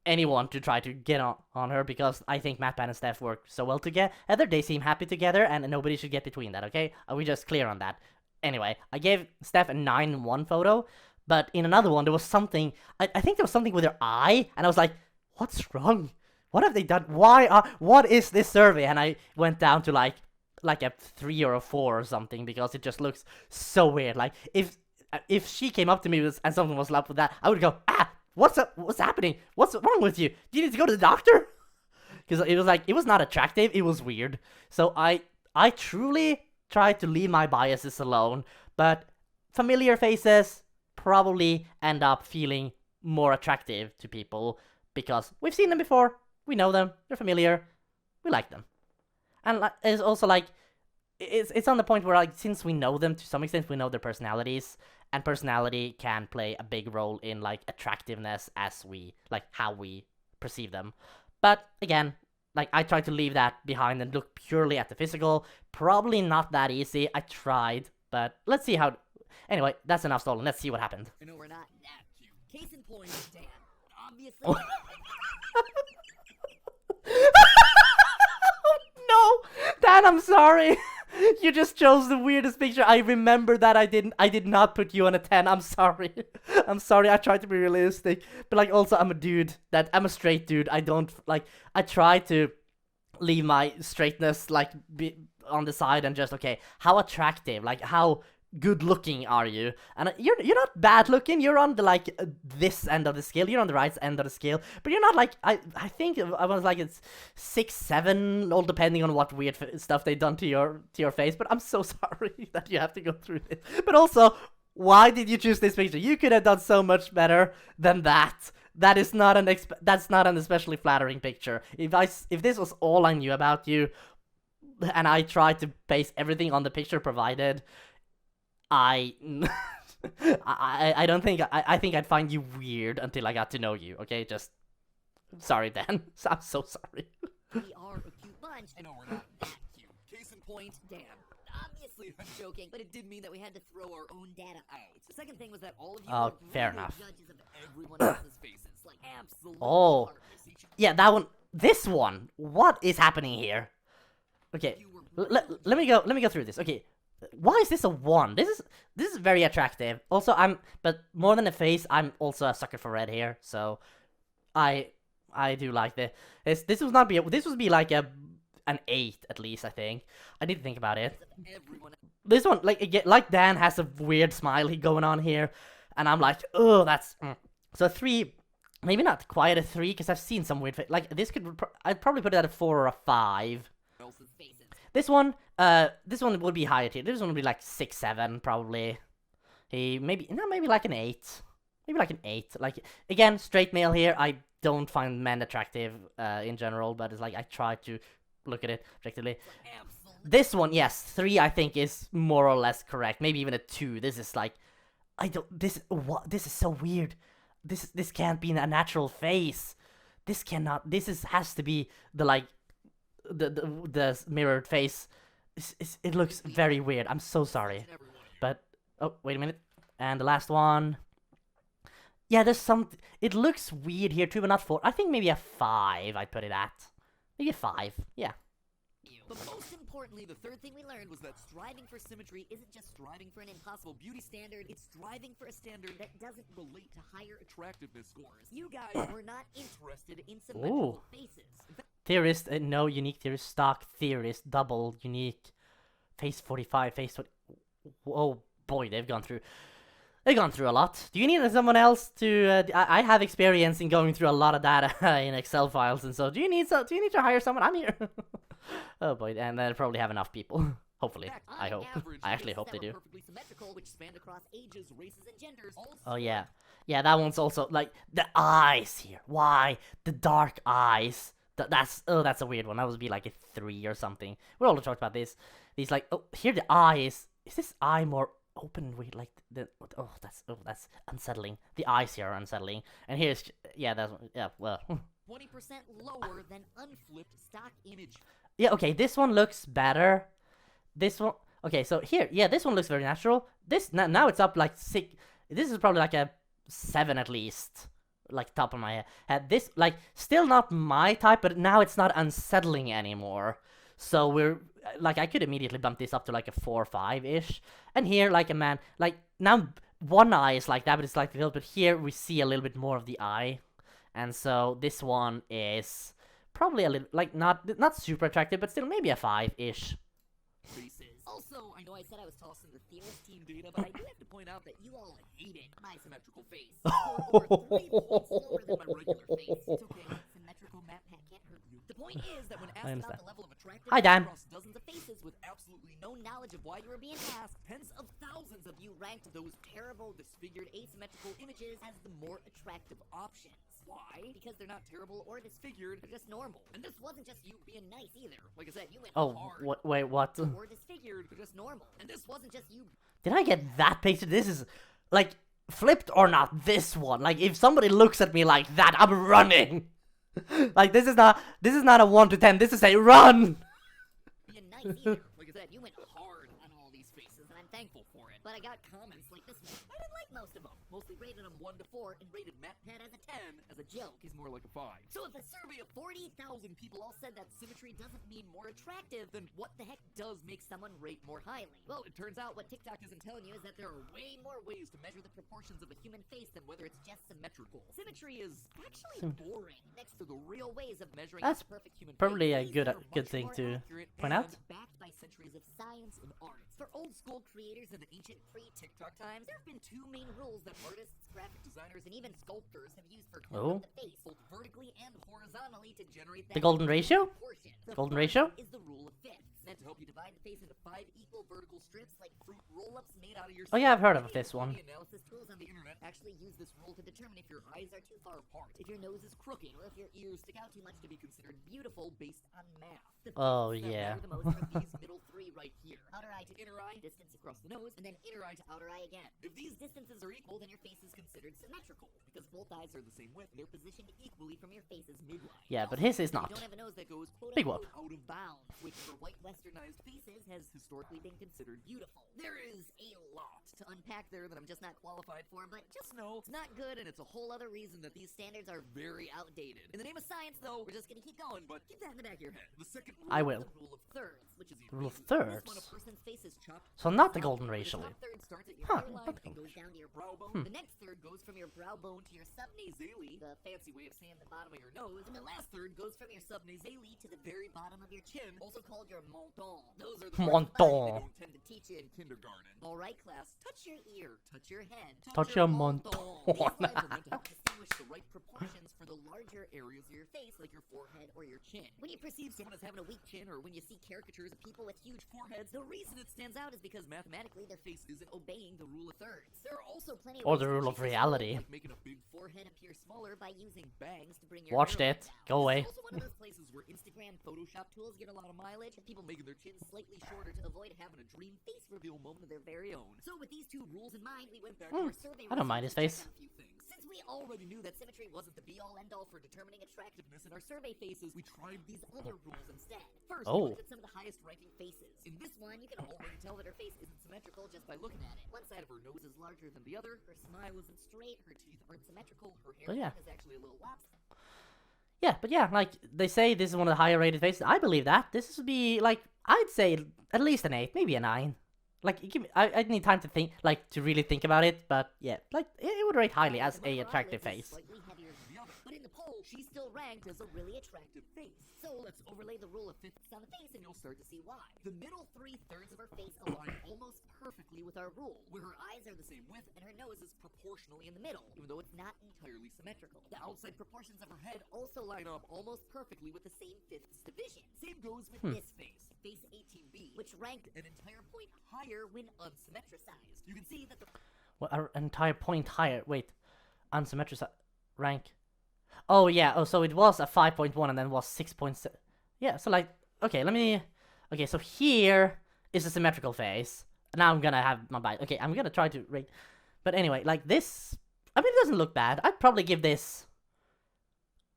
anyone to try to get on her because I think MatPat and Steph work so well together. They seem happy together and nobody should get between that, okay? Are we just clear on that? Anyway, I gave Steph a 9 in one photo, but in another one there was something, I think there was something with her eye, and I was like, what's wrong? What have they done? What is this survey? And I went down to like a 3 or a 4 or something because it just looks so weird. Like if she came up to me and something was up with that, I would go, what's up? What's happening? What's wrong with you? Do you need to go to the doctor? Because it was like, it was not attractive. It was weird. So I truly tried to leave my biases alone, but familiar faces probably end up feeling more attractive to people because we've seen them before. We know them. They're familiar. We like them. And it's also like, it's on the point where like, since we know them to some extent, we know their personalities, and personality can play a big role in like attractiveness as we, like how we perceive them. But again, like I tried to leave that behind and look purely at the physical. Probably not that easy. I tried, but let's see how. Anyway, that's enough stalling. Let's see what happened. I know we're not that cute. Case in point, Dan. Obviously. No, Dan, I'm sorry. You just chose the weirdest picture. I remember that I did not put you on a 10. I'm sorry. I'm sorry. I tried to be realistic, but like also I'm a straight dude. I try to leave my straightness like be on the side and just okay, how attractive, like how good looking are you? And you're not bad looking. You're on the like this end of the scale. You're on the right end of the scale, but you're not like I think I was like it's 6, 7, all depending on what weird stuff they done to your face. But I'm so sorry that you have to go through this. But also, why did you choose this picture? You could have done so much better than that. That is not that's not an especially flattering picture. If this was all I knew about you, and I tried to base everything on the picture provided. I don't think I think I'd find you weird until I got to know you. Okay, just sorry, Dan. I'm so sorry. We are a cute bunch. I know we're not that cute. Case in point, Dan. Obviously, I'm joking, but it did mean that we had to throw our own data out. The second thing was that all of you were fair brutal enough. judges of everyone else's faces, like absolutely. Oh, heartless. yeah, that one. This one. What is happening here? Okay, let me go through this. Okay. Why is this a 1? This is very attractive. Also, but more than a face, I'm also a sucker for red hair. So, I do like this. This would be like an 8 at least. I think. I need to think about it. This one, like Dan has a weird smiley going on here, and I'm like, oh, that's so 3. Maybe not quite a 3 because I've seen some weird like this I'd probably put it at a 4 or a 5. This one would be higher tier. This one would be like 6, 7 probably. Maybe like an 8. Maybe like an 8. Like again, straight male here. I don't find men attractive in general, but it's like I try to look at it objectively. This one, yes, 3 I think is more or less correct. Maybe even a 2. This is like this is so weird. This can't be a natural face. This has to be the like the mirrored face. It looks very weird. I'm so sorry. But oh, wait a minute. And the last one. Yeah, there's some. It looks weird here too, but not 4. I think maybe a 5. I'd put it at. Maybe a 5. Yeah. But most importantly, the third thing we learned was that striving for symmetry isn't just striving for an impossible beauty standard, it's striving for a standard that doesn't relate to higher attractiveness scores. You guys were not interested in symmetrical faces. Theorist, no unique theorist, stock theorist, double, unique, face 45, face 20. Oh boy, they've gone through a lot. Do you need someone else to? I have experience in going through a lot of data in Excel files, and so do you need to hire someone? I'm here. Oh boy, and they'll probably have enough people. Hopefully, I hope. I actually hope they do. Oh yeah, that one's also like the eyes here. Why the dark eyes? That's a weird one. That would be like a 3 or something. We already talked about this. These like here the eye is this eye more open weird, like the that's unsettling. The eyes here are unsettling, and here's yeah, that's yeah, well. 20% lower than unflipped stock image. Yeah, okay, this one looks better. This one, okay, so here, yeah, this one looks very natural. This now it's up like 6. This is probably like a 7 at least, like top of my head. This like still not my type, but now it's not unsettling anymore. So we're like I could immediately bump this up to like a 4 or 5 ish. And here, like a man, like now one eye is like that, but it's like filled. But here we see a little bit more of the eye. And so this one is probably a little, like, not super attractive, but still maybe a 5-ish. Faces. Also, I know I said I was tossing the Theorist team data, but I do have to point out that you all hated my symmetrical face. Scored over 3 points lower than my regular face. It's okay. Symmetrical map pack can't hurt you. The point is that when asked understand. about the level of attractiveness Hi, Dan. across dozens of faces with absolutely no knowledge of why you were being asked, tens of thousands of you ranked those terrible, disfigured, asymmetrical images as the more attractive options. Why? Because they're not terrible or disfigured, they're just normal. And this wasn't just you being nice either. Like I said, you went Oh, hard. wait, what? Or disfigured, they're just normal. And this wasn't just you. Did I get that picture? This is, like, flipped or not, this one. Like, if somebody looks at me like that, I'm running. Like, this is not a 1 to 10, this is a run! Being nice either. Like I said, you went hard on all these faces, and I'm thankful for it. But I got comments like this one. I didn't like most of them. Mostly rated them 1 to 4 and rated MatPat as a 10 as a joke. He's more like a 5. So if a survey of 40,000 people all said that symmetry doesn't mean more attractive, then what the heck does make someone rate more highly? Well, it turns out what TikTok isn't telling you is that there are way more ways to measure the proportions of a human face than whether it's just symmetrical. Symmetry is actually boring next to the real ways of measuring That's the perfect human probably face. a good These are good much thing more to accurate point out. and backed by centuries of science and art. For old school creators in the ancient pre-TikTok times, there have been 2 main rules that artists, graphic designers, and even sculptors have used for coloring Oh. the face, both vertically and horizontally, to generate that The golden ratio? proportion. The Golden first ratio? is the rule of fifths, meant to help you divide the face into 5 equal vertical strips like fruit roll-ups made out of your Oh yeah, I've heard of Many this one. the analysis tools on the internet actually use this rule to determine if your eyes are too far apart, if your nose is crooked, or if your ears stick out too much to be considered beautiful based on math. The Oh, fifths that yeah. matter the most are these middle 3 right here. Outer eye to inner eye, distance across the nose, and then inner eye to outer eye again. If these distances are equal, then your face is considered symmetrical, because both eyes are the same width and they're positioned equally from your face's midline. Yeah, but Also, his is you not. don't have a nose that goes quote Big unquote out of bounds, which for white westernized faces has historically been considered beautiful. There is a lot to unpack there that I'm just not qualified for, but just know it's not good, and it's a whole other reason that these standards are very outdated. In the name of science, though, we're just gonna keep going, but keep that in the back of your head. The second rule I is will. the rule of thirds, which is the Rule of reason. This one, a thirds? person's face is chopped. So not the down. golden ratio. The top third starts at your Huh, hairline not the and golden goes down to your brow bone. Hmm. The next third goes from your brow bone to your subnasale, the fancy way of saying the bottom of your nose, and the last third goes from your subnasale to the very bottom of your chin, also called your menton. Those are the parts of the body they don't tend to teach you in kindergarten. All right, class, touch your ear, touch your head, Touch your menton. These lines are meant to help distinguish the right proportions for the larger areas of your face, like your forehead or your chin. When you perceive someone as having a weak chin, or when you see caricatures of people with huge foreheads, the reason it stands out is because mathematically their face isn't obeying the rule of thirds. There are also plenty of Or ways the to rule of change this reality. like making a big forehead appear smaller by using bangs to bring your Watched hairline it. down. Go away. This is also one of those places where Instagram Photoshop tools get a lot of mileage, and people making their chins slightly shorter to avoid having a dream face reveal moment of their very own. So with these 2 rules in mind, we went back to our survey. I don't mind his results face. and checked on a few things. Since we already knew that symmetry wasn't the be-all end-all for determining attractiveness in our survey faces, we tried these other rules instead. First, Oh. we looked at some of the highest ranking faces. In this one, you can already tell that her face isn't symmetrical just by looking at it. One side of her nose is larger than the other, her smile isn't straight, her teeth aren't symmetrical, her hairline yeah. is actually a little lopsided. Yeah, but yeah, like they say this is one of the higher rated faces. I believe that. This would be like I'd say at least an 8, maybe a 9. Like give me, I'd need time to think, like to really think about it. But yeah, like it would rate highly as One a of her attractive eyelids is face. slightly heavier than the other, but in the poll, she's still ranked as a really attractive face. So let's overlay the rule of fifths on the face, and you'll start to see why. The middle 3/3 of her face align almost perfectly with our rule, where her eyes are the same width and her nose is proportionally in the middle, even though it's not entirely symmetrical. The outside proportions of her head also line up almost perfectly with the same fifths division. Same goes with this face, face 18B, which ranked an entire point higher when unsymmetricized. You can see that the Well, an entire point higher. Wait, unsymmetric rank. Oh yeah. Oh, so it was a 5.1 and then was 6.7. Yeah. So like, okay, let me. Okay, so here is a symmetrical face, now I'm gonna have my bias. Okay, I'm gonna try to rate. But anyway, like this, I mean, it doesn't look bad. I'd probably give this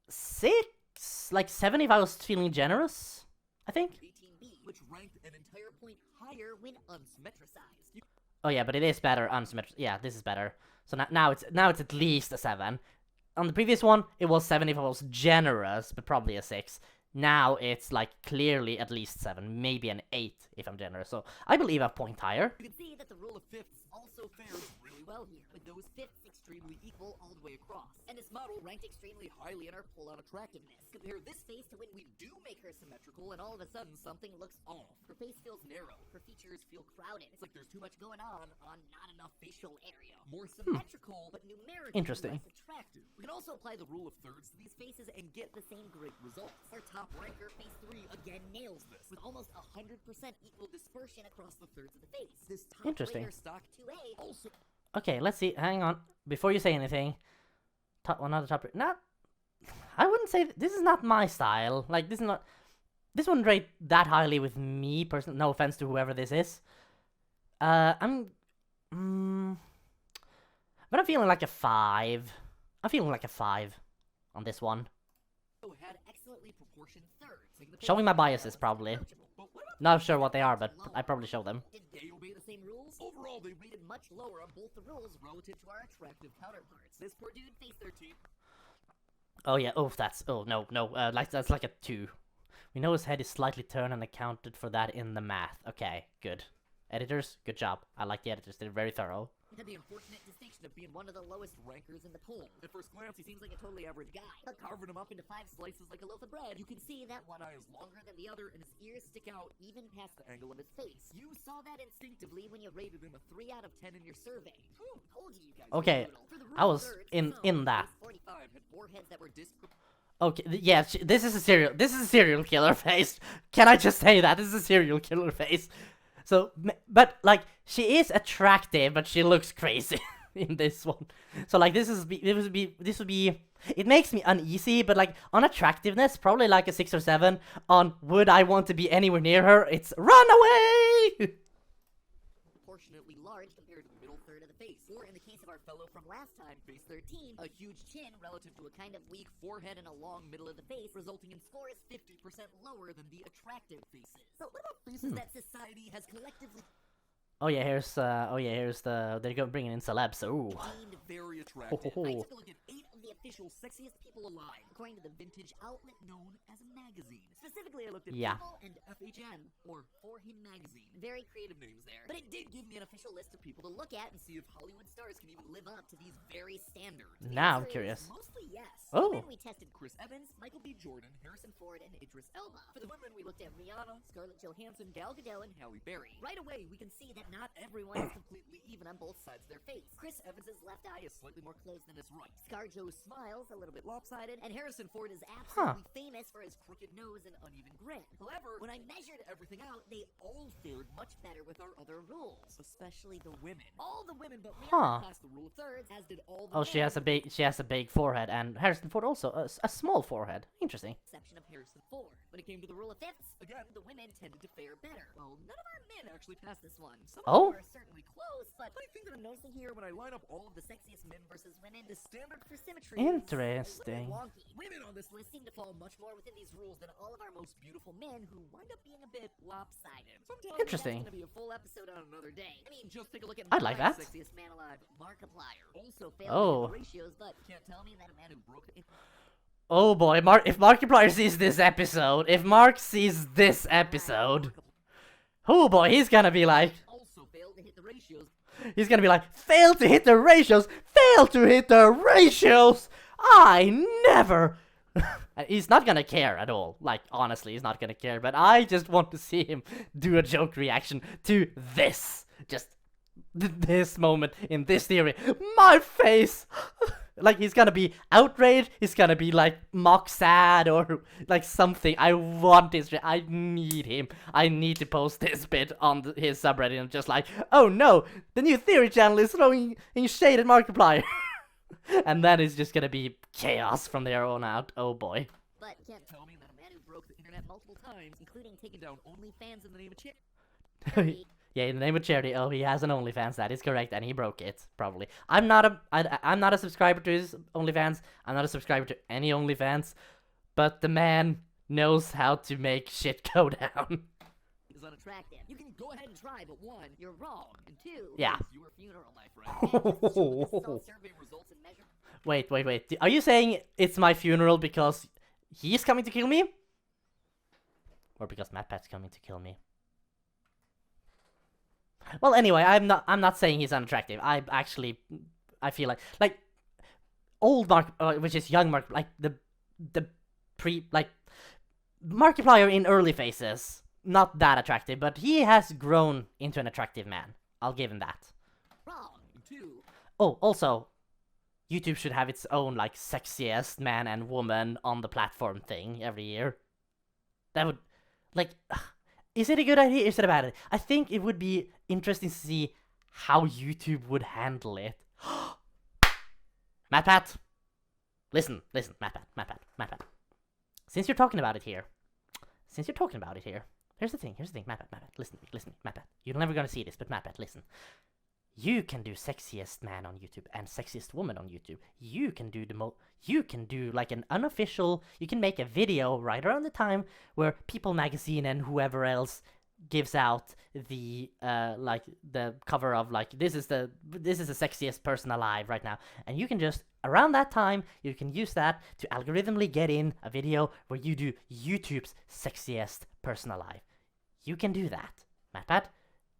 6, like 7 if I was feeling generous, I think. 18B, which ranked an entire point higher when unsymmetricized. Oh yeah, but it is better unsymmetric. Yeah, this is better. So now it's at least a 7. On the previous one, it was 7 if I was generous, but probably a 6. Now it's like clearly at least 7, maybe an 8 if I'm generous. So I believe a point higher. You can see that the rule of fifths also fares really well here, with those fifths extremely equal all the way across. And this model ranked extremely highly in our pull-out attractiveness. Compare this face to when we do make her symmetrical, and all of a sudden something looks off. Her face feels narrow, her features feel crowded. It's like there's too much going on not enough facial area. More symmetrical, but numerically Interesting. less attractive. We can also apply the rule of thirds to these faces and get the same great results. Our top ranker, face 3, again nails this, with almost 100% equal dispersion across the thirds of the face. This top Interesting. layer stock 2A also Okay, let's see. Hang on. Before you say anything, another top. Not. I wouldn't say this is not my style. Like this is not. This wouldn't rate that highly with me personally. No offense to whoever this is. But I'm feeling like a 5. I'm feeling like a 5 on this one. had excellently proportioned thirds. making the Showing my face biases, balance probably. approachable. But what about Not sure what they are, but I probably show them. Did they obey the same rules? Overall, they rated much lower on both the rules relative to our attractive counterparts. This poor dude, face 13. Oh yeah. Oh, that's. Oh no, no. That's like a 2. We know his head is slightly turned and accounted for that in the math. Okay, good. Editors, good job. I like the editors. They're very thorough. He had the unfortunate distinction of being one of the lowest rankers in the poll. At first glance, he seems like a totally average guy. But carving him up into 5 slices like a loaf of bread, you can see that one eye is longer than the other and his ears stick out even past the angle of his face. You saw that instinctively when you rated him a 3 out of 10 in your survey. Whew, told you guys were Okay, brutal. For the I rule of was thirds, in some, that. face 45 had foreheads that were disproportionate. Okay, yeah, this is a serial killer face. Can I just say that? This is a serial killer face. So, but, like, she is attractive, but she looks crazy in this one. So, like, this would be, it makes me uneasy, but, like, on attractiveness, probably like a 6 or 7. On would I want to be anywhere near her, it's run away! Proportionately large compared to the middle third of the face. Or in the case of our fellow from last time, face 13, a huge chin relative to a kind of weak forehead and a long middle of the face, resulting in scores 50% lower than the attractive faces. So what about faces that society has collectively Oh yeah, here's the, they're going bringing in celebs, ooh. deemed very attractive? I took a look at 8 of the official sexiest people alive, according to the vintage outlet known as a magazine. Specifically, I looked at Yeah. People and FHM, or For Him Magazine. Very creative names there. But it did give me an official list of people to look at and see if Hollywood stars can even live up to these very standards. The Now I'm answer is curious. Mostly yes. Oh. For men, we tested Chris Evans, Michael B. Jordan, Harrison Ford, and Idris Elba. For the women, we looked at Rihanna, Scarlett Johansson, Gal Gadot, and Halle Berry. Right away, we can see that not everyone is completely even on both sides of their face. Chris Evans' left eye is slightly more closed than his right. ScarJo's smile's a little bit lopsided, and Harrison Ford is absolutely famous for his crooked nose and uneven grin. However, when I measured everything out, they all fared much better with our other rules, especially the women. All the women but Rihanna passed the rule of thirds, as did all the Oh, she men, has a big forehead, and Harrison Ford also a small forehead. Interesting. exception of Harrison Ford. When it came to the rule of fifths, again, the women tended to fare better. Well, none of our men actually passed this one. Some of Oh. them are certainly close, but funny thing that I'm noticing here when I line up all of the sexiest men versus women, the standard for symmetry is Interesting. a little wonky. Women on this list seem to fall much more within these rules than all of our most beautiful men, who wind up being a bit lopsided. Sometimes Interesting. That's gonna be a full episode on another day. I mean, just take a look at I'd like my that. sexiest man alive, Markiplier. Also failed Oh. in the ratios, but can't tell me that a man who broke the Oh boy, if Markiplier sees this episode, oh boy, he's gonna be like, also failed to hit the ratios. failed to hit the ratios, failed to hit the ratios, I never. And he's not gonna care at all, like, honestly, he's not gonna care, but I just want to see him do a joke reaction to this, just this moment in this theory, my face. Like, he's gonna be outraged, he's gonna be, like, mock sad, or, like, something. I want this, I need him. I need to post this bit on his subreddit and just like, oh no, the new theory channel is throwing in shade at Markiplier. And then it's just gonna be chaos from there on out, oh boy. But can't tell me that a man who broke the internet multiple times, including taking down OnlyFans in the name of charity, Yeah, in the name of charity. Oh, he has an OnlyFans. That is correct, and he broke it probably. I'm not a subscriber to his OnlyFans. I'm not a subscriber to any OnlyFans, but the man knows how to make shit go down. Is unattractive. You can go ahead and try, but one, you're wrong, and two, Yeah. it's your funeral, my friend. And just to show that this is all survey results and measure. Wait. Are you saying it's my funeral because he's coming to kill me? Or because MatPat's coming to kill me? Well, anyway, I'm not saying he's unattractive. I feel like old Mark, which is young Mark, like the Markiplier in early phases, not that attractive, but he has grown into an attractive man. I'll give him that. Wrong, and two, Oh, also, YouTube should have its own, like, sexiest man and woman on the platform thing every year. That would, like, is it a good idea? Is it a bad idea? I think it would be interesting to see how YouTube would handle it. MatPat! Listen, MatPat. Since you're talking about it here, here's the thing, MatPat, listen to me, MatPat. You're never gonna see this, but MatPat, listen. You can do sexiest man on YouTube and sexiest woman on YouTube. You can do like an unofficial, you can make a video right around the time where People Magazine and whoever else gives out the like the cover of like this is the sexiest person alive right now, and you can just around that time you can use that to algorithmically get in a video where you do YouTube's sexiest person alive. You can do that, MatPat.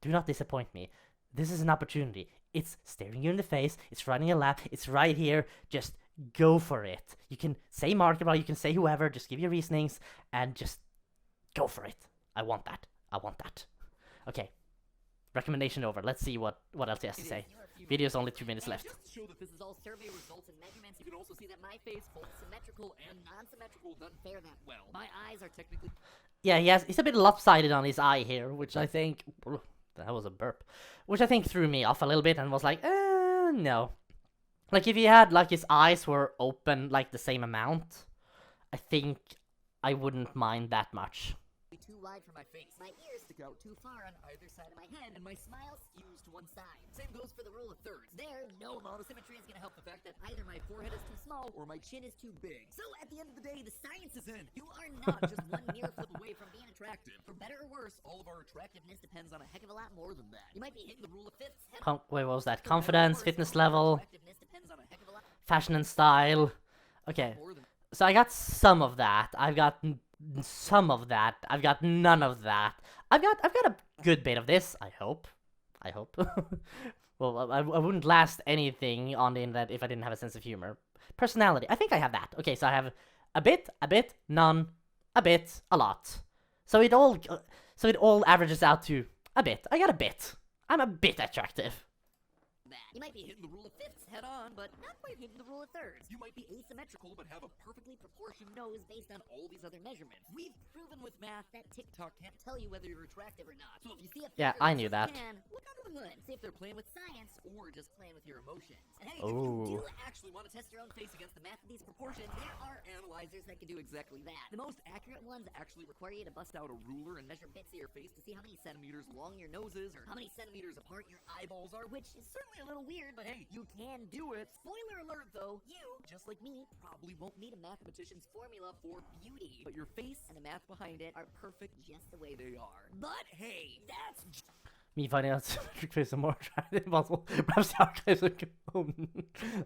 Do not disappoint me. This is an opportunity. It's staring you in the face. It's running a lap. It's right here. Just go for it. You can say Markiplier. You can say whoever. Just give your reasonings and just go for it. I want that. Okay. Recommendation over. Let's see what else he has to say. Video's only 2 minutes left. just to show that this is all survey results and measurements, you can also see that my face, both symmetrical and non-symmetrical, doesn't fare that well. My eyes are technically... Yeah, he's a bit lopsided on his eye here, which I think... That was a burp. Which I think threw me off a little bit and was like, no. Like, if he had, like, his eyes were open, like, the same amount, I think I wouldn't mind that much. too wide for my face. My ears stick out too far on either side of my head, and my smile skews to one side. Same goes for the rule of thirds. There, no amount of symmetry is going to help the fact that either my forehead is too small or my chin is too big. So at the end of the day, the science is in. You are not just one near flip away from being attractive. For better or worse, all of our attractiveness depends on a heck of a lot more than that. You might be hitting the rule of fifths. Wait, what was that? Confidence, fitness level, Attractiveness depends on a heck of a lot fashion and style. Okay, more than so I got some of that. I've got some of that. I've got none of that. I've got a good bit of this. I hope. Well, I wouldn't last anything on the internet if I didn't have a sense of humor. Personality. I think I have that. Okay, so I have a bit, none, a bit, a lot. So it all averages out to a bit. I got a bit. I'm a bit attractive. that. You might be hitting the rule of fifths head on, but not quite hitting the rule of thirds. You might be asymmetrical, but have a perfectly proportioned nose based on all these other measurements. We've proven with math that TikTok can't tell you whether you're attractive or not. So if you see a Yeah, figure I knew that. can, look under the hood, see if they're playing with science or just playing with your emotions. And hey, Ooh. if you do actually want to test your own face against the math of these proportions, there are analyzers that can do exactly that. The most accurate ones actually require you to bust out a ruler and measure bits of your face to see how many centimeters long your nose is or how many centimeters apart your eyeballs are, which is certainly a little weird, but hey, you can do it. Spoiler alert though, you, just like me, probably won't need a mathematician's formula for beauty. But your face and the math behind it are perfect just the way they are. But hey, that's Me finding out symmetric face is more attractive possible. Perhaps the archives are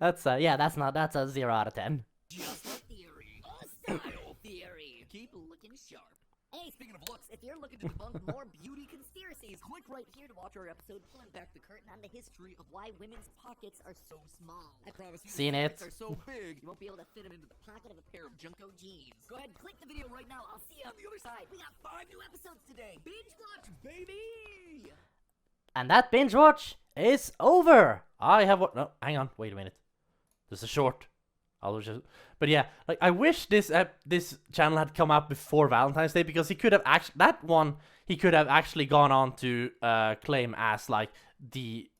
That's that's a 0 out of 10. just a theory. A style theory. Keep looking sharp. Hey, speaking of looks, if you're looking to debunk more beauty conspiracies, click right here to watch our episode pulling back the curtain on the history of why women's pockets are so small. I promise you, Seen these pockets it. are so big, you won't be able to fit them into the pocket of a pair of Junko jeans. Go ahead, click the video right now. I'll see you on the other side. We got 5 new episodes today. Binge watch, baby! And that binge watch is over. I have what? No, hang on. Wait a minute. This is short. But yeah, like I wish this channel had come out before Valentine's Day because he could have actually gone on to claim as like the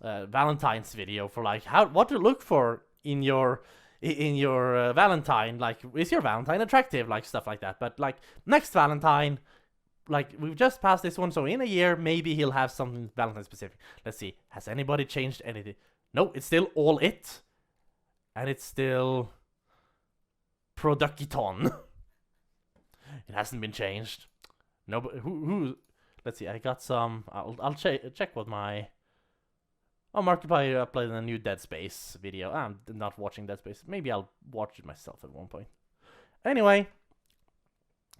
Valentine's video for like what to look for in your Valentine. Like, is your Valentine attractive? Like stuff like that. But like next Valentine, like we've just passed this one, so in a year maybe he'll have something Valentine specific. Let's see. Has anybody changed anything? No, it's still all it, and it's still Produkiton. It hasn't been changed. No, but who? Let's see. I got some. I'll check what my. Oh, Markiplier uploaded a new Dead Space video. I'm not watching Dead Space. Maybe I'll watch it myself at one point. Anyway,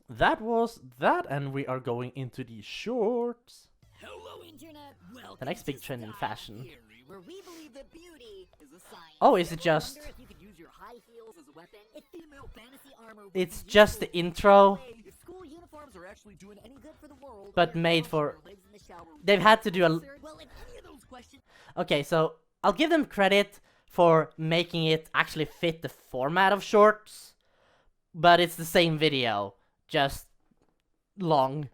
that was that, and we are going into the shorts. Hello, Internet. Welcome The next big to trend in Style fashion. Theory, where we believe that beauty is a science. Oh, is it Ever just- wonder if you could use your high heels as a weapon? If female fantasy armor would It's be just the useful in intro, any way, if school uniforms are actually doing any good for the world, but or made washing for. our legs in the shower They've had to do a. well, if any of those questions Okay, so I'll give them credit for making it actually fit the format of shorts, but it's the same video, just long.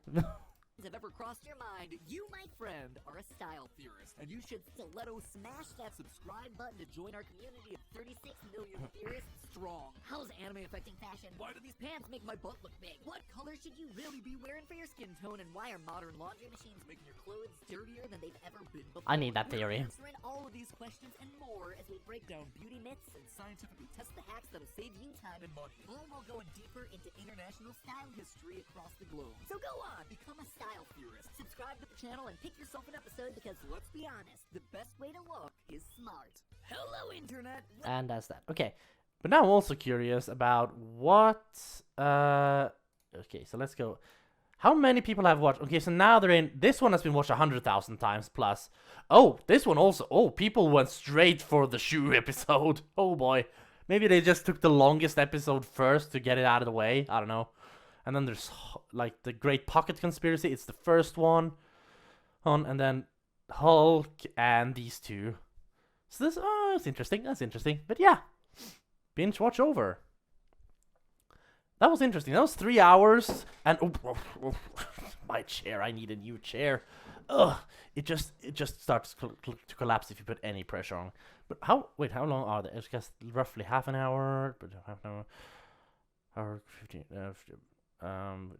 have ever crossed your mind, you, my friend, are a style theorist, and you should stiletto smash that subscribe button to join our community of 36 million theorists strong. How's anime affecting fashion? Why do these pants make my butt look big? What color should you really be wearing for your skin tone? And why are modern laundry machines making your clothes dirtier than they've ever been before? I need that We're theory. answering all of these questions and more as we break down beauty myths and scientifically test the hacks that'll save you time and money. All while going deeper into international style history across the globe. So go on, become a style theorist. Subscribe to the channel and pick yourself an episode because let's be honest, the best way to look is smart. Hello, Internet! And that's that. Okay. But now I'm also curious about what. Okay, so let's go. How many people have watched? Okay, so now they're in. This one has been watched 100,000 times plus. Oh, this one also. Oh, people went straight for the shoe episode. Oh boy. Maybe they just took the longest episode first to get it out of the way. I don't know. And then there's like the Great Pocket Conspiracy. It's the first one. And then Hulk and these two. So this, oh, that's interesting. That's interesting. But yeah, binge watch over. That was interesting. That was 3 hours. And my chair. I need a new chair. Ugh. It just starts to collapse if you put any pressure on. But how? Wait, how long are they? I guess roughly half an hour. But half an hour. Hour 15. 15 hour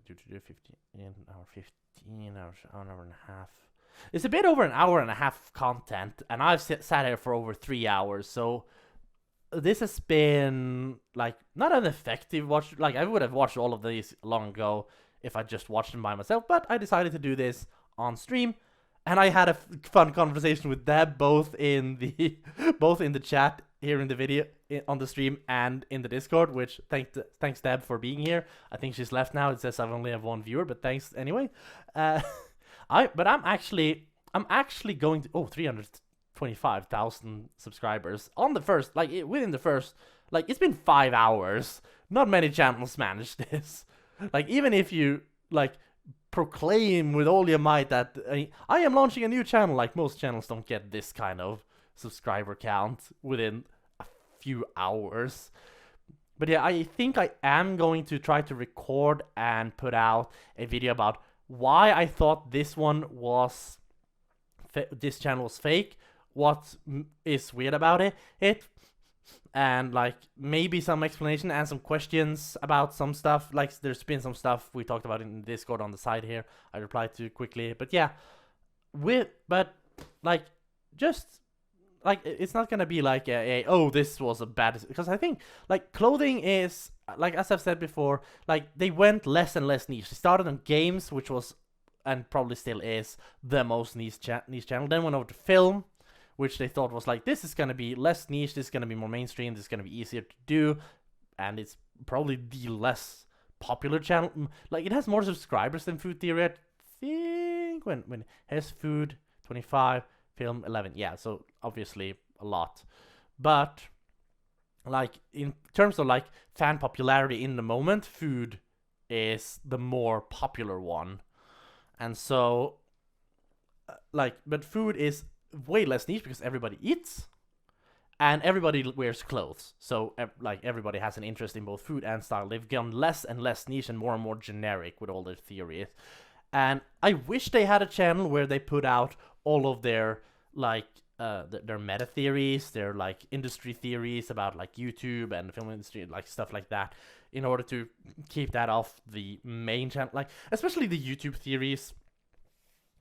15 hours, an hour and a half. It's a bit over an hour and a half of content, and I've sat here for over 3 hours, so this has been like not an effective watch. Like I would have watched all of these long ago if I just watched them by myself, but I decided to do this on stream, and I had a fun conversation with Deb both in the chat here in the video on the stream and in the Discord, which thanks Deb for being here. I think she's left now. It says I only have one viewer, but thanks anyway. I'm actually going to 325,000 subscribers on the first, like within the first, like it's been 5 hours. Not many channels manage this. Like even if you like proclaim with all your might that I am launching a new channel, like most channels don't get this kind of subscriber count within a few hours. But yeah, I think I am going to try to record and put out a video about why I thought this one was this channel was fake, what is weird about it, and like maybe some explanation and some questions about some stuff. Like there's been some stuff we talked about in Discord on the side here. I replied to quickly, but yeah, just like it's not gonna be like oh this was a bad, because I think like clothing is like, as I've said before, like they went less and less niche. They started on games, which was and probably still is the most niche channel. Then went over to film, which they thought was like, this is gonna be less niche, this is gonna be more mainstream, this is gonna be easier to do, and it's probably the less popular channel. Like it has more subscribers than Food Theory, I think. When it has Food 25, Film 11, yeah, so obviously a lot. But like in terms of like fan popularity in the moment, Food is the more popular one. And so but Food is way less niche because everybody eats and everybody wears clothes. So like everybody has an interest in both food and style. They've gone less and less niche and more generic with all their theories. And I wish they had a channel where they put out all of their like their meta theories, their like industry theories about like YouTube and the film industry, like stuff like that. in order to keep that off the main channel, like especially the YouTube theories,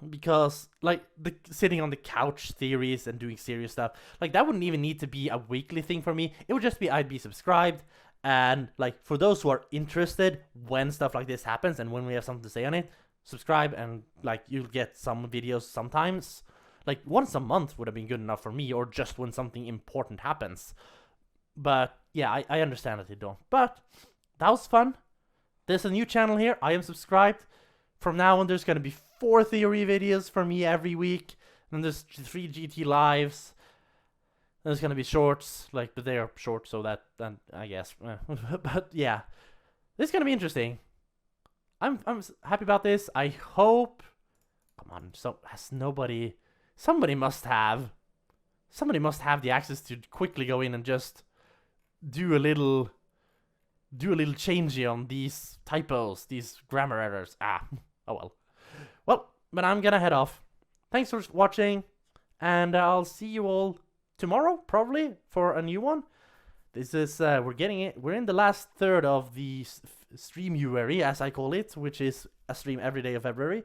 because like the sitting on the couch theories and doing serious stuff, like that wouldn't even need to be a weekly thing for me. It would just be I'd be subscribed, and like for those who are interested when stuff like this happens and when we have something to say on it, subscribe, and like you'll get some videos sometimes. Like once a month would have been good enough for me, or just when something important happens. But yeah, I understand that they don't. But that was fun. There's a new channel here. I am subscribed. From now on, there's going to be 4 theory videos for me every week. And there's 3 GT lives. There's going to be shorts, like, but they are short, so that, then I guess. But yeah, this is going to be interesting. I'm happy about this. I hope. Come on, so has nobody. Somebody must have the access to quickly go in and just do a little changey on these typos, these grammar errors. Oh well. Well, but I'm gonna head off. Thanks for watching, and I'll see you all tomorrow, probably, for a new one. This is, we're in the last third of the Streamuary, as I call it, which is a stream every day of February.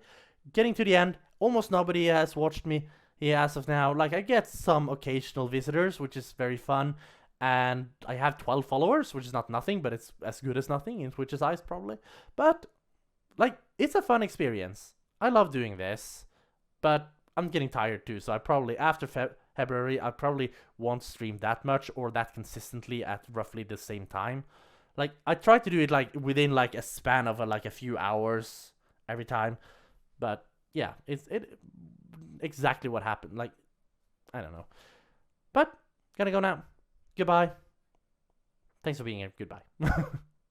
Getting to the end, almost nobody has watched me as of now. Like, I get some occasional visitors, which is very fun. And I have 12 followers, which is not nothing, but it's as good as nothing in Twitch's eyes, probably. But, like, it's a fun experience. I love doing this, but I'm getting tired too, so I probably, after February, I probably won't stream that much or that consistently at roughly the same time. Like, I try to do it, like, within, like, a span of, like, a few hours every time. But, yeah, it's exactly what happened. Like, I don't know. But, gotta go now. Goodbye. Thanks for being here. Goodbye.